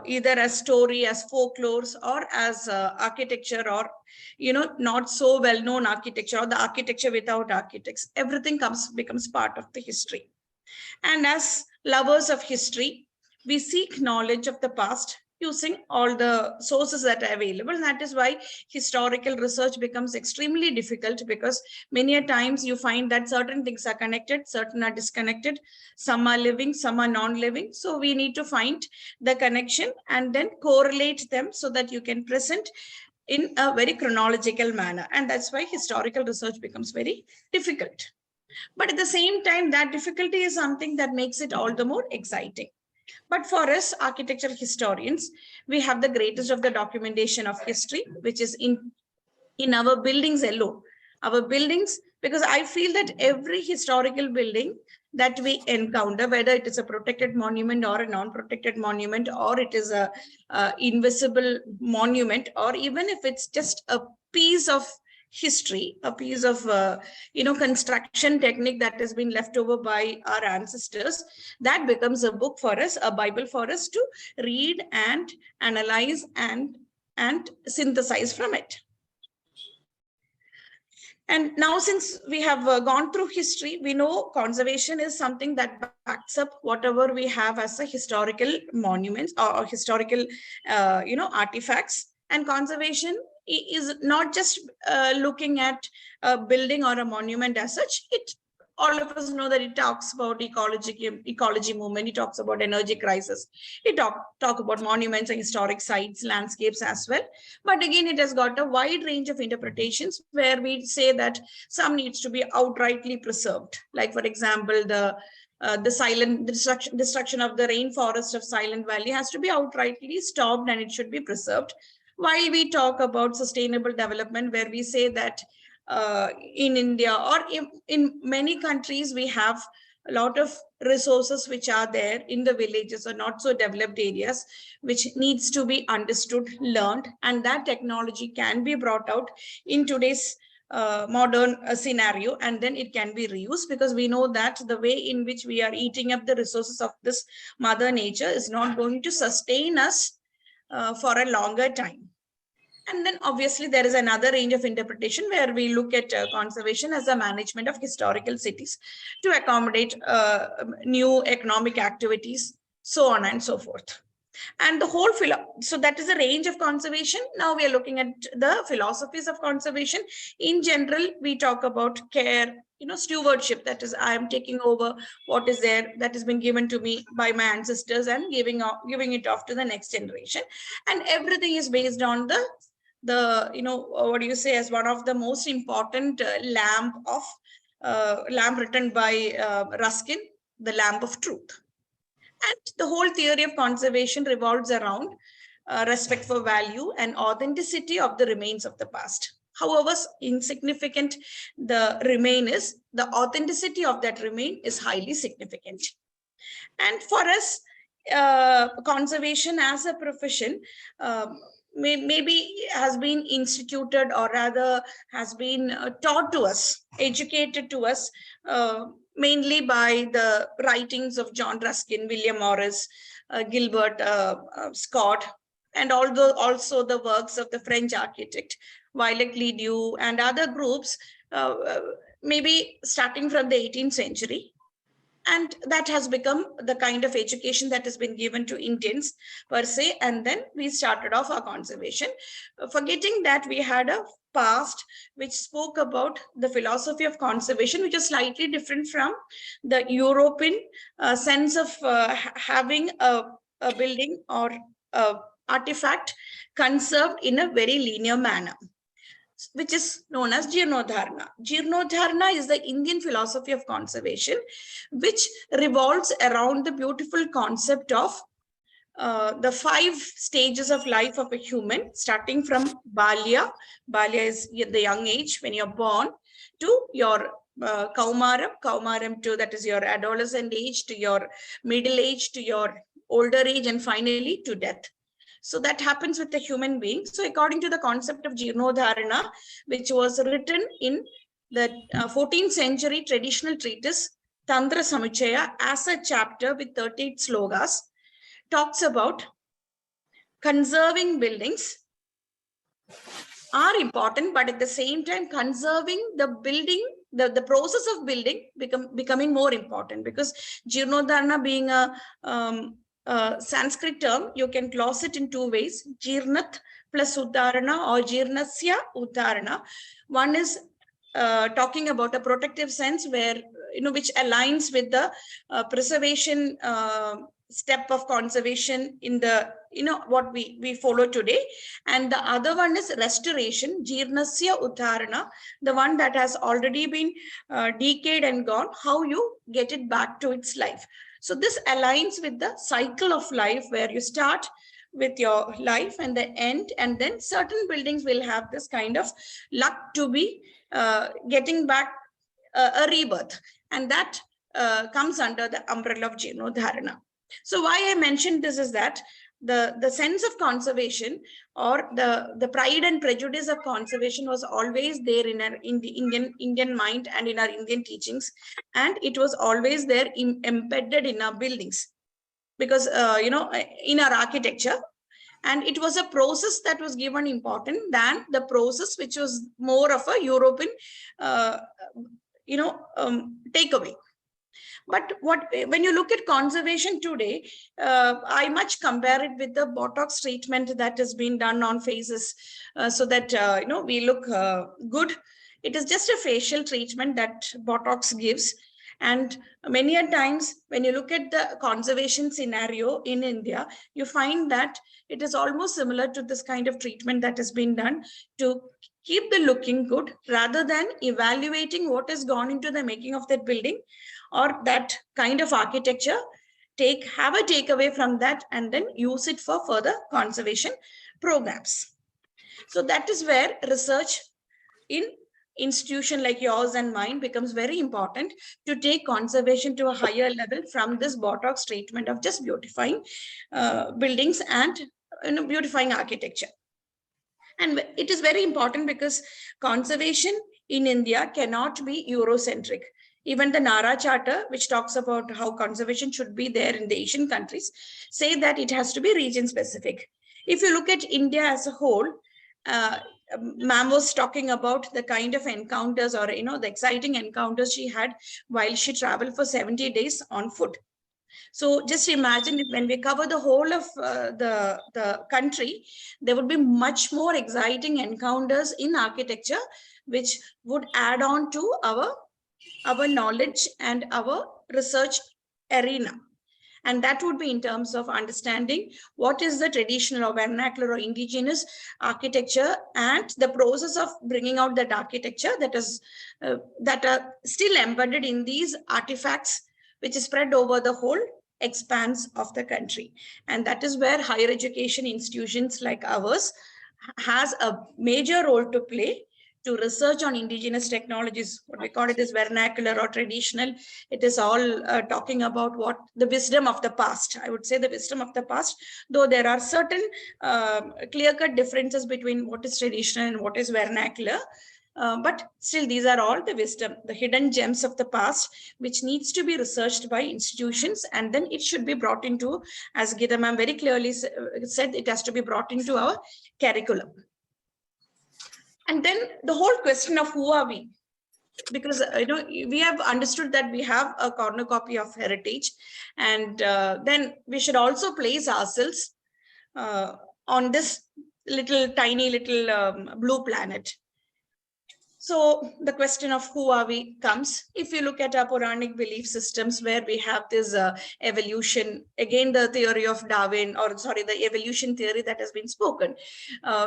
either as story, as folklores, or as architecture, or not so well-known architecture, or the architecture without architects. Everything becomes part of the history. And as lovers of history, we seek knowledge of the past using all the sources that are available. And that is why historical research becomes extremely difficult, because many a times you find that certain things are connected, certain are disconnected, some are living, some are non-living. So we need to find the connection and then correlate them so that you can present in a very chronological manner. And that's why historical research becomes very difficult. But at the same time, that difficulty is something that makes it all the more exciting. But for us, architectural historians, we have the greatest of the documentation of history, which is in our buildings alone. Our buildings, because I feel that every historical building that we encounter, whether it is a protected monument or a non-protected monument, or it is a invisible monument, or even if it's just a piece of history, a piece of construction technique that has been left over by our ancestors, that becomes a book for us, a Bible for us to read and analyze and synthesize from it. And now, since we have gone through history, we know conservation is something that backs up whatever we have as a historical monuments or historical artifacts. And conservation is not just looking at a building or a monument as such. All of us know that it talks about ecology movement. It talks about energy crisis. It talk about monuments and historic sites, landscapes as well. But again, it has got a wide range of interpretations where we say that some needs to be outrightly preserved. Like, for example, the silent destruction of the rainforest of Silent Valley has to be outrightly stopped and it should be preserved. While we talk about sustainable development, where we say that in India or in many countries, we have a lot of resources which are there in the villages or not so developed areas, which needs to be understood, learned, and that technology can be brought out in today's modern scenario, and then it can be reused, because we know that the way in which we are eating up the resources of this mother nature is not going to sustain us for a longer time. And then obviously there is another range of interpretation where we look at conservation as a management of historical cities to accommodate new economic activities, so on and so forth. And the whole so that is a range of conservation. Now we are looking at the philosophies of conservation. In general, we talk about care, stewardship. That is, I am taking over what is there that has been given to me by my ancestors and giving it off to the next generation. And everything is based on the what do you say, as one of the most important lamp written by Ruskin, the lamp of truth. And the whole theory of conservation revolves around respect for value and authenticity of the remains of the past. However insignificant the remain is, the authenticity of that remain is highly significant. And for us, conservation as a profession maybe has been instituted, or rather has been taught to us, educated to us, mainly by the writings of John Ruskin, William Morris, Gilbert Scott, and also the works of the French architect Violet Ledoux and other groups, maybe starting from the 18th century. And that has become the kind of education that has been given to Indians per se. And then we started off our conservation, forgetting that we had a past which spoke about the philosophy of conservation, which is slightly different from the European sense of having a building or artifact conserved in a very linear manner, which is known as Jirnodharana. Jirnodharana is the Indian philosophy of conservation, which revolves around the beautiful concept of the 5 stages of life of a human, starting from Balya. Balya is the young age when you're born, to your Kaumaram to, that is your adolescent age, to your middle age, to your older age, and finally to death. So that happens with the human being. So according to the concept of Jirnodharana, which was written in the 14th century traditional treatise Tantra Samuchaya as a chapter with 38 slogas, talks about conserving buildings are important, but at the same time conserving the building, the process of building becoming more important, because Jirnodharana being a Sanskrit term, you can gloss it in 2 ways: Jirnat plus Udharana or Jirnasya Udharana. One is talking about a protective sense where, which aligns with the preservation step of conservation in the, what we follow today. And the other one is restoration, Jirnasya Udharana, the one that has already been decayed and gone, how you get it back to its life. So this aligns with the cycle of life, where you start with your life and the end, and then certain buildings will have this kind of luck to be getting back a rebirth, and that comes under the umbrella of Jirnodharana. So why I mentioned this is that the sense of conservation, or the pride and prejudice of conservation, was always there in the Indian mind and in our Indian teachings, and it was always there embedded in our buildings, because in our architecture. And it was a process that was given important than the process which was more of a European takeaway. But when you look at conservation today, I much compare it with the Botox treatment that has been done on faces, so that we look good. It is just a facial treatment that Botox gives. And many a times when you look at the conservation scenario in India, you find that it is almost similar to this kind of treatment that has been done to keep the looking good, rather than evaluating what has gone into the making of that building or that kind of architecture. Have a takeaway from that and then use it for further conservation programs. So that is where research in institution like yours and mine becomes very important, to take conservation to a higher level from this Botox treatment of just beautifying buildings and beautifying architecture. And it is very important because conservation in India cannot be Eurocentric. Even the Nara Charter, which talks about how conservation should be there in the Asian countries, say that it has to be region specific. If you look at India as a whole, Ma'am was talking about the kind of encounters, or the exciting encounters she had while she traveled for 70 days on foot. So just imagine, when we cover the whole of the country, there would be much more exciting encounters in architecture, which would add on to our knowledge and our research arena. And that would be in terms of understanding what is the traditional or vernacular or indigenous architecture, and the process of bringing out that architecture that are still embedded in these artifacts, which is spread over the whole expanse of the country. And that is where higher education institutions like ours has a major role to play to research on indigenous technologies. What we call it is vernacular or traditional. It is all talking about what the wisdom of the past. I would say the wisdom of the past, though there are certain clear-cut differences between what is traditional and what is vernacular. But still, these are all the wisdom, the hidden gems of the past, which needs to be researched by institutions, and then it should be brought into, as Geeta ma'am very clearly said, it has to be brought into our curriculum. And then the whole question of who are we? Because we have understood that we have a cornucopy of heritage, and then we should also place ourselves on this tiny little blue planet. So the question of who are we comes. If you look at our Puranic belief systems, where we have this evolution, again, the theory of Darwin, or sorry, the evolution theory that has been spoken.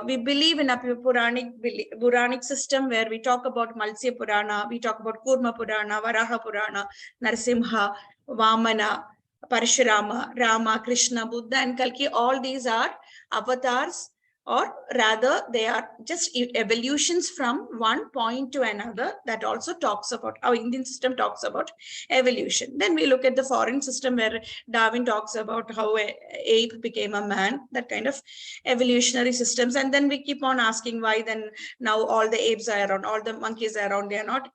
We believe in a Puranic system where we talk about Malsya Purana, we talk about Kurma Purana, Varaha Purana, Narasimha, Vamana, Parashurama, Rama, Krishna, Buddha, and Kalki. All these are avatars, or rather they are just evolutions from one point to another. That also talks about, our Indian system talks about evolution. Then we look at the foreign system where Darwin talks about how an ape became a man, that kind of evolutionary systems. And then we keep on asking why then now all the apes are around, all the monkeys are around, they are not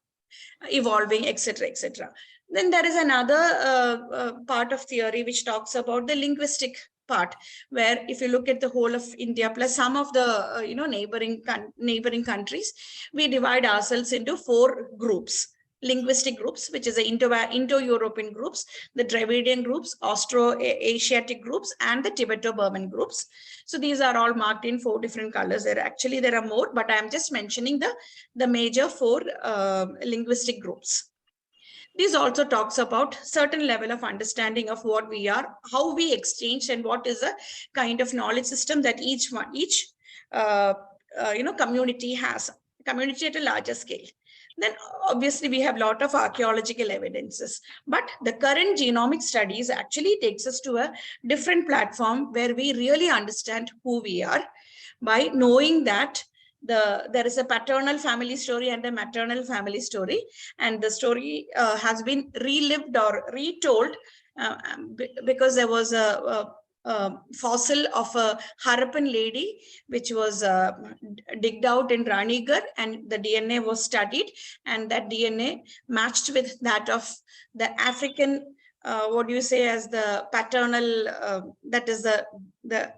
evolving, etc., etc. Then there is another part of theory which talks about the linguistic part, where if you look at the whole of India plus some of the neighboring countries, we divide ourselves into 4 groups. Linguistic groups, which is the Indo-European groups, the Dravidian groups, Austro-Asiatic groups, and the Tibeto-Burman groups. So these are all marked in 4 different colors. There are more, but I am just mentioning the major 4 linguistic groups. This also talks about certain level of understanding of what we are, how we exchange, and what is a kind of knowledge system that each community has, community at a larger scale. Then obviously we have a lot of archaeological evidences, but the current genomic studies actually takes us to a different platform where we really understand who we are by knowing that there is a paternal family story and a maternal family story, and the story has been relived or retold because there was a fossil of a Harappan lady which was digged out in Ranigarh, and the DNA was studied, and that DNA matched with that of the African, what do you say, as the paternal, that is the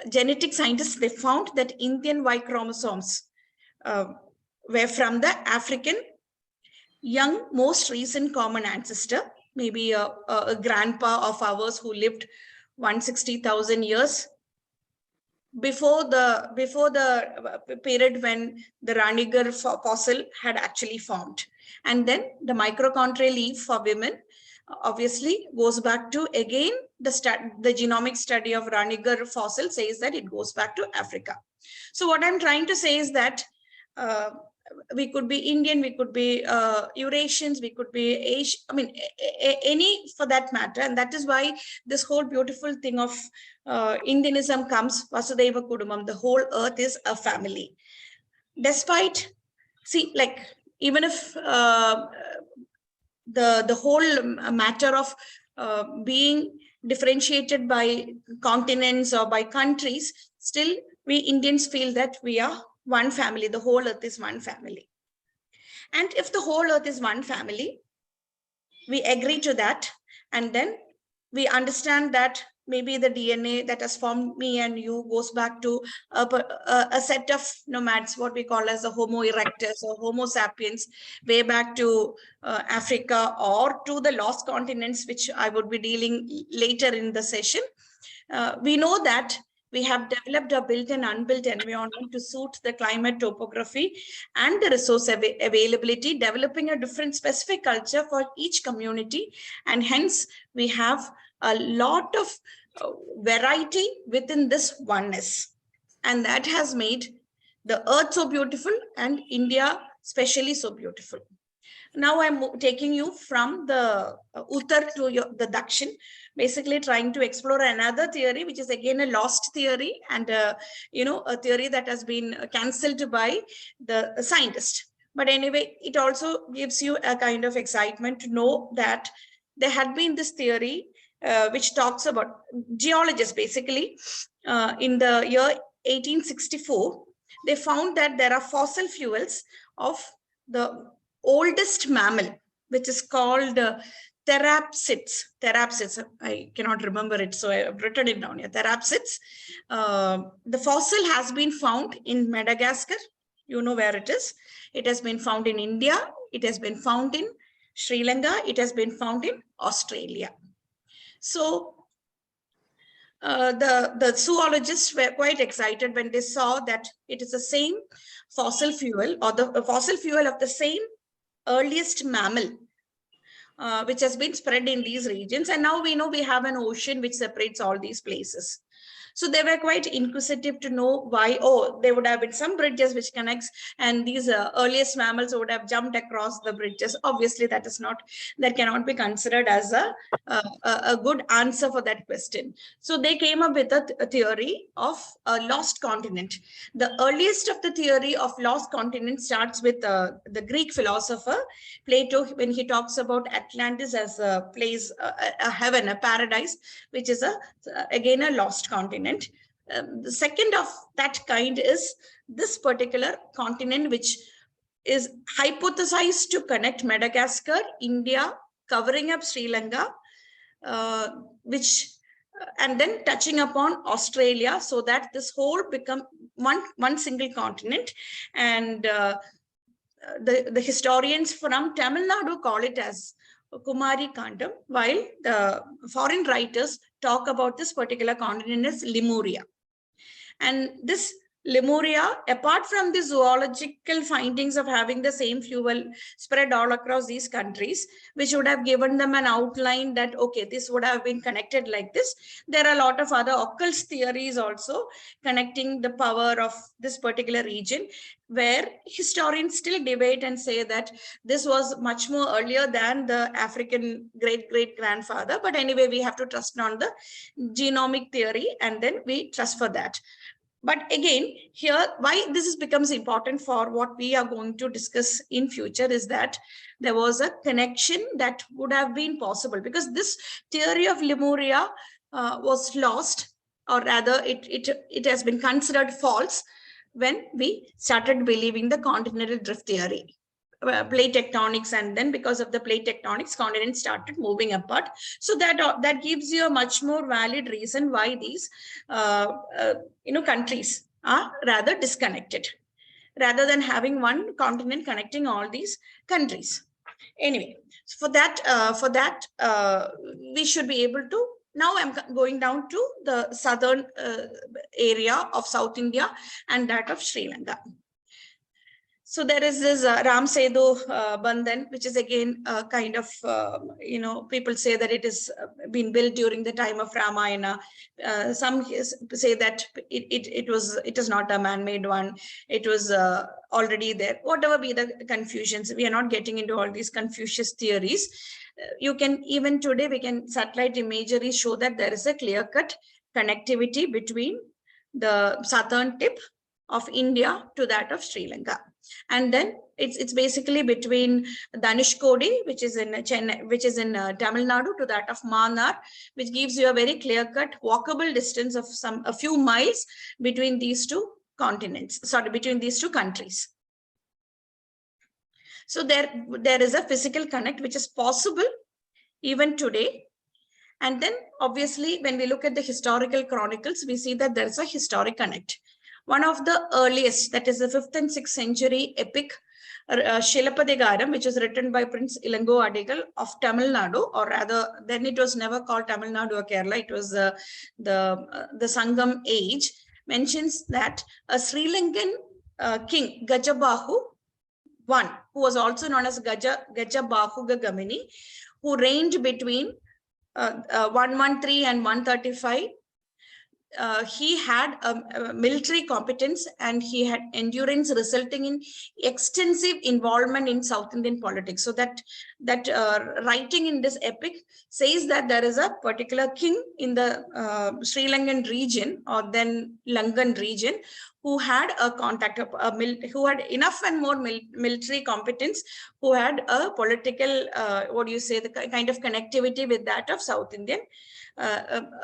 genetic scientists, they found that Indian Y chromosomes were from the African young, most recent common ancestor, maybe a grandpa of ours who lived 160,000 years before the period when the Ranigarh fossil had actually formed. And then the mitochondrial leaf for women obviously goes back to, again, the genomic study of Ranigarh fossil says that it goes back to Africa. So what I'm trying to say is that we could be Indian, we could be Eurasians, we could be Asian, I mean, any for that matter. And that is why this whole beautiful thing of Indianism comes, Vasudhaiva Kudumam, the whole earth is a family. Despite, see, like, even if the whole matter of being differentiated by continents or by countries, still we Indians feel that we are one family. The whole earth is one family. And if the whole earth is one family, we agree to that. And then we understand that maybe the DNA that has formed me and you goes back to a set of nomads, what we call as the Homo erectus or Homo sapiens, way back to Africa or to the lost continents, which I would be dealing later in the session. We know that we have developed a built and unbuilt environment to suit the climate, topography, and the resource availability, developing a different specific culture for each community. And hence, we have a lot of variety within this oneness. And that has made the earth so beautiful and India especially so beautiful. Now I'm taking you from the Uttar to the Dakshin, basically trying to explore another theory, which is again a lost theory, and a theory that has been cancelled by the scientist. But anyway, it also gives you a kind of excitement to know that there had been this theory which talks about geologists, basically in the year 1864, they found that there are fossil fuels of the oldest mammal, which is called therapsids. I cannot remember it, so I've written it down here. Therapsids. The fossil has been found in Madagascar. You know where it is. It has been found in India. It has been found in Sri Lanka. It has been found in Australia. So the zoologists were quite excited when they saw that it is the same fossil fuel, or the fossil fuel of the same earliest mammal, which has been spread in these regions. And now we know we have an ocean which separates all these places. So they were quite inquisitive to know why. Oh, there would have been some bridges which connects, and these earliest mammals would have jumped across the bridges. Obviously, that cannot be considered as a good answer for that question. So they came up with a theory of a lost continent. The earliest of the theory of lost continent starts with the Greek philosopher Plato, when he talks about Atlantis as a place, a heaven, a paradise, which is again a lost continent. The second of that kind is this particular continent, which is hypothesized to connect Madagascar, India, covering up Sri Lanka, and then touching upon Australia, so that this whole become one single continent. And the historians from Tamil Nadu call it as Kumari Kandam, while the foreign writers talk about this particular continent as Lemuria. And this Lemuria, apart from the zoological findings of having the same fuel spread all across these countries, which would have given them an outline that, okay, this would have been connected like this. There are a lot of other occult theories also connecting the power of this particular region, where historians still debate and say that this was much more earlier than the African great-great-grandfather. But anyway, we have to trust on the genomic theory, and then we trust for that. But again, here, why this becomes important for what we are going to discuss in future is that there was a connection that would have been possible, because this theory of Lemuria was lost, or rather it has been considered false when we started believing the continental drift theory. Plate tectonics, and then because of the plate tectonics, continents started moving apart. So that gives you a much more valid reason why these countries are rather disconnected, rather than having one continent connecting all these countries. Anyway, for that we should be able to. Now I'm going down to the southern area of South India and that of Sri Lanka. So there is this Ram Setu Bandhan, which is again kind of, people say that it is been built during the time of Ramayana. Some say that it is not a man-made one. It was already there. Whatever be the confusions, we are not getting into all these Confucius theories. You can, even today, we can satellite imagery show that there is a clear-cut connectivity between the southern tip of India to that of Sri Lanka. And then it's basically between Dhanushkodi, which is in Chennai, which is in Tamil Nadu, to that of Mannar, which gives you a very clear-cut walkable distance of a few miles between these two continents, between these two countries. So there is a physical connect which is possible even today. And then obviously, when we look at the historical chronicles, we see that there is a historic connect. One of the earliest, that is the 5th and 6th century epic, Shilapadigaram, which was written by Prince Ilango Adigal of Tamil Nadu, or rather, then it was never called Tamil Nadu or Kerala, it was the Sangam age, mentions that a Sri Lankan king, Gajabahu I, who was also known as Gajabahu Gagamini, who reigned between 113 and 135, he had a military competence and he had endurance, resulting in extensive involvement in South Indian politics. So that writing in this epic says that there is a particular king in the Sri Lankan region, or then Lankan region, who had a contact, who had enough and more military competence, who had a political, what do you say, the kind of connectivity with that of South Indian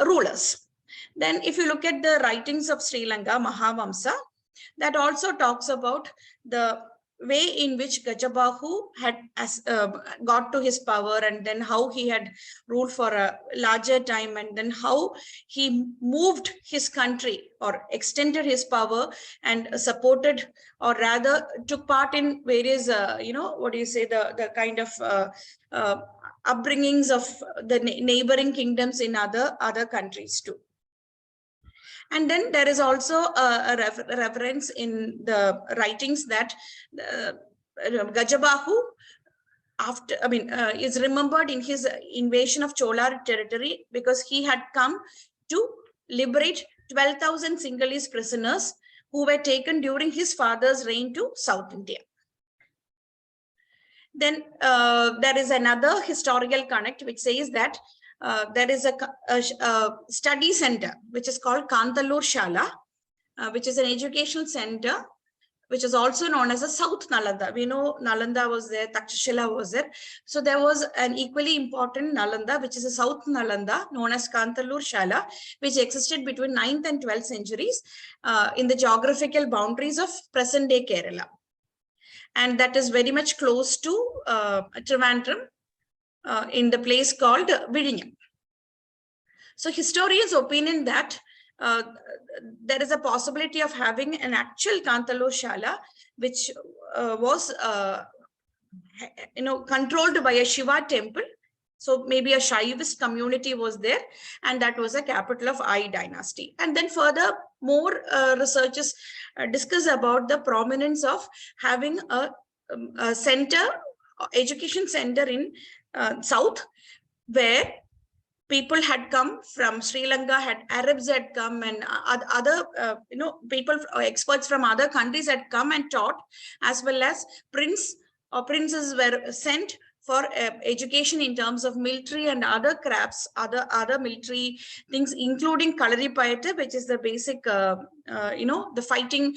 rulers. Then if you look at the writings of Sri Lanka, Mahavamsa, that also talks about the way in which Gajabahu had got to his power, and then how he had ruled for a larger time, and then how he moved his country or extended his power and supported, or rather took part in various, what do you say, the kind of upbringings of the neighboring kingdoms in other countries too. And then there is also a reference in the writings that Gajabahu, is remembered in his invasion of Chola territory, because he had come to liberate 12,000 Sinhalese prisoners who were taken during his father's reign to South India. Then there is another historical connect which says that there is a study center which is called Kantalur Shala, which is an educational center, which is also known as a South Nalanda. We know Nalanda was there, Takshashila was there. So there was an equally important Nalanda, which is a South Nalanda, known as Kantalur Shala, which existed between 9th and 12th centuries in the geographical boundaries of present-day Kerala. And that is very much close to Trivandrum, in the place called Vidinyam. So historians' opinion that there is a possibility of having an actual Kantalur Shala, which was controlled by a Shiva temple. So maybe a Shaivist community was there, and that was a capital of Ai dynasty. And then further, more researchers discuss about the prominence of having a center, education center in South, where people had come from Sri Lanka, Arabs had come, and other people, experts from other countries had come and taught, as well as princes were sent for education in terms of military and other crafts, other military things, including Kalaripayattu, which is the basic, the fighting,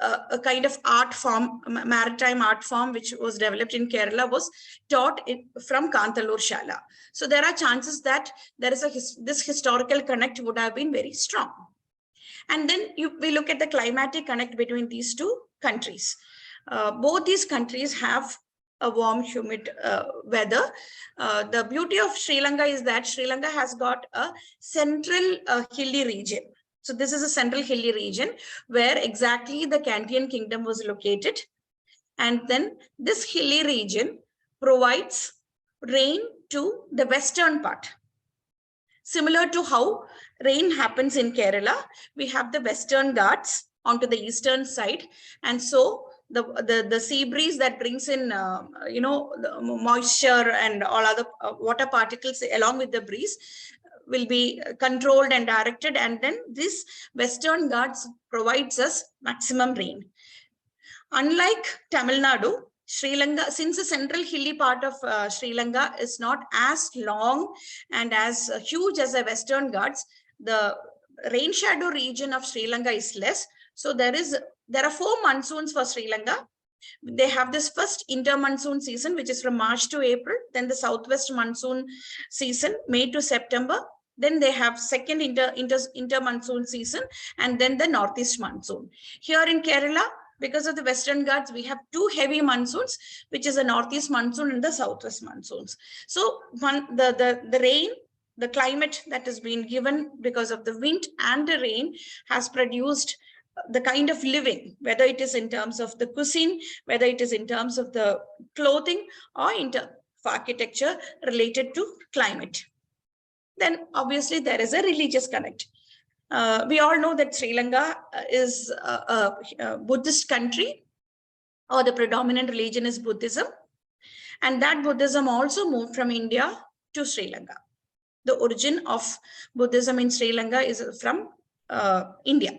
a kind of art form, maritime art form, which was developed in Kerala, was taught from Kantalur Shala. So there are chances that there is this historical connect would have been very strong. And then we look at the climatic connect between these two countries. Both these countries have a warm, humid weather. The beauty of Sri Lanka is that Sri Lanka has got a central hilly region. So this is a central hilly region where exactly the Kanthian kingdom was located. And then this hilly region provides rain to the western part. Similar to how rain happens in Kerala, we have the Western Ghats onto the eastern side. And so the sea breeze that brings in, the moisture and all other water particles along with the breeze will be controlled and directed, and then this Western Ghats provides us maximum rain. Unlike Tamil Nadu, Sri Lanka, since the central hilly part of Sri Lanka is not as long and as huge as the Western Ghats, the rain shadow region of Sri Lanka is less. So there are 4 monsoons for Sri Lanka. They have this first inter-monsoon season, which is from March to April, then the southwest monsoon season, May to September. Then they have second inter-monsoon season, and then the northeast monsoon. Here in Kerala, because of the Western Ghats, we have 2 heavy monsoons, which is the northeast monsoon and the southwest monsoons. So the rain, the climate that has been given because of the wind and the rain has produced the kind of living, whether it is in terms of the cuisine, whether it is in terms of the clothing, or in terms of architecture related to climate. Then obviously there is a religious connect. We all know that Sri Lanka is a Buddhist country, or the predominant religion is Buddhism. And that Buddhism also moved from India to Sri Lanka. the origin of Buddhism in Sri Lanka is from India.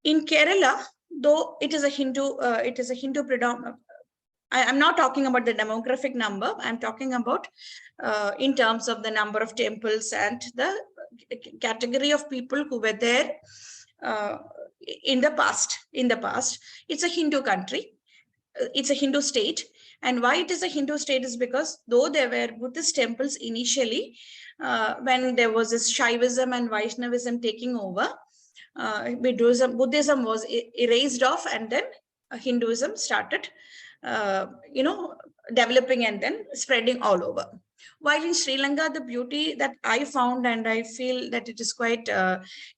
In Kerala, though it is a Hindu predominant. I'm not talking about the demographic number. I'm talking about in terms of the number of temples and the category of people who were there in the past. It's a Hindu country. It's a Hindu state. And why it is a Hindu state is because though there were Buddhist temples initially, when there was this Shaivism and Vaishnavism taking over, Buddhism was erased off, and then Hinduism started developing and then spreading all over. While in Sri Lanka, the beauty that I found, and I feel that it is quite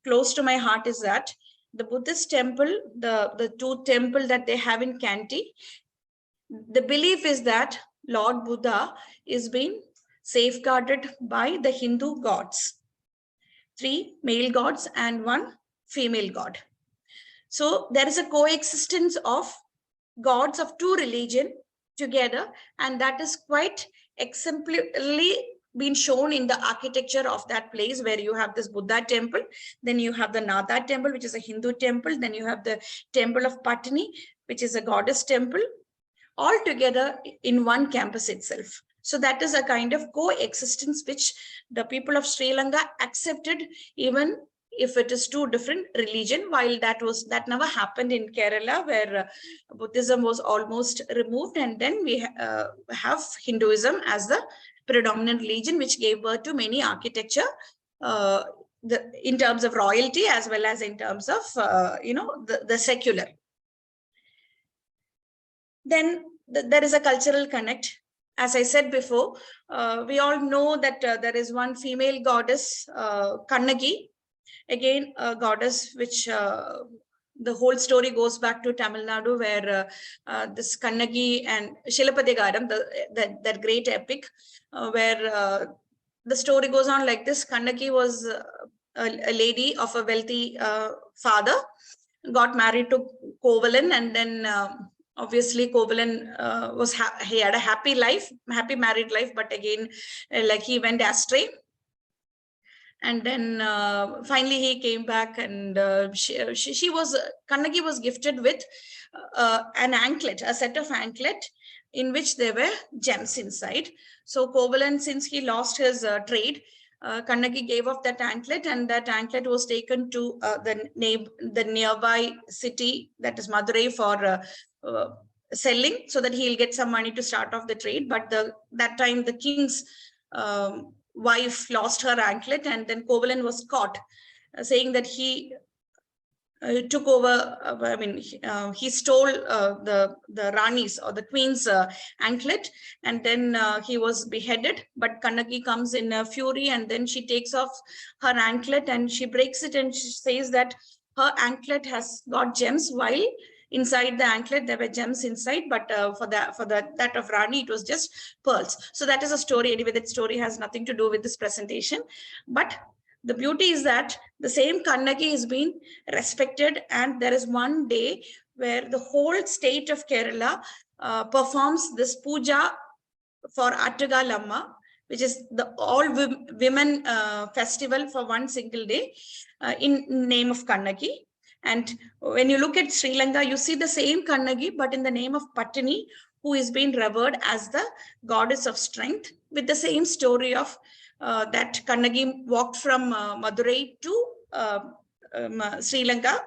close to my heart, is that the Buddhist temple, the two temple that they have in Kanti, the belief is that Lord Buddha is being safeguarded by the Hindu gods, 3 male gods and 1 female god. So there is a coexistence of gods of 2 religions together, and that is quite exemplarily been shown in the architecture of that place, where you have this Buddha temple, then you have the Nada temple, which is a Hindu temple, then you have the temple of Patni, which is a goddess temple, all together in one campus itself. So that is a kind of coexistence which the people of Sri Lanka accepted, even if it is 2 different religions, while that never happened in Kerala, where Buddhism was almost removed, and then we have Hinduism as the predominant religion, which gave birth to many architecture in terms of royalty as well as in terms of the secular. Then there is a cultural connect. As I said before, we all know that there is one female goddess, Kannagi, again a goddess which the whole story goes back to Tamil Nadu, where this Kannagi and Shilapadagaram, that great epic, where the story goes on like this. Kannagi was a lady of a wealthy father, got married to Kovalan, and then obviously Kovalan he had a happy married life, but again like he went astray. And then finally he came back, and Kannagi was gifted with an anklet, a set of anklet in which there were gems inside. So Kovalan, since he lost his trade, Kannagi gave up that anklet, and that anklet was taken to the nearby city, that is Madurai, for selling, so that he'll get some money to start off the trade. But that time the king's wife lost her anklet, and then Kovalan was caught saying that he took over, he stole the Rani's or the queen's anklet, and then he was beheaded. But Kannagi comes in a fury, and then she takes off her anklet and she breaks it, and she says that her anklet has got gems, while inside the anklet there were gems inside, but for that of Rani it was just pearls. So that is a story. Anyway, that story has nothing to do with this presentation, but the beauty is that the same Kannagi is being respected, and there is one day where the whole state of Kerala performs this puja for Attagallamma, which is the all women festival for one single day in name of Kannagi. And when you look at Sri Lanka, you see the same Kannagi, but in the name of Patni, who is being revered as the goddess of strength, with the same story of that Kannagi walked from Madurai to Sri Lanka,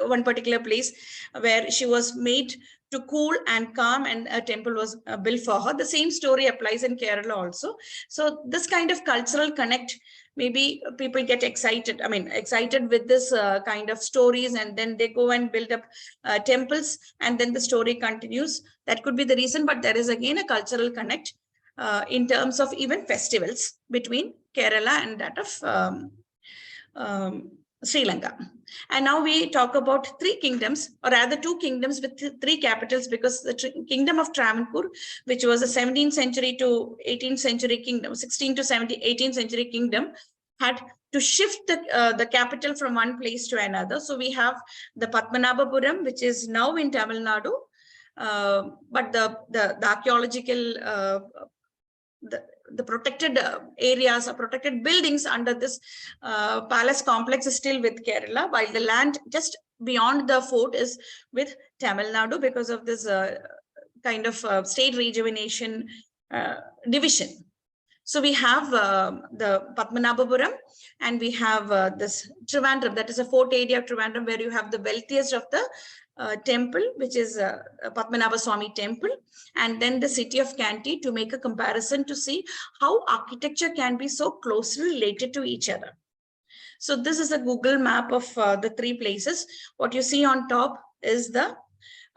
one particular place where she was made to cool and calm, and a temple was built for her. The same story applies in Kerala also. So this kind of cultural connect, maybe people get excited with this kind of stories, and then they go and build up temples, and then the story continues. That could be the reason, but there is again a cultural connect in terms of even festivals between Kerala and that of Sri Lanka. And now we talk about 3 kingdoms, or rather 2 kingdoms with 3 capitals, because the kingdom of Travancore, which was a 17th century to 18th century kingdom, 16th to 18th century kingdom, had to shift the capital from one place to another. So we have the Padmanabhapuram, which is now in Tamil Nadu, but the archaeological the protected areas or protected buildings under this palace complex is still with Kerala, while the land just beyond the fort is with Tamil Nadu because of this kind of state rejuvenation division. So we have the Padmanabhapuram, and we have this Trivandrum, that is a fort area of Trivandrum, where you have the wealthiest of the temple, which is Padmanabha Swami temple, and then the city of Kanti, to make a comparison to see how architecture can be so closely related to each other. So this is a Google map of the three places. What you see on top is the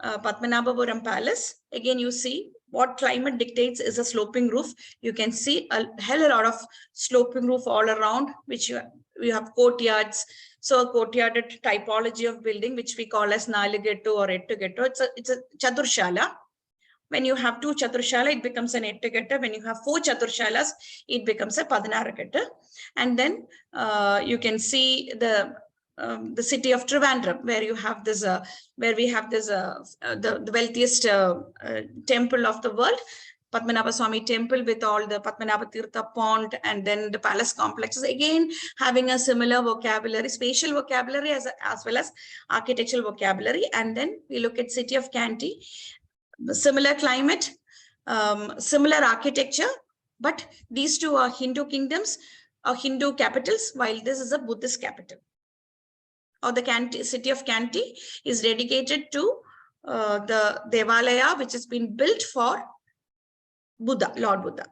Padmanabhapuram Palace. Again, you see what climate dictates is a sloping roof. You can see a hell of a lot of sloping roof all around, which you have courtyards. So a courtyarded typology of building, which we call as Naligettu or Ettugettu. It's a Chaturshala. When you have two Chaturshala, it becomes an Ettugettu. When you have 4 Chaturshalas, it becomes a Padinarakettu. And then you can see the city of Trivandrum, where you have this, where we have this, the wealthiest temple of the world, Padmanabha Swami temple, with all the Padmanabha Tirtha pond, and then the palace complexes, again having a similar vocabulary, spatial vocabulary as well as architectural vocabulary. And then we look at city of Kanti, similar climate, similar architecture, but these two are Hindu kingdoms or Hindu capitals, while this is a Buddhist capital. Or the city of Kanti is dedicated to the Devalaya, which has been built for Buddha, Lord Buddha.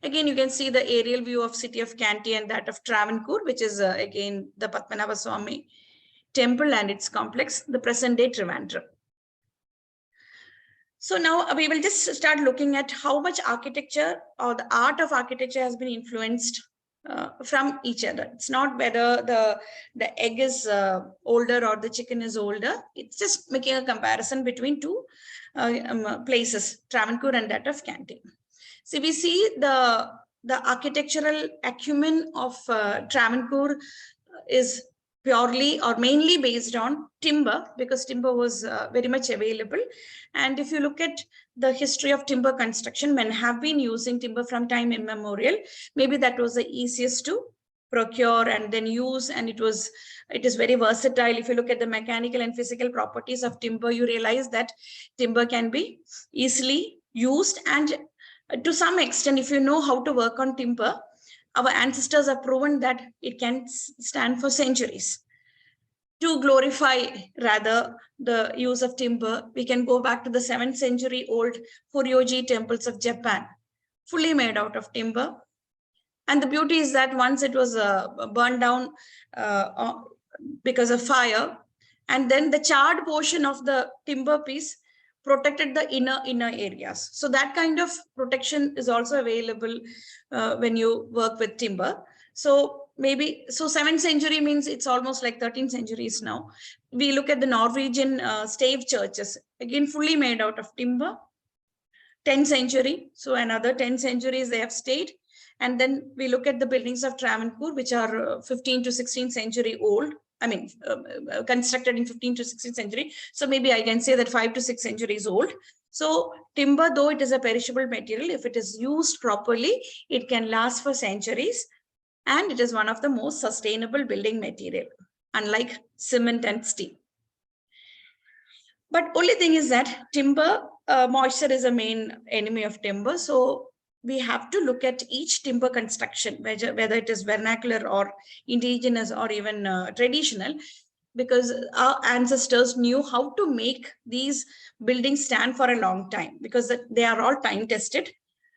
Again, you can see the aerial view of city of Kanti and that of Travancore, which is again the Padmanabha Swami temple and its complex, the present day Trivandrum. So now we will just start looking at how much architecture or the art of architecture has been influenced from each other. It's not whether the egg is older or the chicken is older. It's just making a comparison between two places, Travancore and that of Kanti. So we see the architectural acumen of Travancore is purely or mainly based on timber, because timber was very much available. And if you look at the history of timber construction, men have been using timber from time immemorial. Maybe that was the easiest to procure and then use, and it is very versatile. If you look at the mechanical and physical properties of timber, you realize that timber can be easily used, and to some extent, if you know how to work on timber, our ancestors have proven that it can stand for centuries. To glorify rather the use of timber, we can go back to the 7th century old Horyoji temples of Japan, fully made out of timber. And the beauty is that once it was burned down because of fire, and then the charred portion of the timber piece protected the inner areas. So that kind of protection is also available when you work with timber. So maybe, so 7th century means it's almost like 13 centuries now. We look at the Norwegian stave churches, again fully made out of timber, 10th century. So another 10 centuries they have stayed. And then we look at the buildings of Travancore, which are 15th to 16th century old. I mean, constructed in 15th to 16th century. So maybe I can say that 5 to 6 centuries old. So timber, though it is a perishable material, if it is used properly, it can last for centuries. And it is one of the most sustainable building material, unlike cement and steel. But only thing is that timber, moisture is a main enemy of timber. So we have to look at each timber construction, whether it is vernacular or indigenous or even traditional, because our ancestors knew how to make these buildings stand for a long time, because they are all time tested.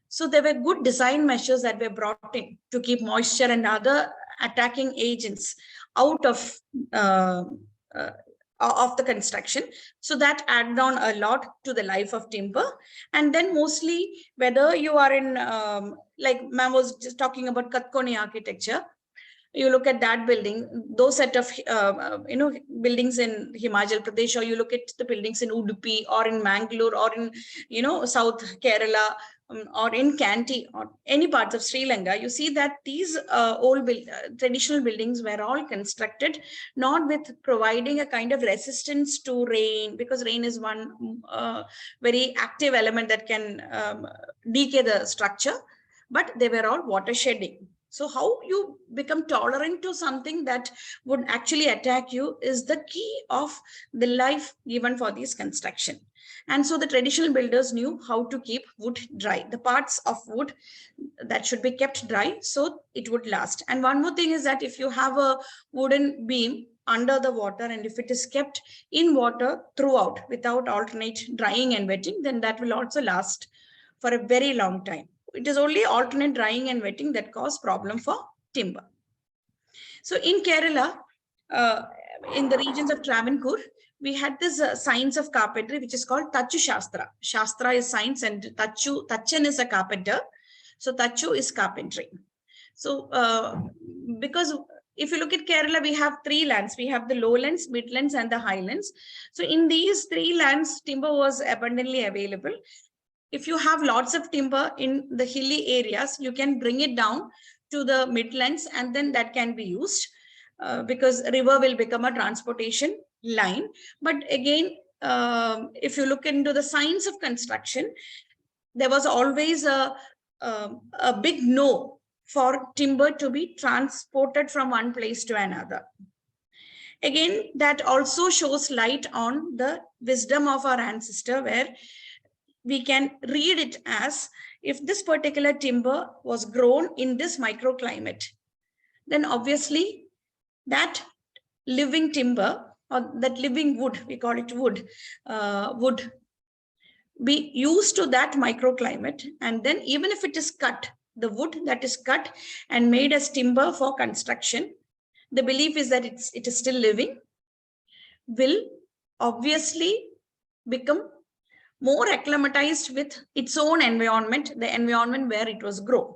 So there were good design measures that were brought in to keep moisture and other attacking agents out of the construction. So that added on a lot to the life of timber. And then mostly, whether you are in, like ma'am was just talking about Katkoni architecture, you look at that building, those set of, buildings in Himachal Pradesh, or you look at the buildings in Udupi or in Mangalore or in, South Kerala, or in Kanti or any parts of Sri Lanka, you see that these old traditional buildings were all constructed not with providing a kind of resistance to rain, because rain is one very active element that can decay the structure. but they were all water shedding. So how you become tolerant to something that would actually attack you is the key of the life given for this construction. And so the traditional builders knew how to keep wood dry, the parts of wood that should be kept dry so it would last. And one more thing is that if you have a wooden beam under the water, and if it is kept in water throughout without alternate drying and wetting, then that will also last for a very long time. It is only alternate drying and wetting that cause problem for timber. So in Kerala, in the regions of Travancore, we had this science of carpentry, which is called Tachu Shastra. Shastra is science and Tachan is a carpenter. So Tachu is carpentry. So because if you look at Kerala, we have three lands. We have the lowlands, midlands, and the highlands. So in these three lands, timber was abundantly available. If you have lots of timber in the hilly areas, you can bring it down to the midlands, and then that can be used because river will become a transportation line. But again, if you look into the science of construction, there was always a big no for timber to be transported from one place to another. Again, that also shows light on the wisdom of our ancestor, where we can read it as, if this particular timber was grown in this microclimate, then obviously that living timber or that living wood, we call it wood, would be used to that microclimate. And then even if it is cut, the wood that is cut and made as timber for construction, the belief is that it is still living, will obviously become more acclimatized with its own environment, the environment where it was grown.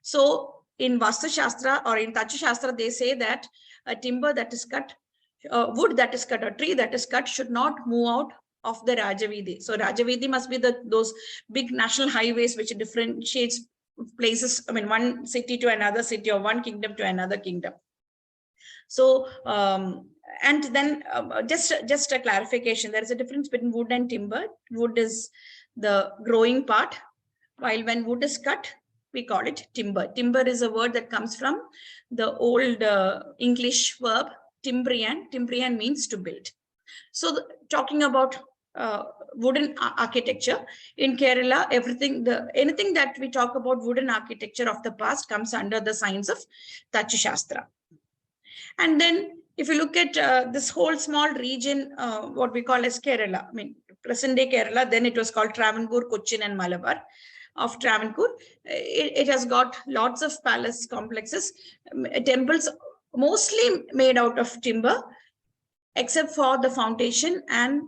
So in Vastu Shastra or in Tachu Shastra, they say that a timber that is cut, wood that is cut, or tree that is cut should not move out of the Rajavidhi. So Rajavidhi must be those big national highways which differentiates places, I mean, one city to another city or one kingdom to another kingdom. So, and then just a clarification, there is a difference between wood and timber. Wood is the growing part, while when wood is cut, we call it timber. Timber is a word that comes from the old English verb timbrian. Timbrian means to build. So talking about wooden architecture in Kerala, anything that we talk about wooden architecture of the past comes under the science of Tachu Shastra. And then if you look at this whole small region, what we call as Kerala, I mean, present day Kerala, then it was called Travancore, Cochin and Malabar of Travancore. It has got lots of palace complexes, temples mostly made out of timber, except for the foundation and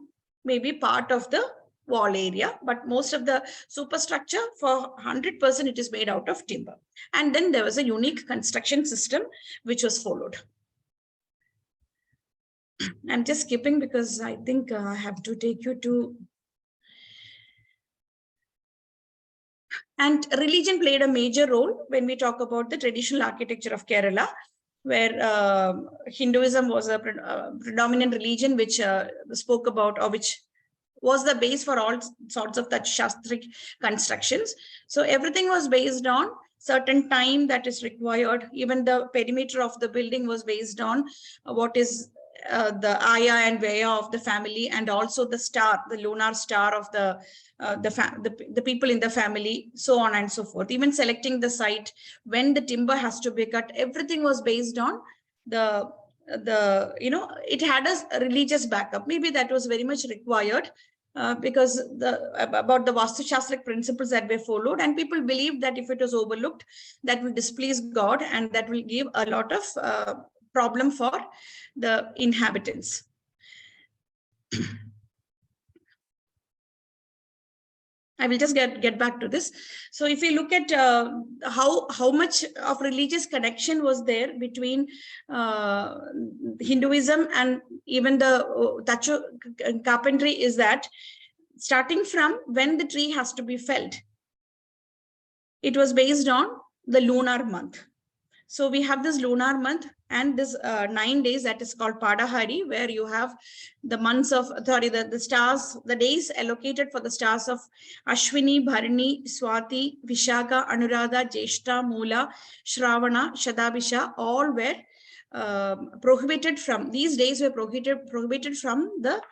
maybe part of the wall area, but most of the superstructure, for 100%, it is made out of timber. And then there was a unique construction system which was followed. I'm just skipping because I think I have to take you to. And religion played a major role when we talk about the traditional architecture of Kerala, where Hinduism was a predominant religion which spoke about, or which was the base for all sorts of Tachu Shastric constructions. So everything was based on certain time that is required. Even the perimeter of the building was based on what is the Aya and Vaya of the family, and also the star, the lunar star of the people in the family, so on and so forth. Even selecting the site, when the timber has to be cut, everything was based on it had a religious backup. Maybe that was very much required because about the Vastu Shastric principles that were followed, and people believed that if it was overlooked, that will displease God and that will give a lot of problem for the inhabitants. I will just get back to this. So if we look at how much of religious connection was there between Hinduism and even the Tachu carpentry, is that starting from when the tree has to be felled, it was based on the lunar month. So we have this lunar month And this 9 days, that is called Padahari, where you have the months of, the stars, the days allocated for the stars of Ashwini, Bharani, Swati, Vishaka, Anuradha, Jeshta, Mula, Shravana, Shadabisha, all were prohibited from, these days were prohibited from the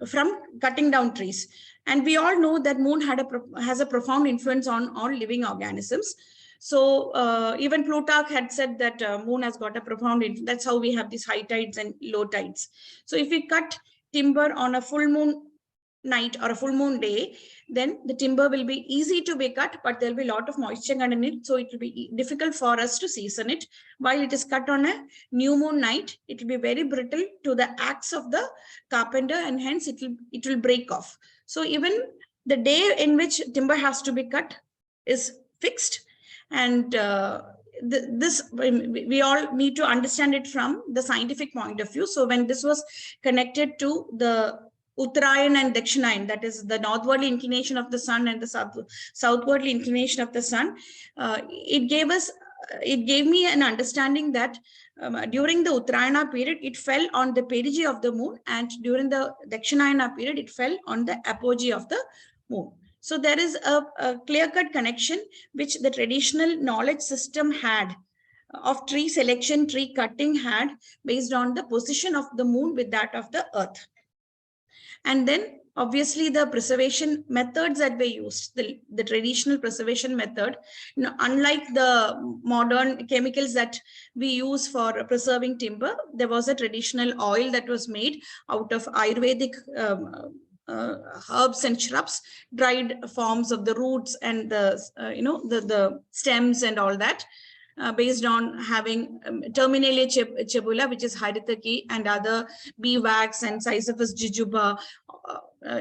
from cutting down trees. And we all know that moon has a profound influence on all living organisms. So even Plutarch had said that moon has got a profound influence. That's how we have these high tides and low tides. So if we cut timber on a full moon night or a full moon day, then the timber will be easy to be cut, but there'll be a lot of moisture underneath, so it will be difficult for us to season it. While it is cut on a new moon night, it will be very brittle to the axe of the carpenter, and hence it will break off. So even the day in which timber has to be cut is fixed, and this we all need to understand it from the scientific point of view. So when this was connected to the Uttarayan and Dakshinayan, that is the northwardly inclination of the sun and the southwardly inclination of the sun, it gave me an understanding that during the Uttarayana period, it fell on the perigee of the moon, and during the Dakshinayana period, it fell on the apogee of the moon. So there is a clear-cut connection which the traditional knowledge system had of tree selection, tree cutting had, based on the position of the moon with that of the earth. And then obviously the preservation methods that were used, the traditional preservation method, unlike the modern chemicals that we use for preserving timber, there was a traditional oil that was made out of Ayurvedic herbs and shrubs, dried forms of the roots and the stems and all that, based on having Terminalia cebula, which is Haritaki, and other beeswax and Sisyphus jujuba,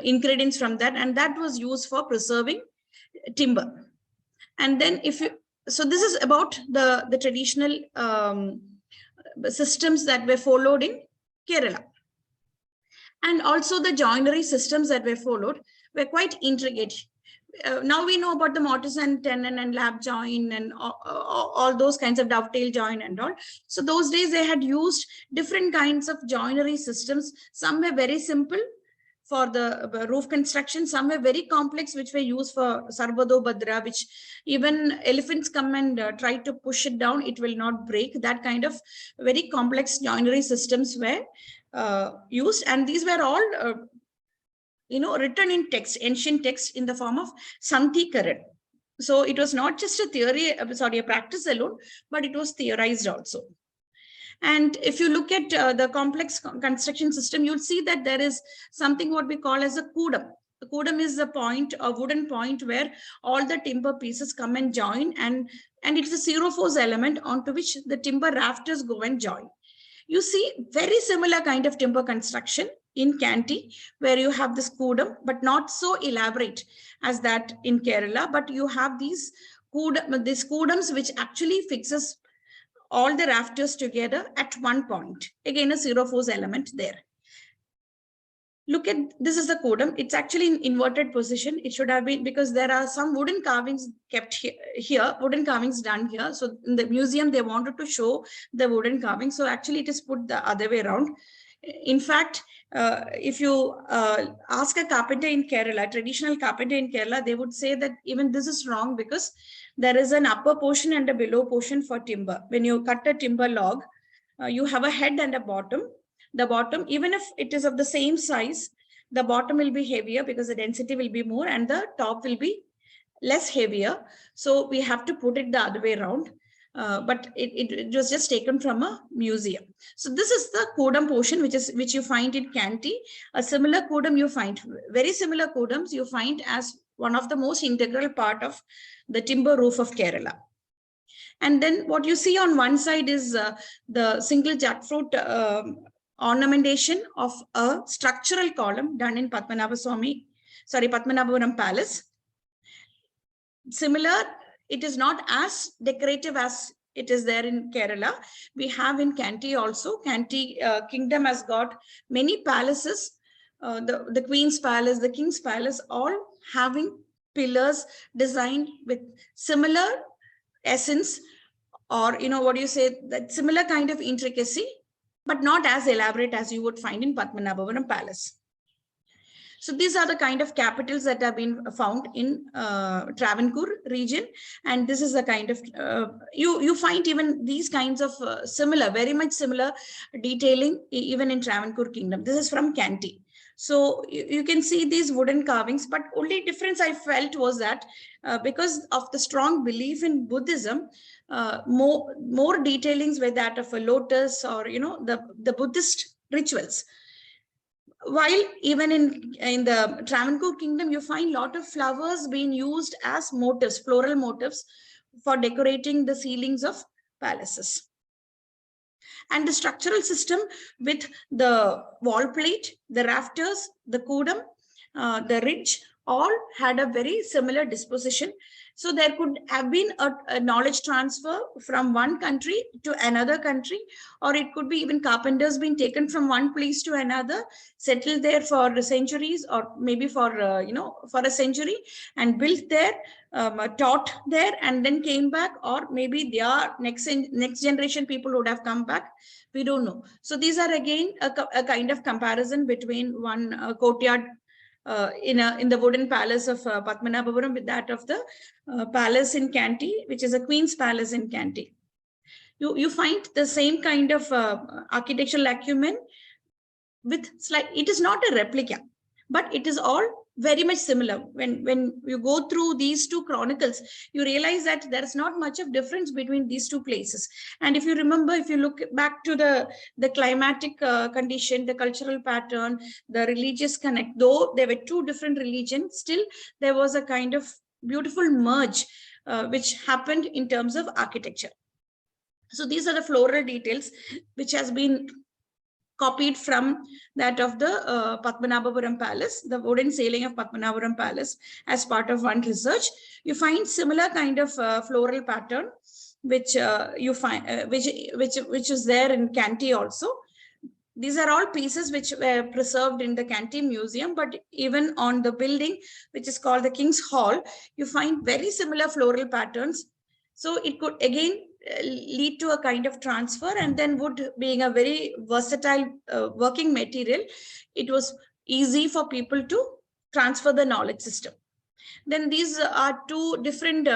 ingredients from that, and that was used for preserving timber. And then so this is about the traditional systems that were followed in Kerala. And also the joinery systems that were followed were quite intricate. Now we know about the mortise and tenon and lap join and all those kinds of dovetail join and all. So those days they had used different kinds of joinery systems. Some were very simple for the roof construction, some were very complex, which were used for Sarvado Badra, which even elephants come and try to push it down, it will not break. That kind of very complex joinery systems were used, and these were all written in text, ancient text, in the form of Santikaran. So it was not just a theory, a practice alone, but it was theorized also. And if you look at the complex construction system, you'll see that there is something what we call as a kudam. The kudam is a point, a wooden point, where all the timber pieces come and join, and it's a zero force element onto which the timber rafters go and join. You see very similar kind of timber construction in Kanti, where you have this kudam, but not so elaborate as that in Kerala, but you have these kudams which actually fixes all the rafters together at one point. Again, a zero force element there. Look at, this is the kudam. It's actually in inverted position. It should have been, because there are some wooden carvings kept here, wooden carvings done here. So in the museum, they wanted to show the wooden carving. So actually it is put the other way around. In fact, if you ask a carpenter in Kerala, traditional carpenter in Kerala, they would say that even this is wrong, because there is an upper portion and a below portion for timber. When you cut a timber log, you have a head and a bottom. The bottom, even if it is of the same size, the bottom will be heavier because the density will be more, and the top will be less heavier. So we have to put it the other way around. But it was just taken from a museum. So this is the kudam portion, which you find in Kanti. A similar kudam you find, very similar kudams you find as one of the most integral part of the timber roof of Kerala. And then what you see on one side is the single jackfruit ornamentation of a structural column done in Padmanabhapuram Palace. Similar, it is not as decorative as it is there in Kerala. We have in Kanti also. Kanti kingdom has got many palaces, the Queen's Palace, the King's Palace, all having pillars designed with similar essence or, what do you say, that similar kind of intricacy, but not as elaborate as you would find in Padmanabhapuram Palace. So these are the kind of capitals that have been found in Travancore region. And this is the kind of, you find even these kinds of similar, very much similar detailing even in Travancore Kingdom. This is from Kanti. So you can see these wooden carvings, but only difference I felt was that because of the strong belief in Buddhism, more detailings were that of a lotus or, the Buddhist rituals. While even in the Travancore Kingdom, you find a lot of flowers being used as motifs, floral motifs for decorating the ceilings of palaces. And the structural system with the wall plate, the rafters, the kudam, the ridge, all had a very similar disposition. So there could have been a knowledge transfer from one country to another country, or it could be even carpenters being taken from one place to another, settled there for centuries, or maybe for for a century, and built there, taught there, and then came back, or maybe their next generation people would have come back. We don't know. So these are again a kind of comparison between one courtyard in the wooden palace of Padmanabhapuram with that of the palace in Kanti, which is a Queen's Palace in Kanti. You find the same kind of architectural acumen with it is not a replica, but it is all very much similar. When you go through these two chronicles, you realize that there is not much of difference between these two places. And if you remember, if you look back to the climatic condition, the cultural pattern, the religious connect, though there were two different religions, still there was a kind of beautiful merge which happened in terms of architecture. So these are the floral details which has been copied from that of the Padmanabhapuram Palace, the wooden ceiling of Padmanabhapuram Palace, as part of one research. You find similar kind of floral pattern, which you find which is there in Kanti also. These are all pieces which were preserved in the Kanti Museum, but even on the building, which is called the King's Hall, you find very similar floral patterns. So it could again lead to a kind of transfer, and then wood being a very versatile working material, it was easy for people to transfer the knowledge system. Then these are two different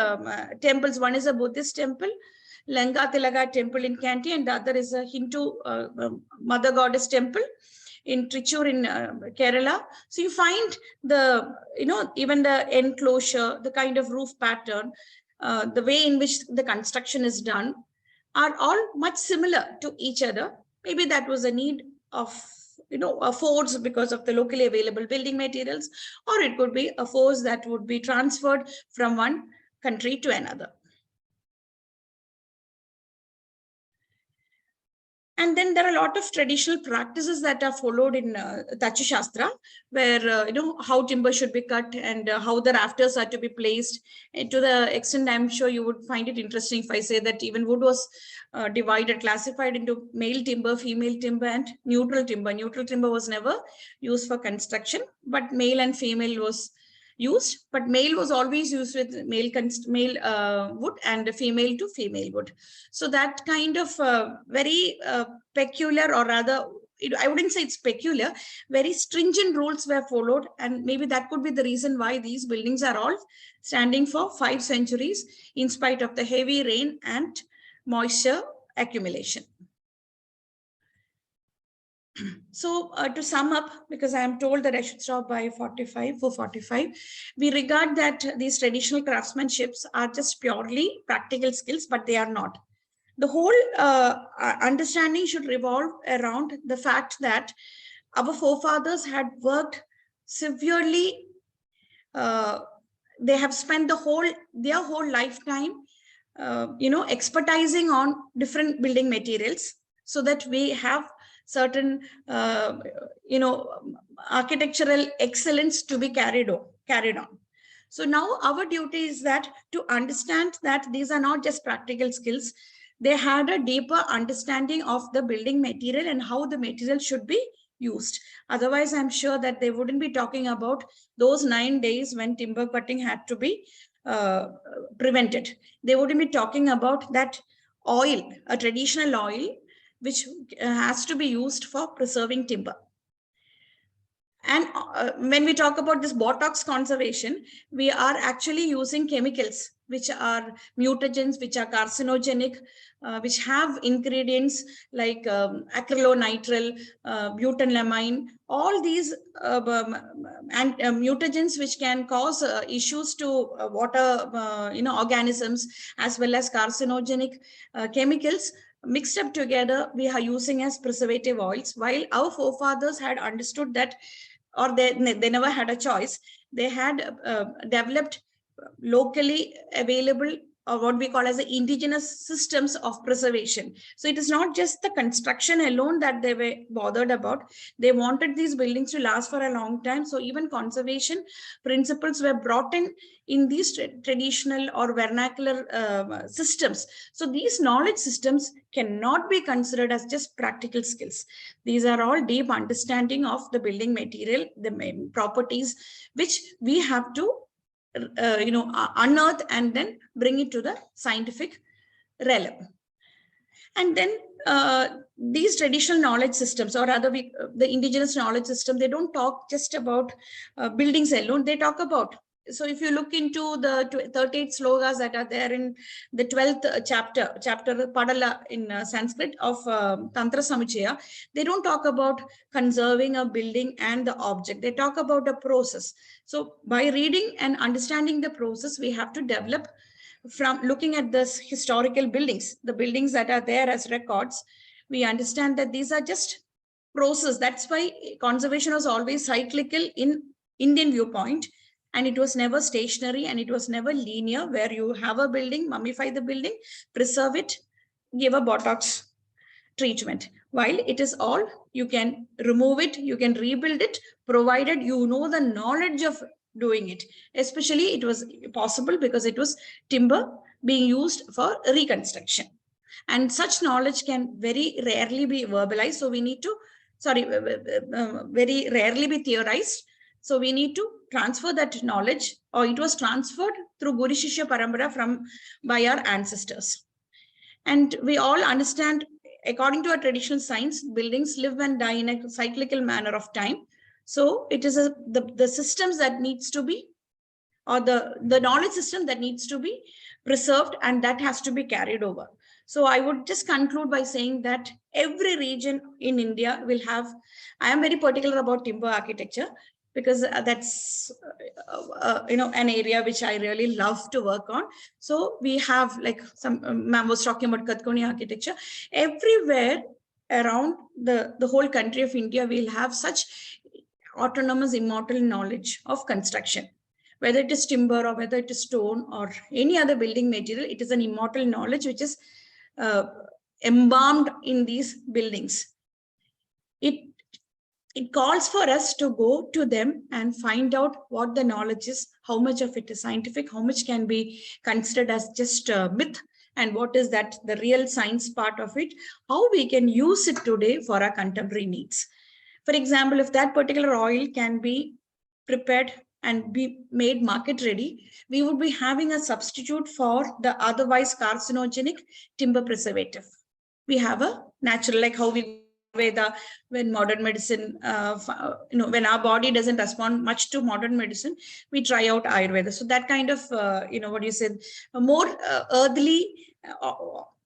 temples. One is a Buddhist temple, Langatilaga temple in Kanti, and the other is a Hindu mother goddess temple in Trichur in Kerala. So you find the, even the enclosure, the kind of roof pattern, the way in which the construction is done are all much similar to each other. Maybe that was a need of, a force because of the locally available building materials, or it could be a force that would be transferred from one country to another. And then there are a lot of traditional practices that are followed in Tachu Shastra, where, how timber should be cut and how the rafters are to be placed. And to the extent, I'm sure you would find it interesting if I say that even wood was divided, classified into male timber, female timber, and neutral timber. Neutral timber was never used for construction, but male and female was used, but male was always used with male wood and female to female wood. So that kind of very peculiar, or rather, I wouldn't say it's peculiar, very stringent rules were followed. And maybe that could be the reason why these buildings are all standing for 5 centuries in spite of the heavy rain and moisture accumulation. So to sum up, because I am told that I should stop by 4:45, we regard that these traditional craftsmanships are just purely practical skills, but they are not. The whole understanding should revolve around the fact that our forefathers had worked severely. They have spent their whole lifetime, expertising on different building materials, so that we have certain, architectural excellence to be carried on. So now our duty is that to understand that these are not just practical skills. They had a deeper understanding of the building material and how the material should be used. Otherwise, I'm sure that they wouldn't be talking about those 9 days when timber cutting had to be prevented. They wouldn't be talking about that oil, a traditional oil, which has to be used for preserving timber. And when we talk about this botox conservation, we are actually using chemicals which are mutagens, which are carcinogenic, which have ingredients like acrylonitrile, butanlamine, all these and mutagens which can cause issues to water organisms, as well as carcinogenic chemicals mixed up together we are using as preservative oils, while our forefathers had understood that, or they never had a choice. They had developed locally available, or what we call as the indigenous systems of preservation. So it is not just the construction alone that they were bothered about. They wanted these buildings to last for a long time. So even conservation principles were brought in these traditional or vernacular systems. So these knowledge systems cannot be considered as just practical skills. These are all deep understanding of the building material, the main properties, which we have to unearth and then bring it to the scientific realm. And then these traditional knowledge systems, or rather the indigenous knowledge system, they don't talk just about buildings alone. They talk about, so if you look into the 38 slokas that are there in the 12th chapter Padala in Sanskrit of Tantra Samuchaya, they don't talk about conserving a building and the object. They talk about the process. So by reading and understanding the process, we have to develop from looking at this historical buildings, the buildings that are there as records. We understand that these are just process. That's why conservation was always cyclical in Indian viewpoint. And it was never stationary, and it was never linear, where you have a building, mummify the building, preserve it, give a botox treatment. While it is all, you can remove it, you can rebuild it, provided you know the knowledge of doing it. Especially it was possible because it was timber being used for reconstruction. And such knowledge can very rarely be verbalized. So we need to, very rarely be theorized. So we need to transfer that knowledge, or it was transferred through Guru Shishya Parampara by our ancestors. And we all understand, according to our traditional science, buildings live and die in a cyclical manner of time. So it is the systems that needs to be, or the knowledge system that needs to be preserved, and that has to be carried over. So I would just conclude by saying that every region in India will have, I am very particular about timber architecture, because that's an area which I really love to work on. So we have, like some ma'am was talking about Katkoni architecture. Everywhere around the whole country of India, we'll have such autonomous immortal knowledge of construction. Whether it is timber, or whether it is stone, or any other building material, it is an immortal knowledge which is embalmed in these buildings. It calls for us to go to them and find out what the knowledge is, how much of it is scientific, how much can be considered as just myth, and what is that the real science part of it, how we can use it today for our contemporary needs. For example, if that particular oil can be prepared and be made market ready, we would be having a substitute for the otherwise carcinogenic timber preservative. We have a natural, like how we when modern medicine, when our body doesn't respond much to modern medicine, we try out Ayurveda. So that kind of, what you said, a more earthly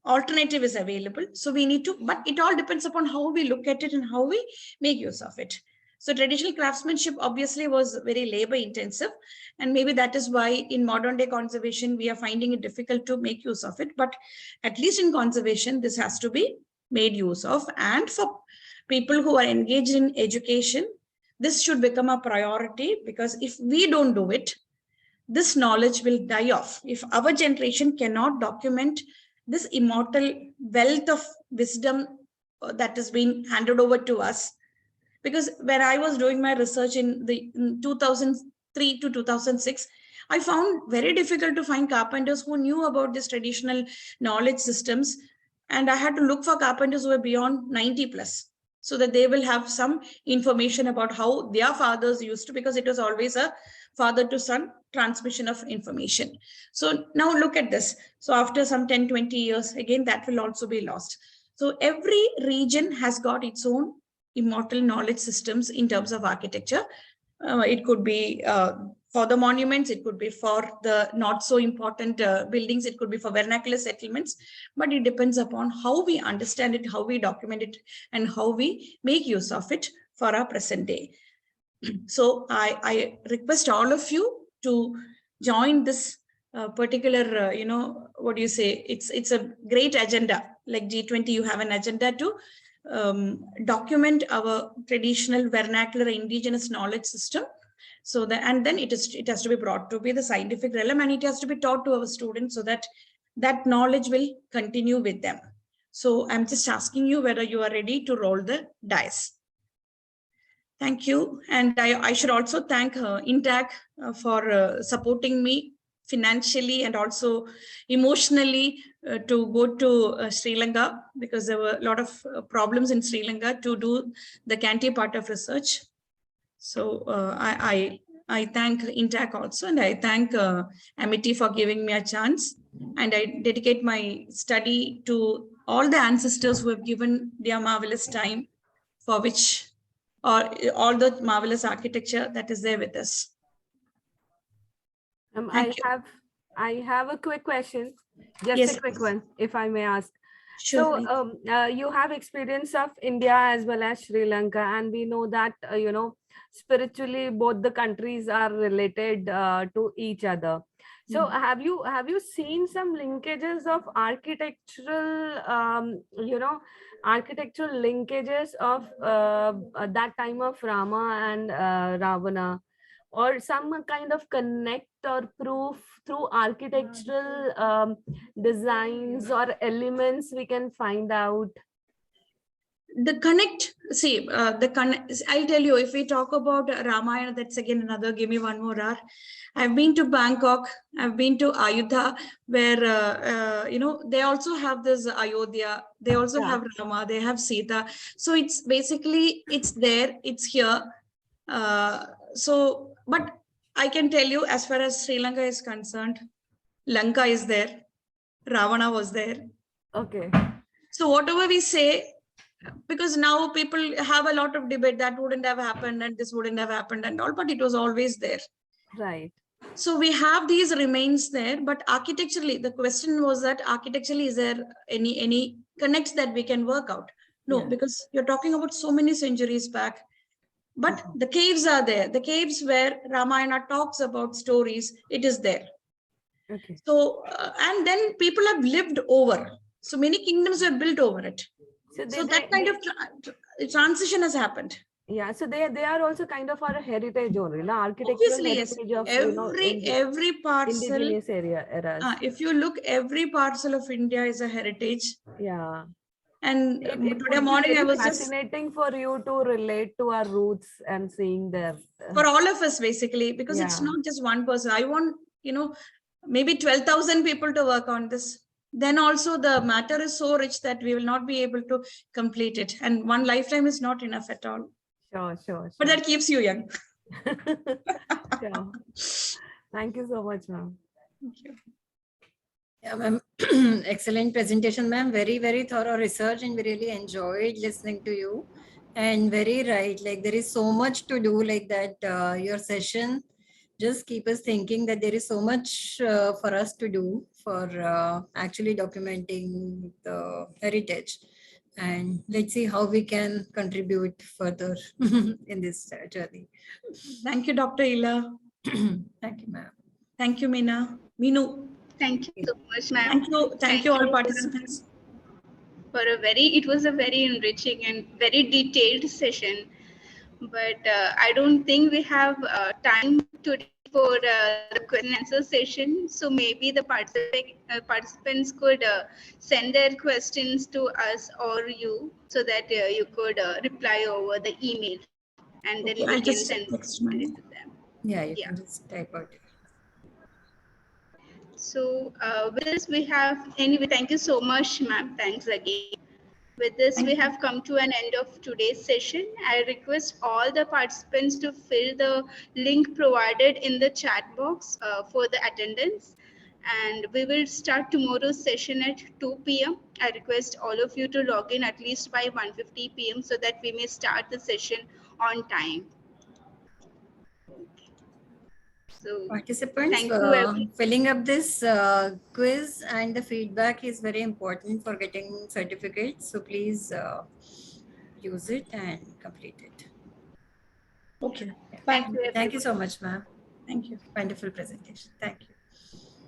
alternative is available. So we need to, but it all depends upon how we look at it and how we make use of it. So traditional craftsmanship obviously was very labor intensive, and maybe that is why in modern day conservation, we are finding it difficult to make use of it. But at least in conservation, this has to be made use of. And for people who are engaged in education, this should become a priority, because if we don't do it, this knowledge will die off. If our generation cannot document this immortal wealth of wisdom that is being handed over to us, because when I was doing my research in 2003 to 2006, I found very difficult to find carpenters who knew about this traditional knowledge systems. And I had to look for carpenters who were beyond 90 plus. so that they will have some information about how their fathers used to, because it was always a father to son transmission of information. So now look at this. So after some 10, 20 years, again, that will also be lost. So every region has got its own immortal knowledge systems in terms of architecture. It could be for the monuments, it could be for the not so important buildings, it could be for vernacular settlements, but it depends upon how we understand it, how we document it, and how we make use of it for our present day. So I request all of you to join this particular, what do you say? It's a great agenda. Like G20, you have an agenda to document our traditional vernacular indigenous knowledge system. So that, and then it has to be brought to be the scientific realm, and it has to be taught to our students so that that knowledge will continue with them. So I'm just asking you whether you are ready to roll the dice. Thank you. And I should also thank INTAC for supporting me financially and also emotionally to go to Sri Lanka, because there were a lot of problems in Sri Lanka to do the Canty part of research. So I thank INTAC also, and I thank Amity for giving me a chance. And I dedicate my study to all the ancestors who have given their marvelous time, for which, or all the marvelous architecture that is there with us. I have a quick question, just Yes, a quick please. one, if I may ask. Sure, So you have experience of India as well as Sri Lanka, and we know that spiritually both the countries are related to each other. So have you seen some linkages of architectural architectural linkages of that time of Rama and Ravana, or some kind of connect or proof through architectural designs or elements we can find out? The connect, see, I'll tell you, if we talk about Ramayana, that's again another, give me one more hour. I've been to Bangkok, I've been to Ayodhya, where, they also have this Ayodhya, they also have Rama, they have Sita. So it's basically, it's there, it's here. So, but I can tell you, as far as Sri Lanka is concerned, Lanka is there, Ravana was there. Okay. So whatever we say, because now people have a lot of debate that wouldn't have happened and this wouldn't have happened and all, but it was always there. Right. So we have these remains there, but architecturally, the question was that architecturally, is there any connects that we can work out? No, because you're talking about so many centuries back. But the caves are there. The caves where Ramayana talks about stories, it is there. Okay. So, and then people have lived over. So many kingdoms were built over it. So that kind of transition has happened. Yeah, so they are also kind of our heritage only, no? Architectural Obviously, yes. heritage of Every parcel, indigenous eras. If you look, every parcel of India is a heritage. Yeah. And it today morning I was fascinating for you to relate to our roots and seeing their for all of us basically, because it's not just one person. I want, maybe 12,000 people to work on this. Then also the matter is so rich that we will not be able to complete it. And one lifetime is not enough at all. Sure. But that keeps you young. Sure. Thank you so much, ma'am. Thank you. Yeah, ma'am. Excellent presentation, ma'am. Very, very thorough research, and we really enjoyed listening to you. And very right, like there is so much to do, like that your session just keep us thinking that there is so much for us to do for actually documenting the heritage. And let's see how we can contribute further in this journey. Thank you, Dr. Ila. Thank you, ma'am. Thank you, Meenu. Thank you so much, ma'am. Thank you all participants. It was a very enriching and very detailed session. But I don't think we have time today for the question and answer session. So maybe the participants could send their questions to us or you, so that you could reply over the email, and then we can send it to them. Yeah, you can just type out. So with this we have, anyway, thank you so much, ma'am. Thanks again. With this, we have come to an end of today's session. I request all the participants to fill the link provided in the chat box for the attendance. And we will start tomorrow's session at 2 p.m. I request all of you to log in at least by 1:50 p.m. so that we may start the session on time. So, Participants, thank you, everyone. filling up this quiz and the feedback is very important for getting certificates. So please use it and complete it. Okay. Yeah. Bye. Thank you so much, ma'am. Thank you. Wonderful presentation. Thank you.